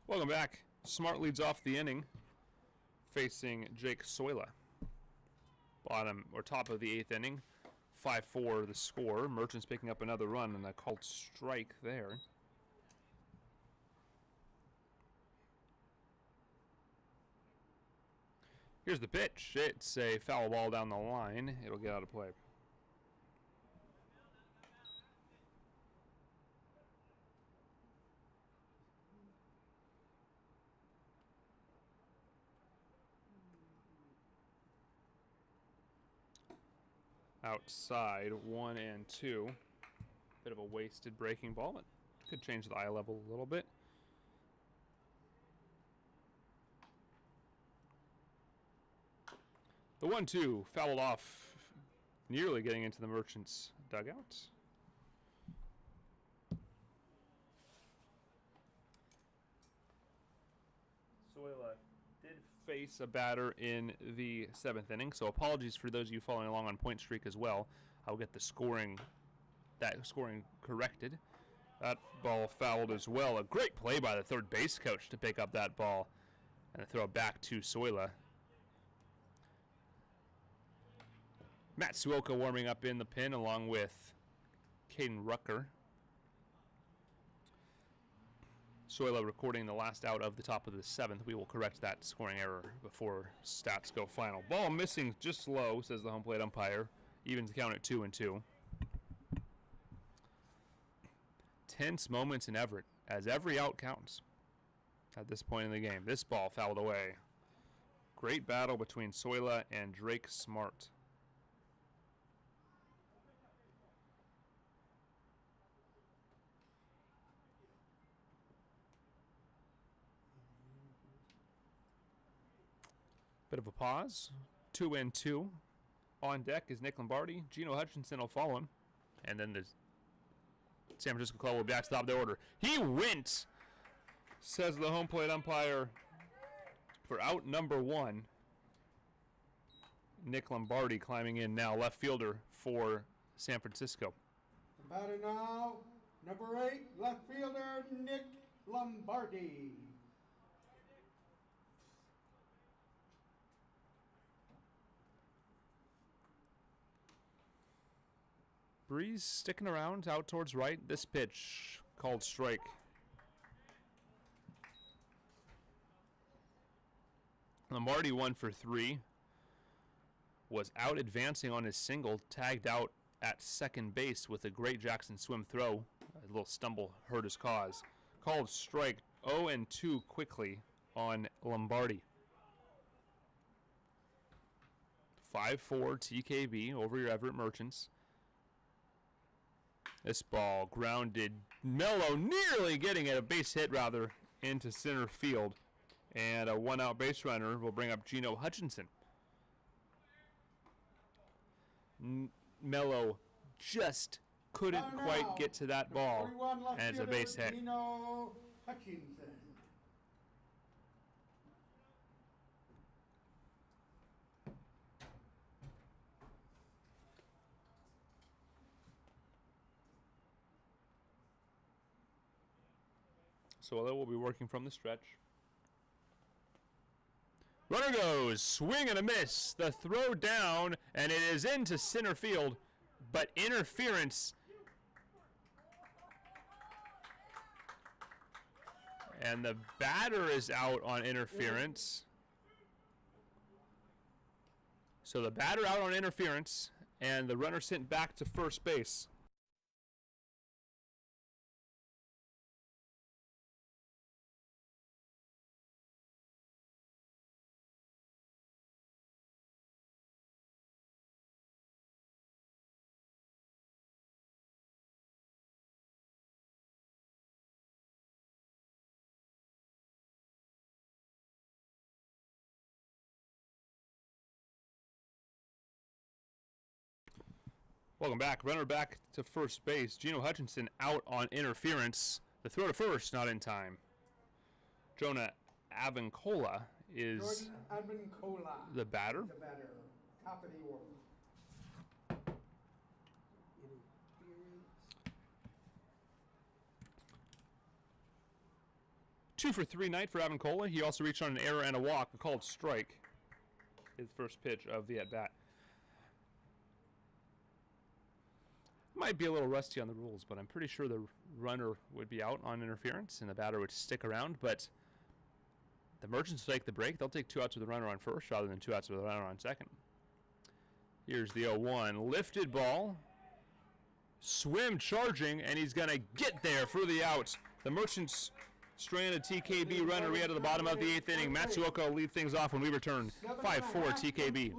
Welcome back. Smart leads off the inning, facing Jake Soila. Bottom or top of the 8th inning, 5-4 the score. Merchants picking up another run and a called strike there. Here's the pitch. It's a foul ball down the line. It'll get out of play. Outside, 1-2. Bit of a wasted breaking ball, but could change the eye level a little bit. The 1-2 fouled off, nearly getting into the Merchants' dugout. Soila did face a batter in the 7th inning, so apologies for those of you following along on Point Streak as well. I'll get the scoring corrected. That ball fouled as well. A great play by the third base coach to pick up that ball and throw it back to Soila. Matsuoka warming up in the pin along with Caden Rucker. Soila recording the last out of the top of the 7th. We will correct that scoring error before stats go final. Ball missing just low, says the home plate umpire. Evens the count at 2-2. Tense moments in Everett as every out counts at this point in the game. This ball fouled away. Great battle between Soila and Drake Smart. Bit of a pause. 2-2. On deck is Nick Lombardi. Gino Hutchinson will follow him. And then the San Francisco Club will be back to the top of the order. He went, says the home plate umpire, for out number 1. Nick Lombardi climbing in now, left fielder for San Francisco. The batter now, number 8, left fielder Nick Lombardi. Breeze sticking around out towards right. This pitch called strike. Lombardi 1 for 3. Was out advancing on his single, tagged out at second base with a great Jackson swim throw. A little stumble hurt his cause. Called strike. 0-2 quickly on Lombardi. 5-4 TKB over your Everett Merchants. This ball grounded. Mello nearly getting it, a base hit rather, into center field. And a 1-out base runner will bring up Gino Hutchinson. Mello just couldn't quite get to that ball, and it's a base hit. Gino Hutchinson. So that will be working from the stretch. Runner goes, swing and a miss. The throw down, and it is into center field, but interference. And the batter is out on interference. So the batter out on interference, and the runner sent back to first base. Welcome back. Runner back to first base. Gino Hutchinson out on interference. The throw to first, not in time. Jonah Avancola is Jordan Avancola. the batter. The batter. Top of the order. Interference. 2 for 3 night for Avancola. He also reached on an error and a walk, a called strike. His first pitch of the at-bat. Might be a little rusty on the rules, but I'm pretty sure the runner would be out on interference and the batter would stick around, but the Merchants will take the break. They'll take 2 outs with the runner on first rather than 2 outs with the runner on second. Here's the 0-1. Lifted ball. Swim charging, and he's going to get there for the out. The Merchants stranded TKB runner. We head to the bottom of the 8th inning. Matsuoka will lead things off when we return. 5-4 TKB.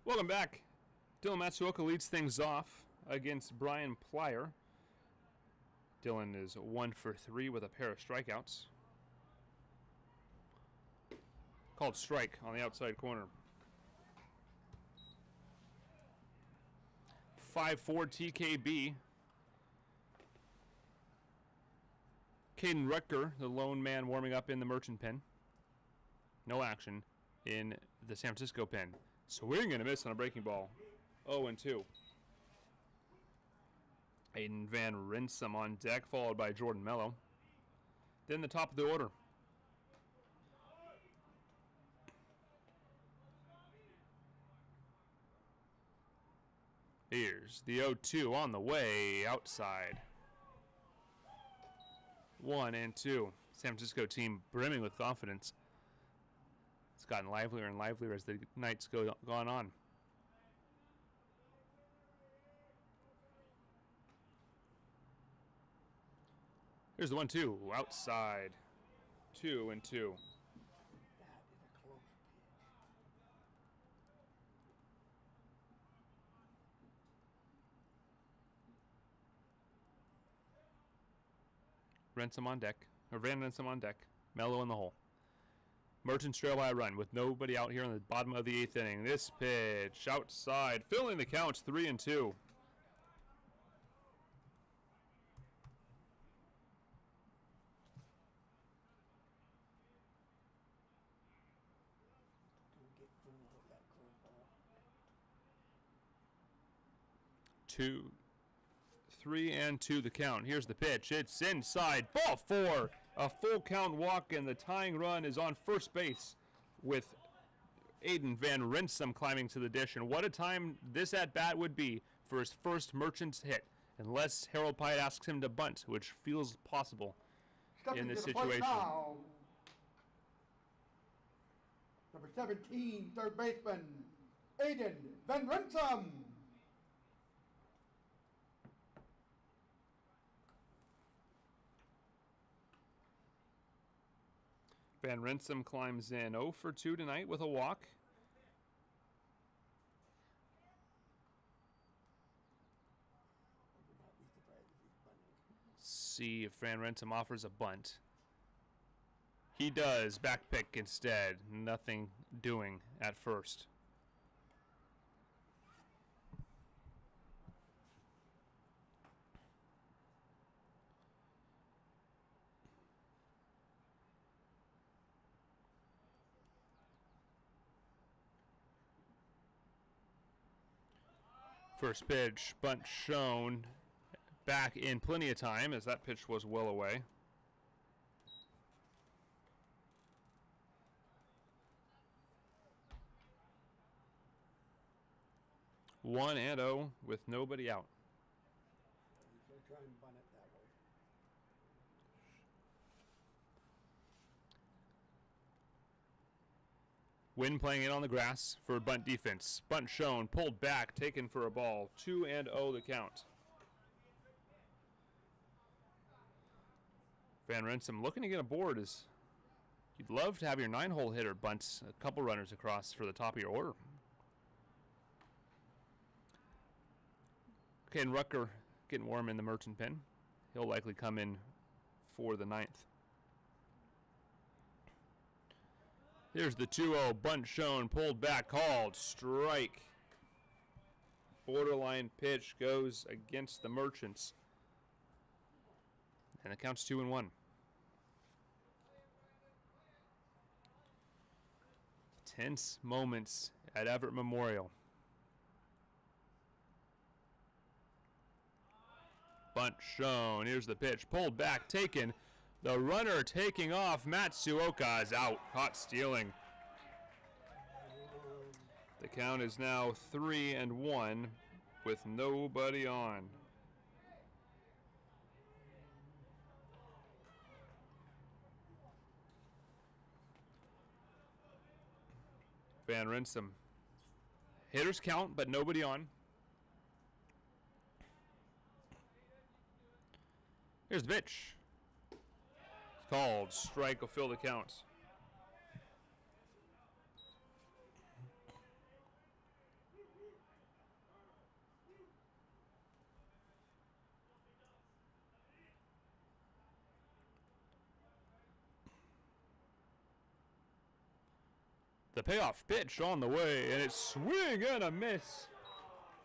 Welcome back. Dylan Matsuoka leads things off against Brian Plyer. Dylan is 1 for 3 with a pair of strikeouts. Called strike on the outside corner. 5-4 TKB. Caden Rutger, the lone man warming up in the Merchant pen. No action in the San Francisco pen. Swing and a miss on a breaking ball. 0-2. Aiden Van Rinsum on deck, followed by Jordan Mello. Then the top of the order. Here's the 0-2 on the way outside. 1-2. San Francisco team brimming with confidence. It's gotten livelier and livelier as the nights gone on. Here's the 1-2 outside. 2-2. That is a close pitch. Ransom on deck, or Van Ransom on deck. Mello in the hole. Merchants trail by a run with nobody out here in the bottom of the 8th inning. This pitch outside, filling the counts 3-2. Don't get fooled with that curveball. 3-2 the count. Here's the pitch. It's inside. Ball 4. A full count walk, and the tying run is on first base with Aiden Van Rinsum climbing to the dish. And what a time this at-bat would be for his first Merchants hit, unless Harold Pyatt asks him to bunt, which feels possible Stepping in this to the plate situation. now. Number 17, third baseman, Aiden Van Rinsum. Van Rinsum climbs in 0 for 2 tonight with a walk. I would not be surprised if he's bunting. See if Van Rinsum offers a bunt. He does. Back pick instead. Nothing doing at first. First pitch, bunt shown back in plenty of time as that pitch was well away. One and 0 with nobody out. He's going to try and bunt it that way. Wynn playing it on the grass for bunt defense. Bunt shown, pulled back, taken for a ball. 2-0 the count. Van Rinsum looking to get aboard. You'd love to have your 9-hole hitter bunt a couple runners across for the top of your order. Okay, and Rutger getting warm in the Merchant pen. He'll likely come in for the 9th. Here's the 2-0 bunt shown, pulled back, called strike. Borderline pitch goes against the Merchants. And the count's 2-1. Tense moments at Everett Memorial. Bunt shown. Here's the pitch. Pulled back, taken. The runner taking off. Matsuoka is out. Caught stealing. The count is now 3-1 with nobody on. Van Rinsum. Hitters count, but nobody on. Here's the pitch. It's called. Strike will fill the count. The payoff pitch on the way, and it's swing and a miss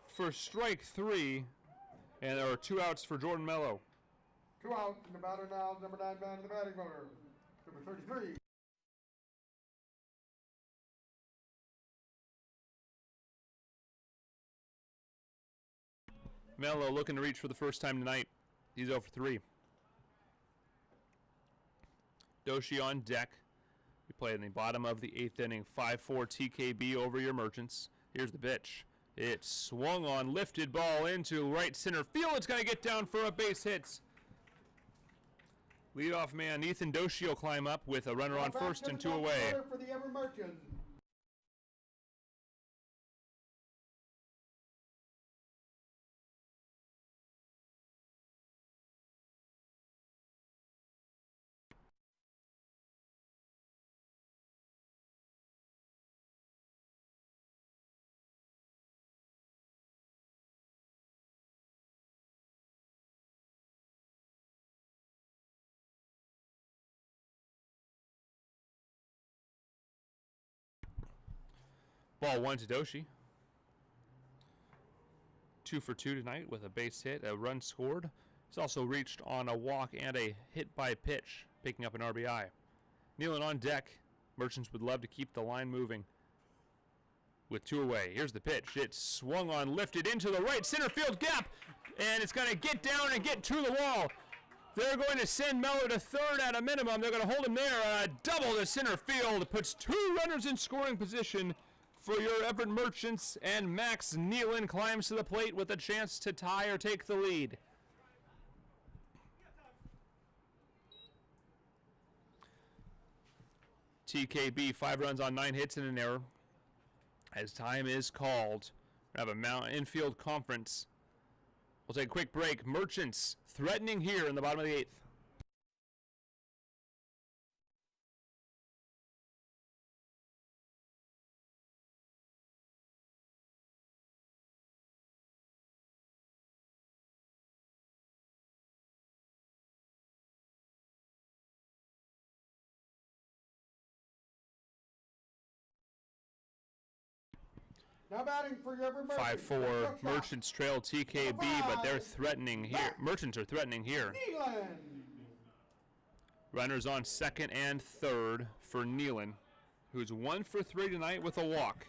for strike 3, and there are 2 outs for Jordan Mello. 2 out, and the batter now, number 9 man in the batting order, number 33. Mello looking to reach for the first time tonight. He's 0 for 3. Doshi on deck. We play in the bottom of the 8th inning. 5-4 TKB over your Merchants. Here's the pitch. It swung on, lifted ball into right center field. It's going to get down for a base hit. Leadoff man Ethan Doshi will climb up with a runner on first and 2 away. For the Everett Merchants. Ball 1 to Doshi. 2 for 2 tonight with a base hit, a run scored. He's also reached on a walk and a hit by pitch, picking up an RBI. Kneeling on deck, Merchants would love to keep the line moving with 2 away. Here's the pitch. It's swung on, lifted into the right center field gap, and it's going to get down and get to the wall. They're going to send Mello to third at a minimum. They're going to hold him there. Double to center field. Puts 2 runners in scoring position for your Everett Merchants, and Max Nealon climbs to the plate with a chance to tie or take the lead. TKB 5 runs on 9 hits and an error. As time is called, we have a Mount infield conference. We'll take a quick break. Merchants threatening here in the bottom of the 8th. Now batting for your Everett Merchants. 5-4 Merchants trail TKB, but they're threatening here. Merchants are threatening here. Nealon. Runners on second and third for Nealon, who's 1 for 3 tonight with a walk.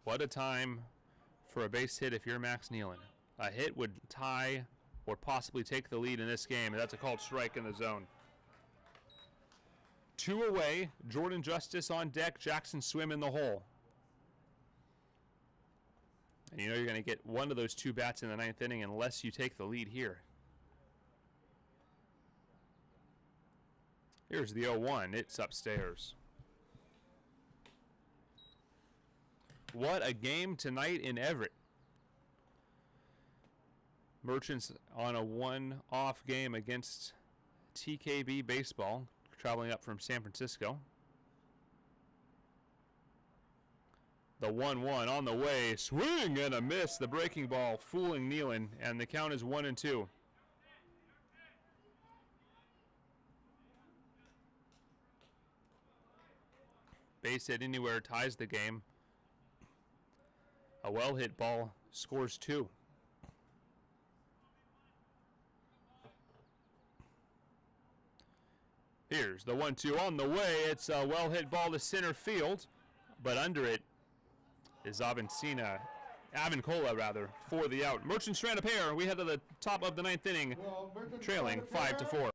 What a time for a base hit if you're Max Nealon. A hit would tie or possibly take the lead in this game, and that's a called strike in the zone. 2 away, Jordan Justice on deck, Jackson Swim in the hole. And you know you're going to get one of those 2 bats in the 9th inning unless you take the lead here. Here's the 0-1. It's upstairs. What a game tonight in Everett. Merchants on a 1-off game against TKB baseball, traveling up from San Francisco. The 1-1 on the way, swing and a miss. The breaking ball fooling Nealon, and the count is 1-2. Base hit anywhere ties the game. A well-hit ball scores 2. Here's the 1-2 on the way. It's a well-hit ball to center field, but under it is Avancola for the out. Merchants strand a pair. We head to the top of the 9th inning, trailing 5-4.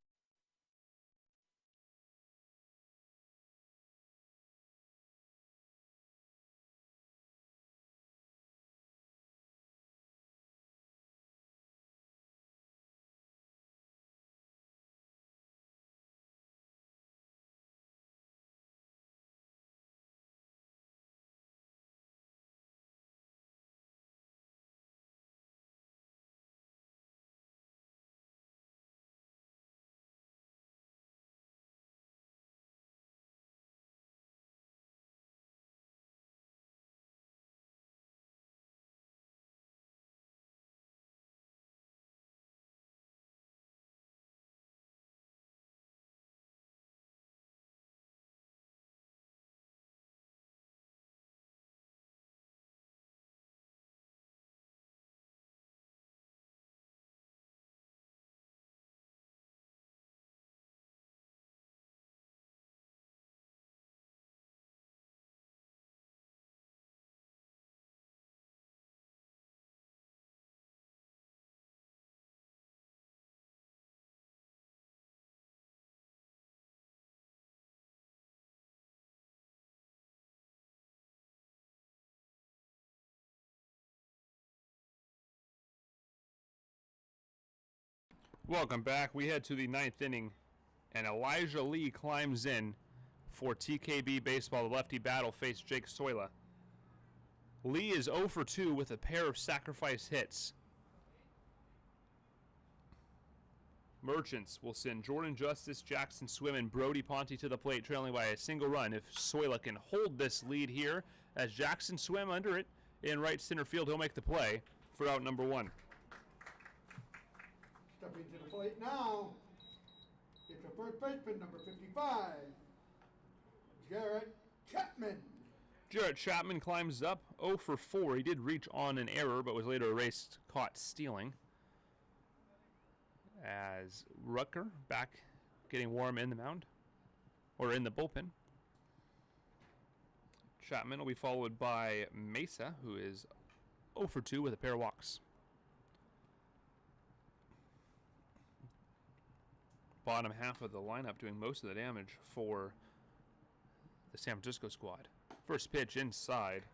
Welcome back. We head to the 9th inning, and Elijah Lee climbs in for TKB Baseball. The lefty battle faced Jake Soila. Lee is 0 for 2 with a pair of sacrifice hits. Merchants will send Jordan Justice, Jackson Swim, and Brody Ponte to the plate, trailing by a single run. If Soila can hold this lead here, as Jackson Swim under it in right center field, he'll make the play for out number 1. Stepping to the plate now, it's the first baseman, number 55, Jarrett Chapman. Jarrett Chapman climbs up 0 for 4. He did reach on an error, but was later erased, caught stealing. As Rucker back getting warm in the mound, or in the bullpen. Chapman will be followed by Mesa, who is 0 for 2 with a pair of walks. Bottom half of the lineup doing most of the damage for the San Francisco squad. First pitch inside,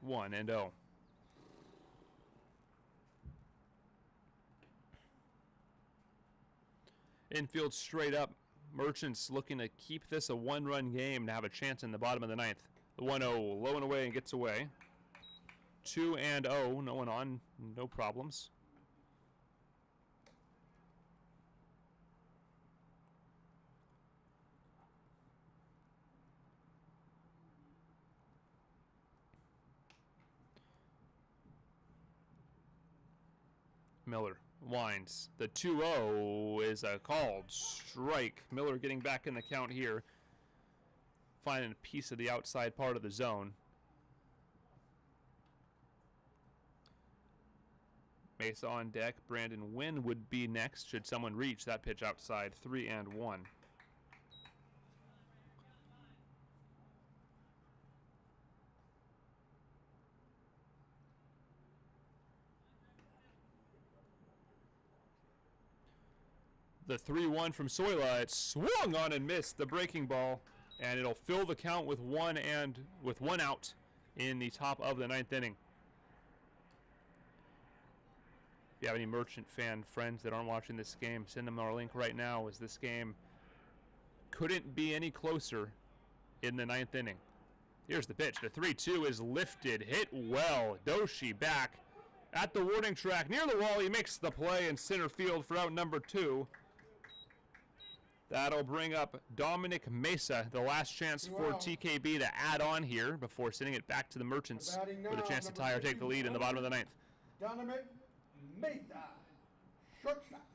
1-0. Infield straight up. Merchants looking to keep this a 1-run game to have a chance in the bottom of the 9th. The 1-0 low and away and gets away. 2-0, no one on, no problems. Miller winds. The 2-0 is a called strike. Miller getting back in the count here. Finding a piece of the outside part of the zone. Mesa on deck. Brandon Wynn would be next should someone reach that pitch outside. 3-1. The 3-1 from Soila. It swung on and missed the breaking ball, and it'll fill the count with one out in the top of the 9th inning. If you have any Merchant fan friends that aren't watching this game, send them our link right now, as this game couldn't be any closer in the 9th inning. Here's the pitch. The 3-2 is lifted, hit well. Doshi back at the warning track near the wall. He makes the play in center field for out number 2. That'll bring up Dominic Mesa, the last chance for TKB to add on here before sending it back to the Merchants with a chance to tie or take the lead in the bottom of the 9th. Dominic Mesa, shortstop.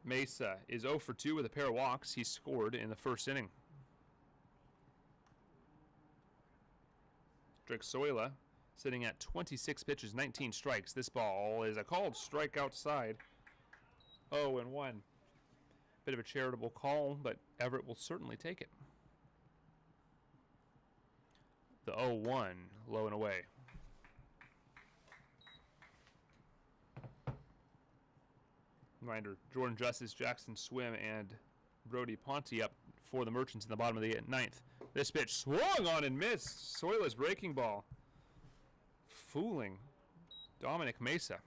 Mesa is 0 for 2 with a pair of walks. He scored in the first inning. Drake Soila sitting at 26 pitches, 19 strikes. This ball is a called strike outside. 0-1. Bit of a charitable call, but Everett will certainly take it. The 0-1, low and away. Reminder, Jordan Justice, Jackson Swim, and Brody Ponte up for the Merchants in the bottom of the 9th. This pitch swung on and missed. Soila's breaking ball. Fooling Dominic Mesa.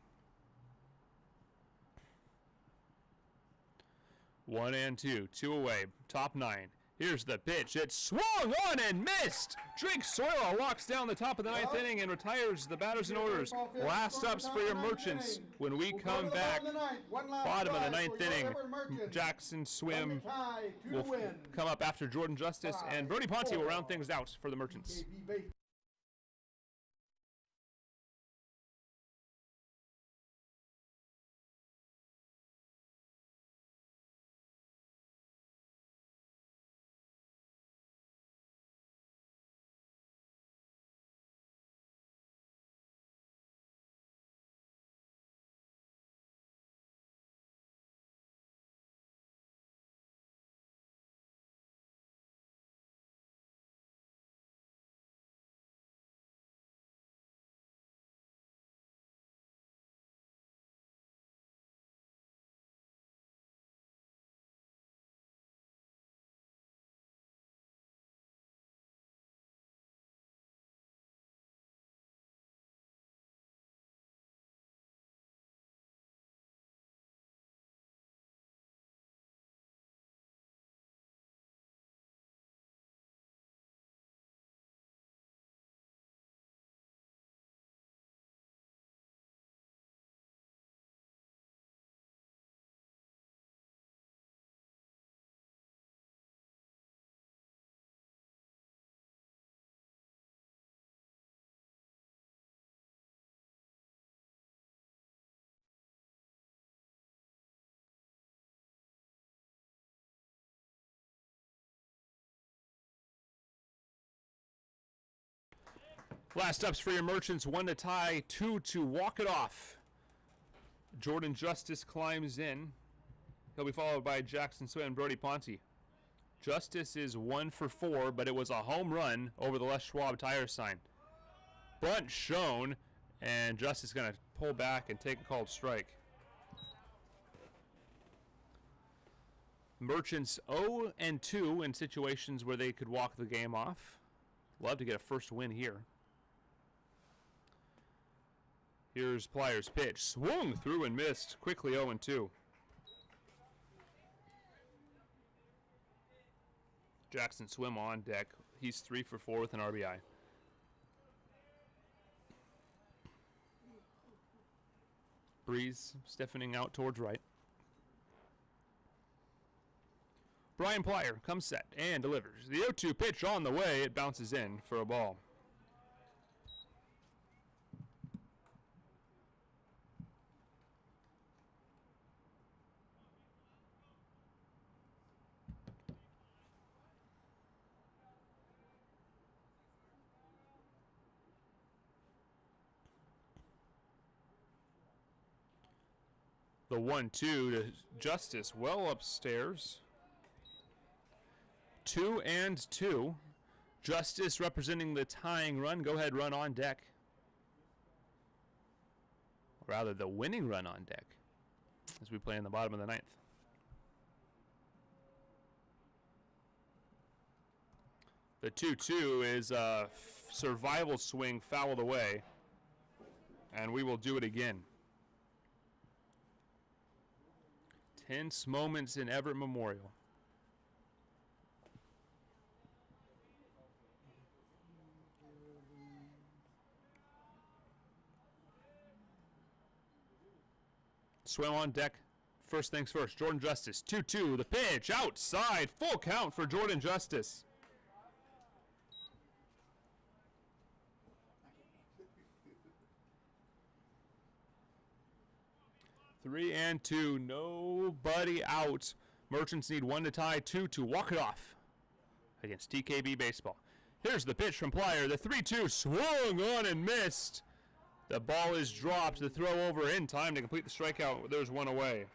1-2, 2 away, top 9. Here's the pitch. It swung on and missed. Drake Soila walks down the top of the 9th inning and retires the batters and orders. Last ups for your Merchants when we come back. Bottom of the 9th inning. Jackson Swim will come up after Jordan Justice, and Brody Ponte will round things out for the Merchants. Last ups for your Merchants, 1 to tie, 2 to walk it off. Jordan Justice climbs in. He'll be followed by Jackson Swim and Brody Ponte. Justice is 1 for 4, but it was a home run over the Les Schwab tire sign. Bunt shown, and Justice is going to pull back and take a called strike. Merchants 0-2 in situations where they could walk the game off. Love to get a first win here. Here's Plyer's pitch. Swung through and missed. Quickly 0-2. Jackson Swim on deck. He's 3 for 4 with an RBI. Breeze stiffening out towards right. Brian Plyer comes set and delivers. The 0-2 pitch on the way. It bounces in for a ball. The 1-2 to Justice well upstairs. 2-2. Justice representing the tying run. Go ahead, run on deck. Or rather, the winning run on deck as we play in the bottom of the 9th. The 2-2 is a survival swing fouled away, and we will do it again. Tense moments in Everett Memorial. Swim on deck. First things first. Jordan Justice. 2-2. The pitch outside. Full count for Jordan Justice. Three and 2. Nobody out. Merchants need 1 to tie, 2 to walk it off against TKB baseball. Here's the pitch from Plyer. The 3-2 swung on and missed. The ball is dropped. The throw over in time to complete the strikeout. There's one away.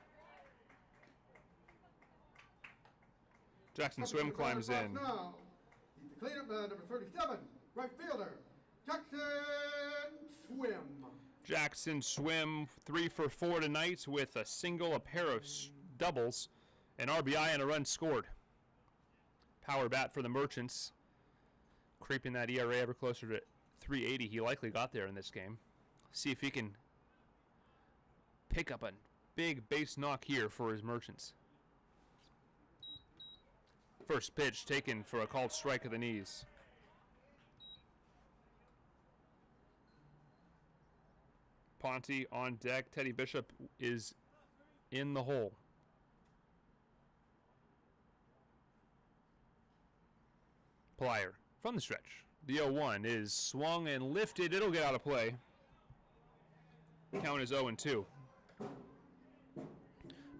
Jackson Swim climbs in. Now, he's the cleanup man, number 37, right fielder, Jackson Swim. Jackson Swim 3 for 4 tonight with a single, a pair of doubles, an RBI, and a run scored. Power bat for the Merchants, creeping that ERA ever closer to 380. He likely got there in this game. See if he can pick up a big base knock here for his Merchants. First pitch taken for a called strike of the knees. Ponte on deck. Teddy Bishop is in the hole. Plyer from the stretch. The 0-1 is swung and lifted. It'll get out of play. Count is 0-2.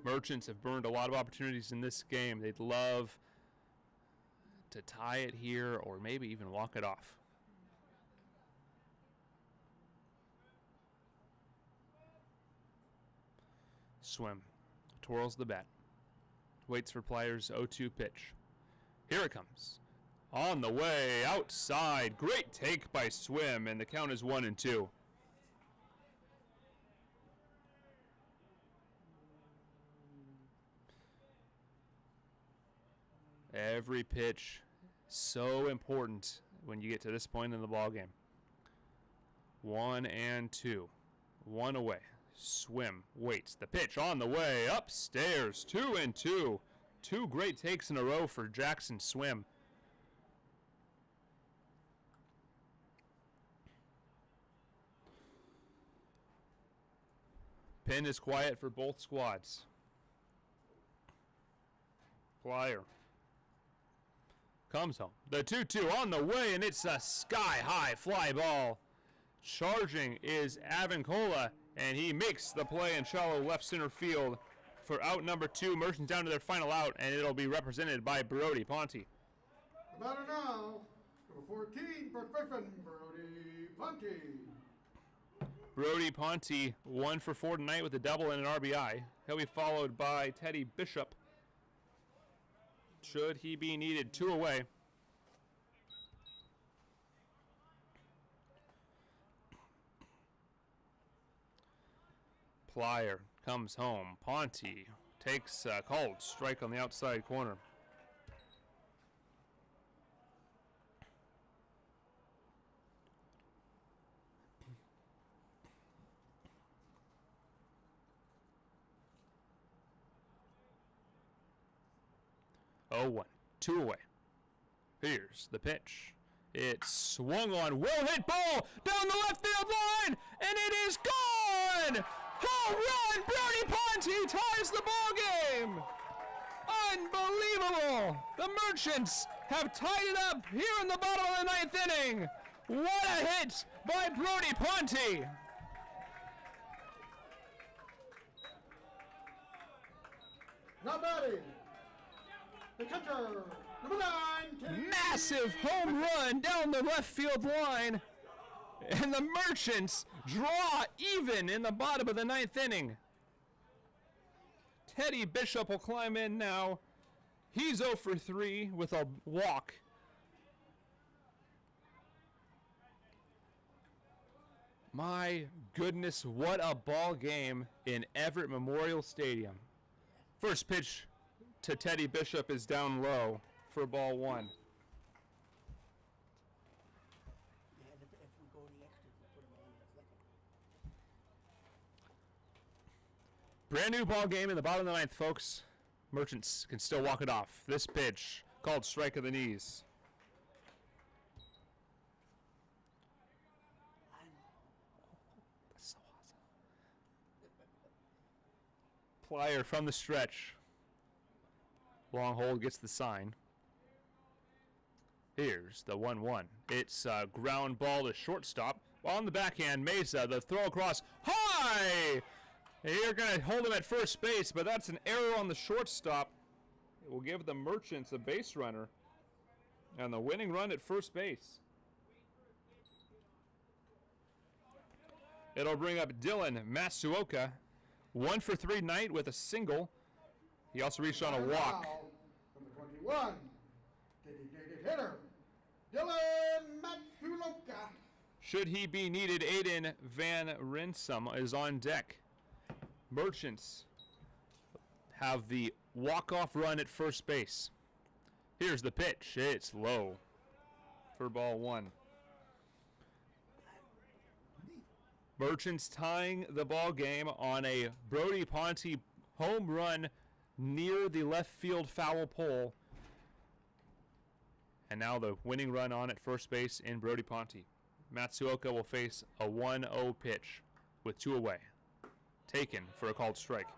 Merchants have burned a lot of opportunities in this game. They'd love to tie it here or maybe even walk it off. Swim twirls the bat, waits for Plyer's 0-2 pitch. Here it comes. On the way, outside. Great take by Swim, and the count is 1-2. Every pitch so important when you get to this point in the ball game. 1-2. One away. Swim waits. The pitch on the way upstairs. 2-2. Two great takes in a row for Jackson Swim. Pin is quiet for both squads. Plyer comes home. The 2-2 on the way, and it's a sky-high fly ball. Charging is Avancola, and he makes the play in shallow left center field for out number 2. Merchants down to their final out, and it'll be represented by Brody Ponte. The batter now, number 14, first baseman, Brody Ponte. Brody Ponte, 1 for 4 tonight with a double and an RBI. He'll be followed by Teddy Bishop. Should he be needed, 2 away. Plyer comes home. Ponte takes a called strike on the outside corner. Oh, 1, 2 away. Here's the pitch. It's swung on, well hit ball down the left field line, and it is gone! Home run! Brody Ponte ties the ball game. Unbelievable! The Merchants have tied it up here in the bottom of the 9th inning. What a hit by Brody Ponte! Now batting. The catcher, number 9. Teddy Massive home run down the left field line, and the Merchants draw even in the bottom of the 9th inning. Teddy Bishop will climb in now. He's 0 for 3 with a walk. My goodness, what a ball game in Everett Memorial Stadium. First pitch to Teddy Bishop is down low for ball 1. And if we go the extra, we'll put him on at second. Brand new ball game in the bottom of the 9th, folks. Merchants can still walk it off. This pitch called strike of the knees. That's so awesome. Plyer from the stretch. Long hold gets the sign. Here's the 1-1. It's a ground ball to shortstop. On the backhand, Mesa, the throw across. High! You're going to hold him at first base, but that's an error on the shortstop. It will give the Merchants a base runner and the winning run at first base. It'll bring up Dylan Matsuoka, 1 for 3 tonight with a single. He also reached on a walk. Now, number 21. Dedicated hitter, Dylan Matsuoka. Should he be needed, Aiden Van Rinsum is on deck. Merchants have the walk-off run at first base. Here's the pitch. It's low for ball 1. Merchants tying the ball game on a Brody Ponte home run near the left field foul pole. And now the winning run on at first base in Brody Ponte. Matsuoka will face a 1-0 pitch with 2 away. Taken for a called strike.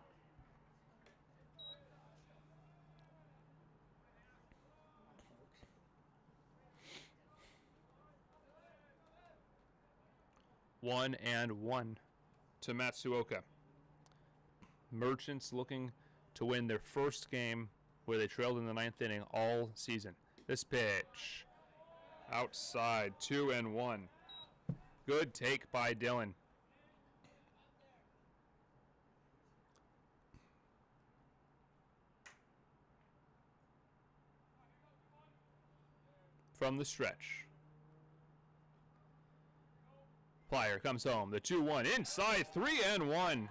One and 1 to Matsuoka. Merchants looking to win their first game where they trailed in the 9th inning all season. This pitch outside, 2-1. Good take by Dylan. From the stretch. Plyer comes home. The 2-1 inside, 3-1.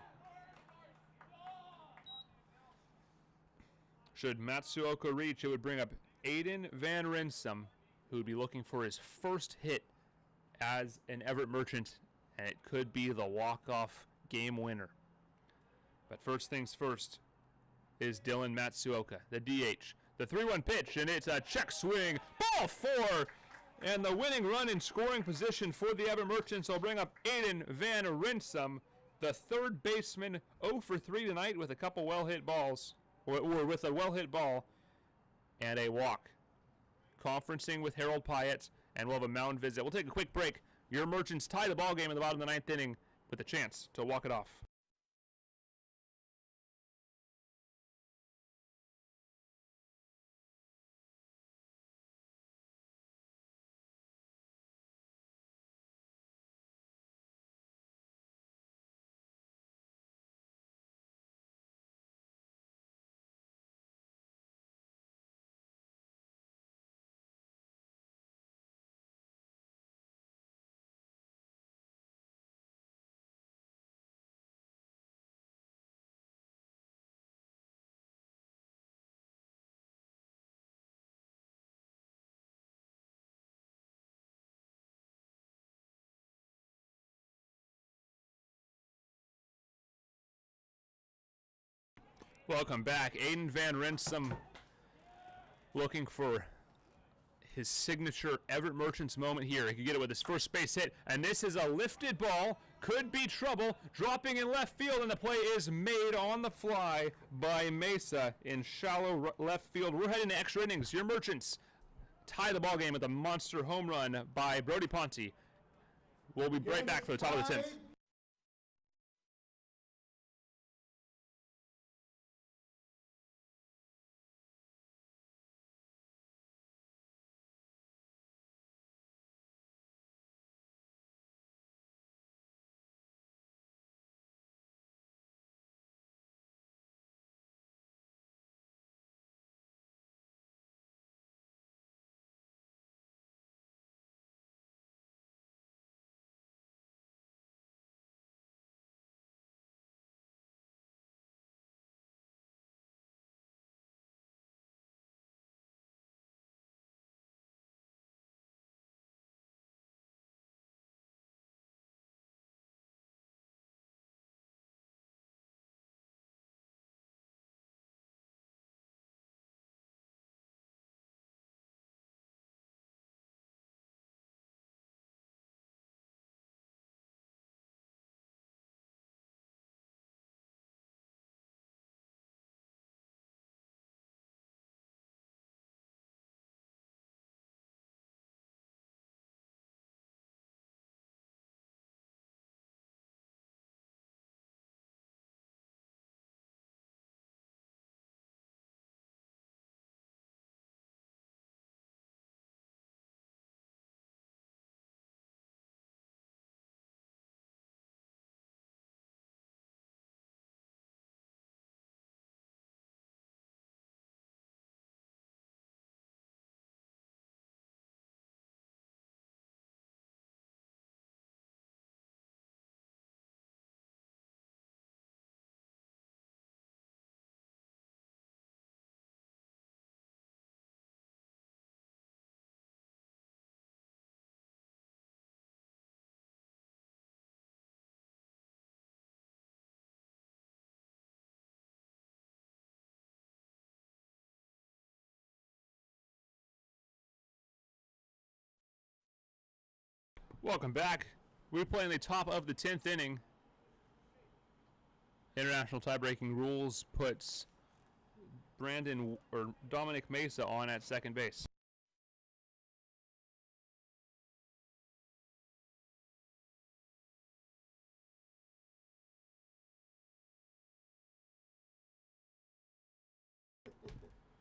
Should Matsuoka reach, it would bring up Aiden Van Rinsum, who would be looking for his first hit as an Everett Merchant, and it could be the walk-off game winner. But first things first is Dylan Matsuoka, the DH. The 3-1 pitch, and it's a check swing. Ball 4! And the winning run in scoring position for the Everett Merchants will bring up Aiden Van Rinsum, the third baseman, 0 for 3 tonight with a couple well-hit balls, or with a well-hit ball and a walk. Conferencing with Harold Pyatt, and we'll have a mound visit. We'll take a quick break. Your Merchants tie the ball game in the bottom of the 9th inning with a chance to walk it off. Welcome back. Aiden Van Rinsum looking for his signature Everett Merchants moment here. He could get it with his first base hit, and this is a lifted ball. Could be trouble. Dropping in left field, and the play is made on the fly by Mesa in shallow left field. We're heading to extra innings. Your Merchants tie the ball game with a monster home run by Brody Ponte. We'll be right back for the top of the 10th. Welcome back. We're playing the top of the 10th inning. International tie-breaking rules puts Dominic Mesa on at second base.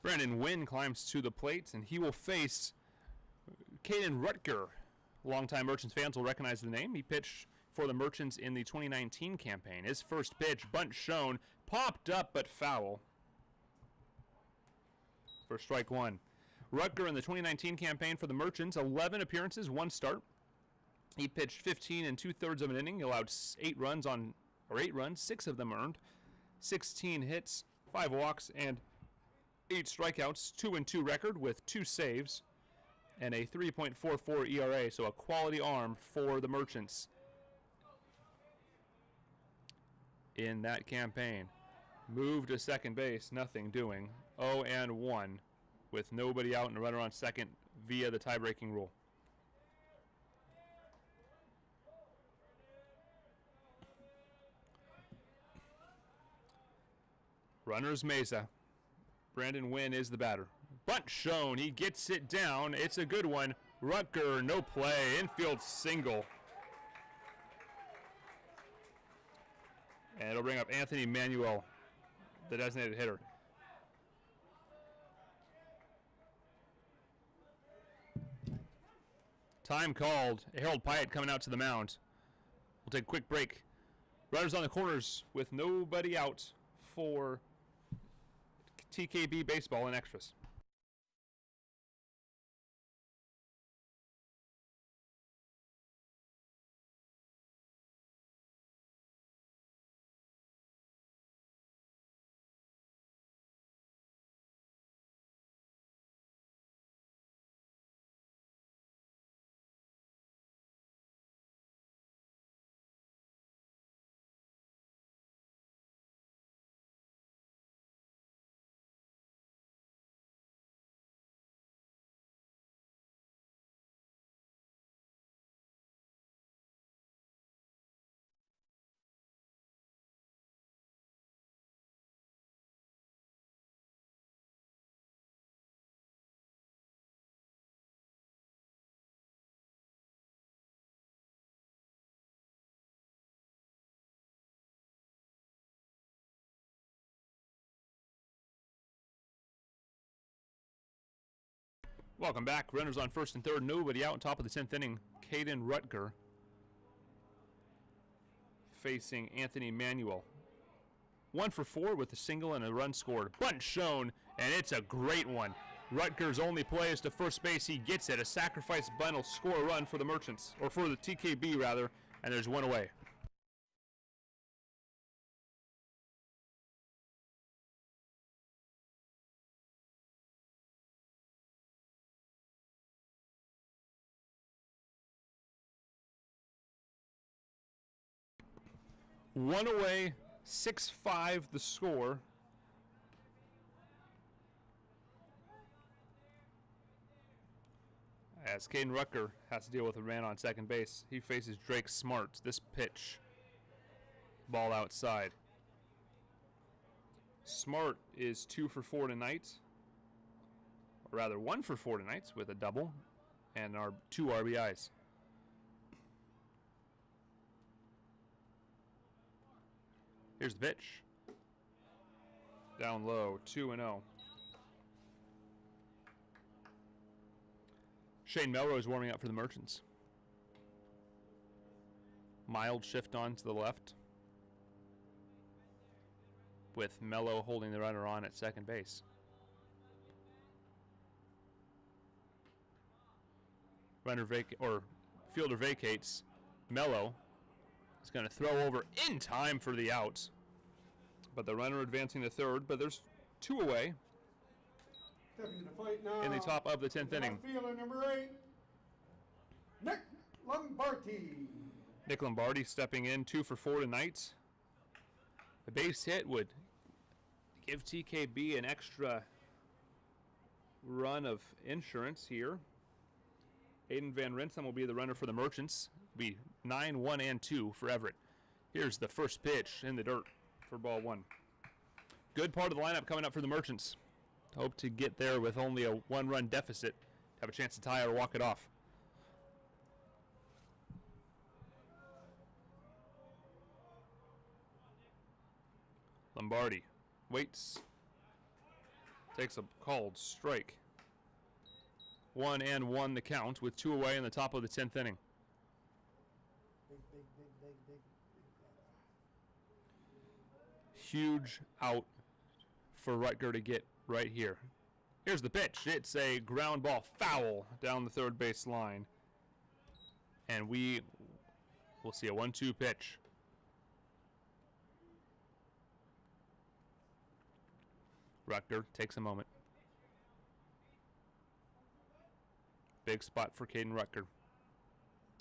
Brandon Wynn climbs to the plate, and he will face Caden Rutger. Longtime Merchants fans will recognize the name. He pitched for the Merchants in the 2019 campaign. His first pitch, bunt shown, popped up but foul for strike one. Rutger in the 2019 campaign for the Merchants, 11 appearances, 1 start. He pitched 15 and 2/3 of an inning. He allowed 8 runs, 6 of them earned, 16 hits, 5 walks, and 8 strikeouts, 2-2 record with 2 saves, and a 3.44 ERA, so a quality arm for the Merchants in that campaign. Moved to second base, nothing doing. 0-1 with nobody out and a runner on second via the tie-breaking rule. Runners Mesa. Brandon Wynn is the batter. Bunt shown. He gets it down. It's a good one. Rutger, no play. Infield single. And it'll bring up Anthony Manuel, the designated hitter. Time called. Harold Pyatt coming out to the mound. We'll take a quick break. Runners on the corners with nobody out for TKB baseball and extras. Welcome back. Runners on first and third. Nobody out on top of the 10th inning. Caden Rutger facing Anthony Manuel. 1 for 4 with a single and a run scored. Bunt shown, and it's a great one. Rutger's only play is to first base. He gets it. A sacrifice bunt will score a run for the Merchants, or for the TKB rather, and there's one away. One away, 6-5 the score. As Caden Rutger has to deal with a man on second base, he faces Drake Smart. This pitch, ball outside. Smart is 2 for 4 tonight, or rather 1 for 4 tonight with a double and our 2 RBIs. Here's the pitch. Down low, 2-0. Shane Melrose warming up for the Merchants. Mild shift on to the left, with Mello holding the runner on at second base. Fielder vacates. Mello is going to throw over in time for the out, but the runner advancing to third. But there's 2 away Stepping to the plate now. in the top of the 10th inning. Fielder number 8, Nick Lombardi. Nick Lombardi stepping in, 2 for 4 tonight. The base hit would give TKB an extra run of insurance here. Aiden Van Rinsum will be the runner for the Merchants. It'll be 9, 1, and 2 for Everett. Here's the first pitch in the dirt for ball 1. Good part of the lineup coming up for the Merchants. Hope to get there with only a 1-run deficit. Have a chance to tie or walk it off. Lombardi waits. Takes a called strike. 1-1 the count with 2 away in the top of the 10th inning. Big. Huge out for Rutger to get right here. Here's the pitch. It's a ground ball foul down the third base line. And we will see a 1-2 pitch. Rutger takes a moment. Big spot for Caden Rutger.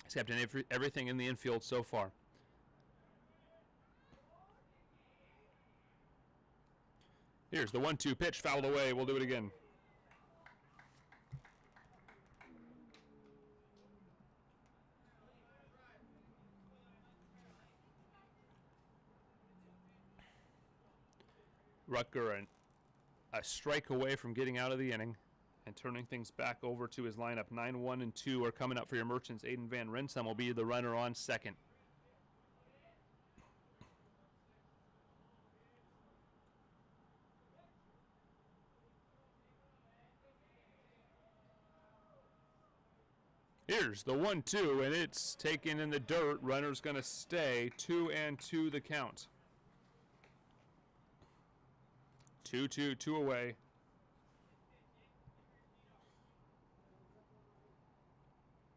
He's captain everything in the infield so far. Here's the 1-2 pitch, fouled away. We'll do it again. Rutger a strike away from getting out of the inning and turning things back over to his lineup. 9, 1, and 2 are coming up for your Merchants. Aiden Van Rinsum will be the runner on second. Here's the 1-2, and it's taken in the dirt. Runner's going to stay. 2-2 the count. 2-2, 2 away.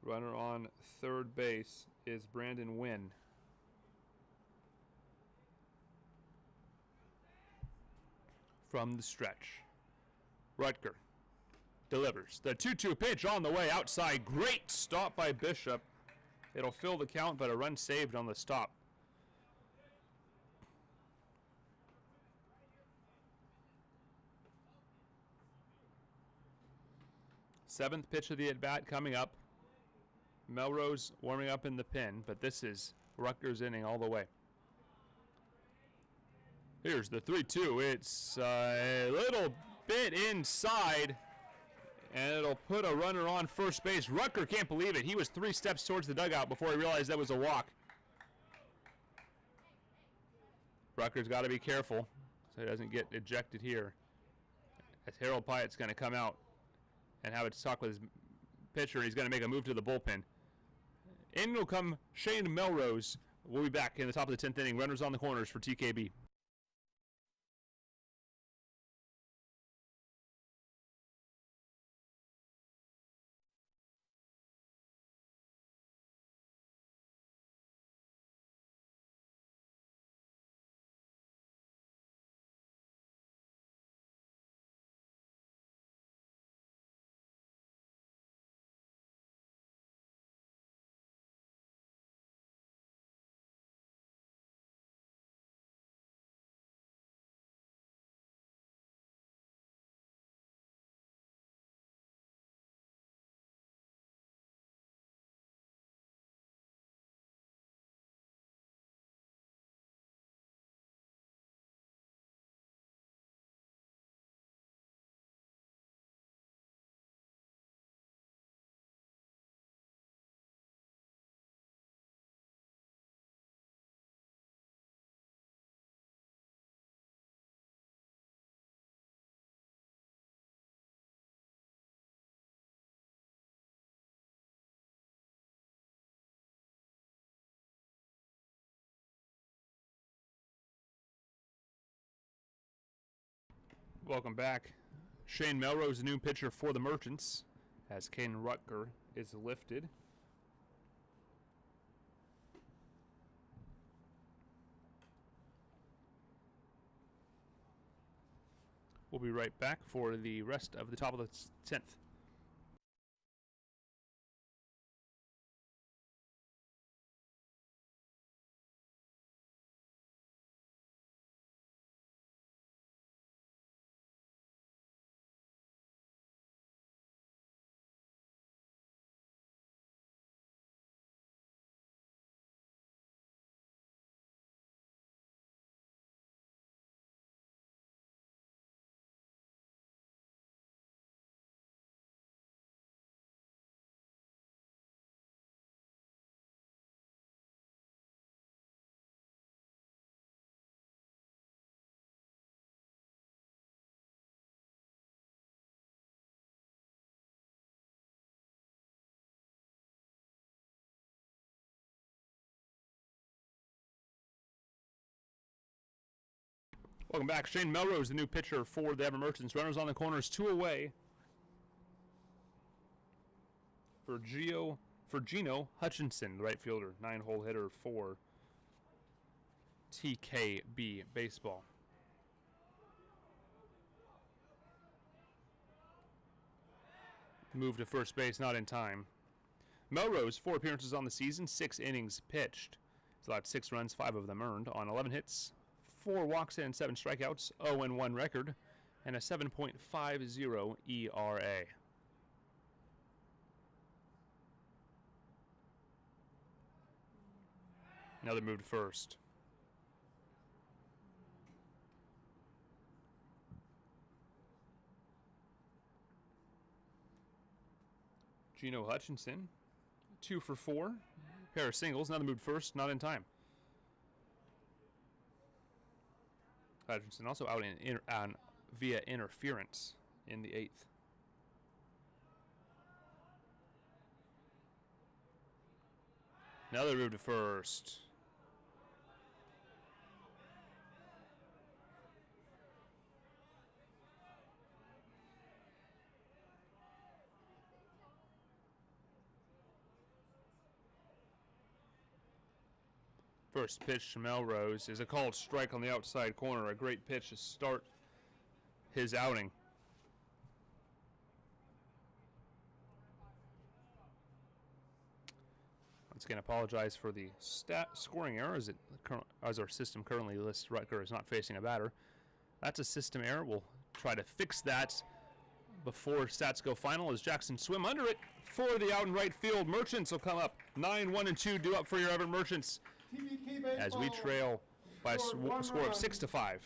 Runner on third base is Brandon Wynn. From the stretch. Rutger delivers. The 2-2 pitch on the way outside. Great stop by Bishop. It'll fill the count, but a run saved on the stop. Seventh pitch of the at-bat coming up. Melrose warming up in the pen, but this is Rutger's inning all the way. Here's the 3-2. It's a little bit inside, and it'll put a runner on first base. Rutger can't believe it. He was 3 steps towards the dugout before he realized that was a walk. Rutger's got to be careful so he doesn't get ejected here, as Harold Pyatt's going to come out and have a talk with his pitcher. He's going to make a move to the bullpen. In will come Shane Melrose. We'll be back in the top of the 10th inning. Runners on the corners for TKB. Welcome back. Shane Melrose, the new pitcher for the Merchants, as Caden Rutger is lifted. We'll be right back for the rest of the top of the 10th. Welcome back. Shane Melrose, the new pitcher for the Everett Merchants. Runners on the corners, 2 away for Gino Hutchinson, the right fielder, 9-hole hitter for TKB baseball. Move to first base, not in time. Melrose, 4 appearances on the season, 6 innings pitched. He's allowed 6 runs, 5 of them earned on 11 hits, 4 walks and 7 strikeouts, 0-1 record, and a 7.50 ERA. Another move to first. Gino Hutchinson, 2 for 4, pair of singles, another move to first, not in time. Hutchinson also out via interference in the 8th. Another move to first. First pitch to Melrose is a called strike on the outside corner. A great pitch to start his outing. Once again, apologize for the scoring error as our system currently lists Rutger is not facing a batter. That's a system error. We'll try to fix that before stats go final as Jackson swim under it for the out in right field. Merchants will come up 9-1-2 due up for your Everett Merchants as we trail by a score of 6-5.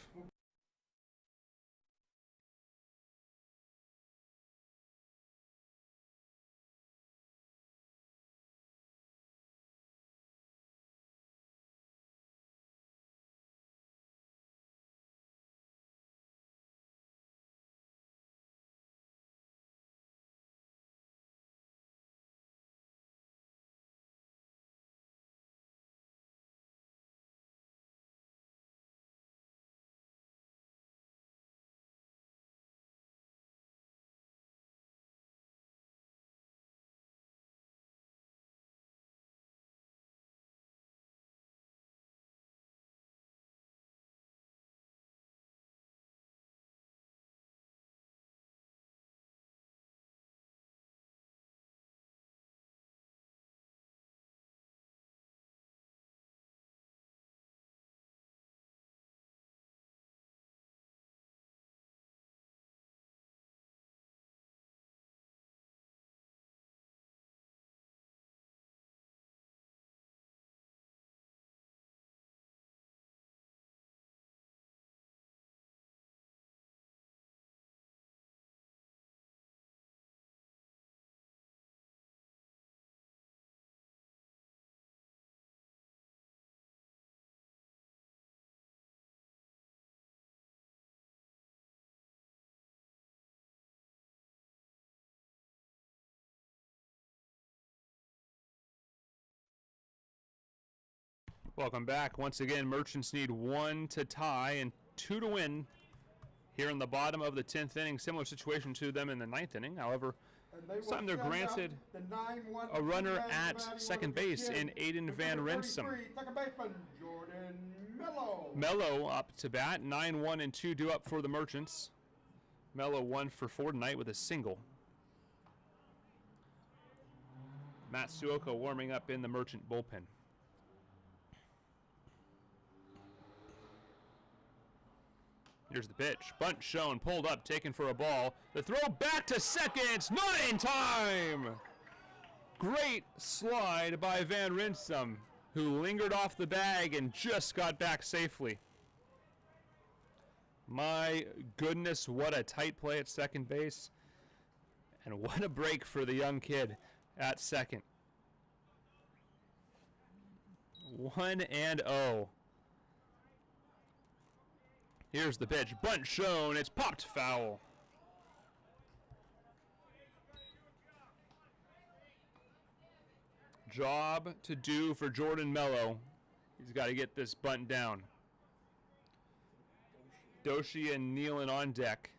Welcome back. Once again, Merchants need 1 to tie and 2 to win here in the bottom of the 10th inning. Similar situation to them in the 9th inning. However, And they this time they're will send out granted the 9-1 a runner man at batting second order to base in begin Aiden with Van number Rinsum. 33, second baseman Jordan Mello. Mello up to bat. 9-1 and 2 due up for the Merchants. Mello 1 for 4 tonight with a single. Matt Suoka warming up in the Merchant bullpen. Here's the pitch. Bunt shown, pulled up, taken for a ball. The throw back to second. It's not in time. Great slide by Van Rinsum, who lingered off the bag and just got back safely. My goodness, what a tight play at second base. And what a break for the young kid at second. 1-0. Here's the pitch. Bunt shown. It's popped foul. Job to do for Jordan Mello. He's got to get this bunt down. Doshi and Nealon on deck.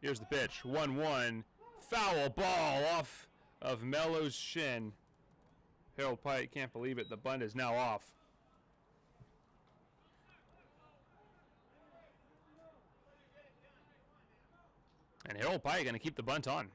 Here's the pitch. 1-1. Foul ball off of Mello's shin. Harold Pyatt can't believe it. The bunt is now off. And Harold Pyatt going to keep the bunt on.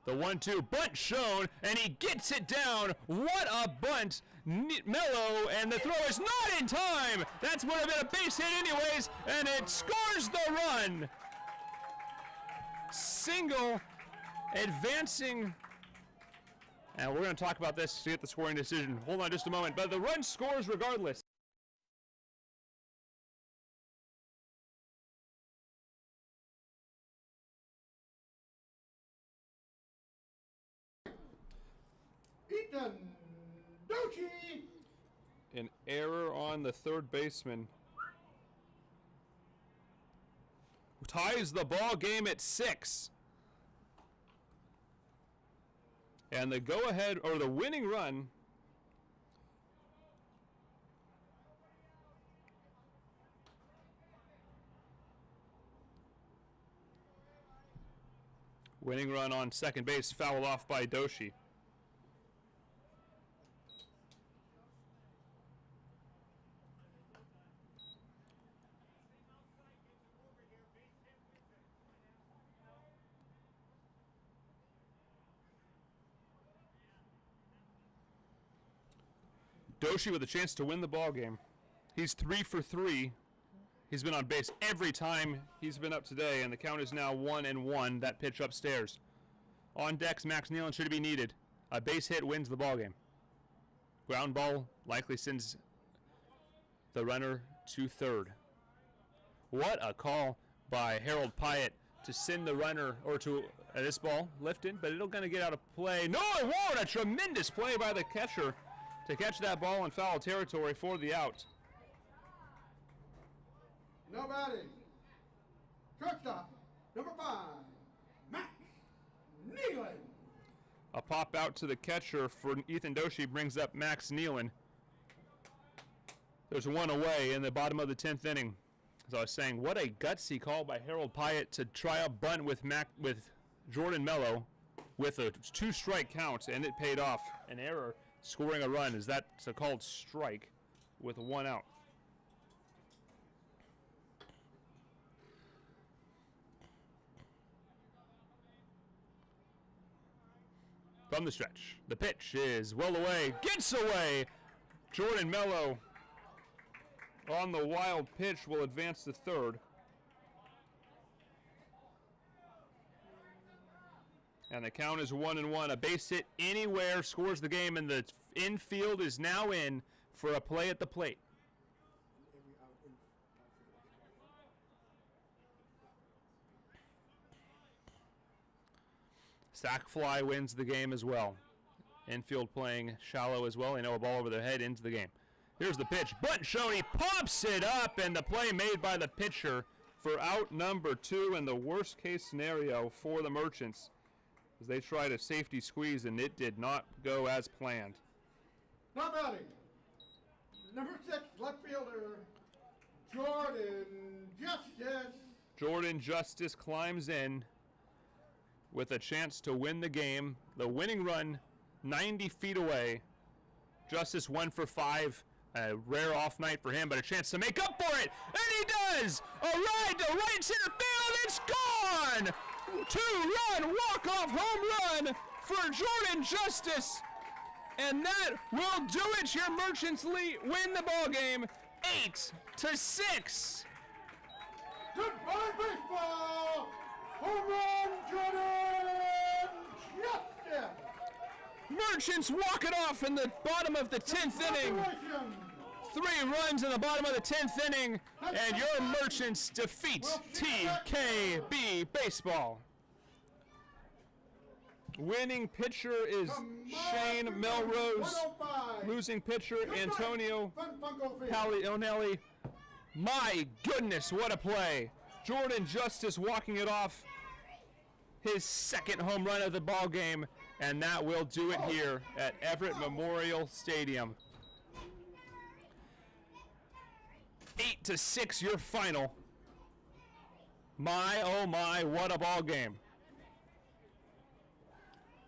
The 1-2 bunt shown, and he gets it down. What a bunt. Mello, and the throw is not in time. That's would have been a base hit anyways, and it scores the run. Single, advancing. And we're going to talk about this to get the scoring decision. Hold on just a moment. But the run scores regardless. Ethan Doshi. An error on the third baseman. Ties the ball game at 6. And the go-ahead, or the winning run, on second base, fouled off by Doshi. Doshi with a chance to win the ball game. He's 3 for 3. He's been on base every time he's been up today, and the count is now 1-1. That pitch upstairs. On decks, Max Nealon should be needed. A base hit wins the ball game. Ground ball likely sends the runner to third. What a call by Harold Pyatt to send the runner, or to this ball lifted, but it'll going to get out of play. No, it won't. A tremendous play by the catcher to catch that ball in foul territory for the out. No batting. Shortstop, number 5, Max Nealon. A pop out to the catcher for Ethan Doshi brings up Max Nealon. There's one away in the bottom of the 10th inning. As I was saying, what a gutsy call by Harold Pyatt to try a bunt with Jordan Mello with a 2-strike count, and it paid off. An error scoring a run, is that's a called strike with 1 out. From the stretch, the pitch is well away, gets away. Jordan Mello on the wild pitch will advance to third. And the count is 1-1. A base hit anywhere scores the game, and the infield is now in for a play at the plate. Every out in. Sack fly wins the game as well. Infield playing shallow as well. They know a ball over their head ends the game. Here's the pitch. Bunt shown. He pops it up, and the play made by the pitcher for out number 2 in the worst case scenario for the Merchants as they tried a safety squeeze, and it did not go as planned. Now batting, number 6 left fielder, Jordan Justice. Jordan Justice climbs in with a chance to win the game. The winning run 90 feet away. Justice 1 for 5. A rare off night for him, but a chance to make up for it. And he does! A ride to right center field. It's gone! 2-run walk-off home run for Jordan Justice. And that will do it. Your Merchants win the ball game 8-6. Goodbye baseball! Home run, Jordan Justice! Merchants walk it off in the bottom of the 10th inning. 3 runs in the bottom of the 10th inning, and your Merchants defeat TKB baseball. Winning pitcher is Shane Melrose. Losing pitcher Antonio Palionelli. My goodness, what a play. Jordan Justice walking it off. His 2nd home run of the ball game, and that will do it here at Everett Memorial Stadium. 8-6 your final. My, oh my, what a ball game.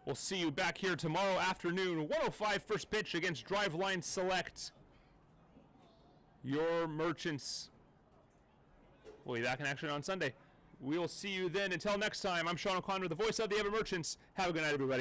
We'll see you back here tomorrow afternoon, 1:05 first pitch against Driveline Select. Your Merchants will be back in action on Sunday. We will see you then. Until next time, I'm Sean O'Connor, the voice of the Everett Merchants. Have a good night, everybody.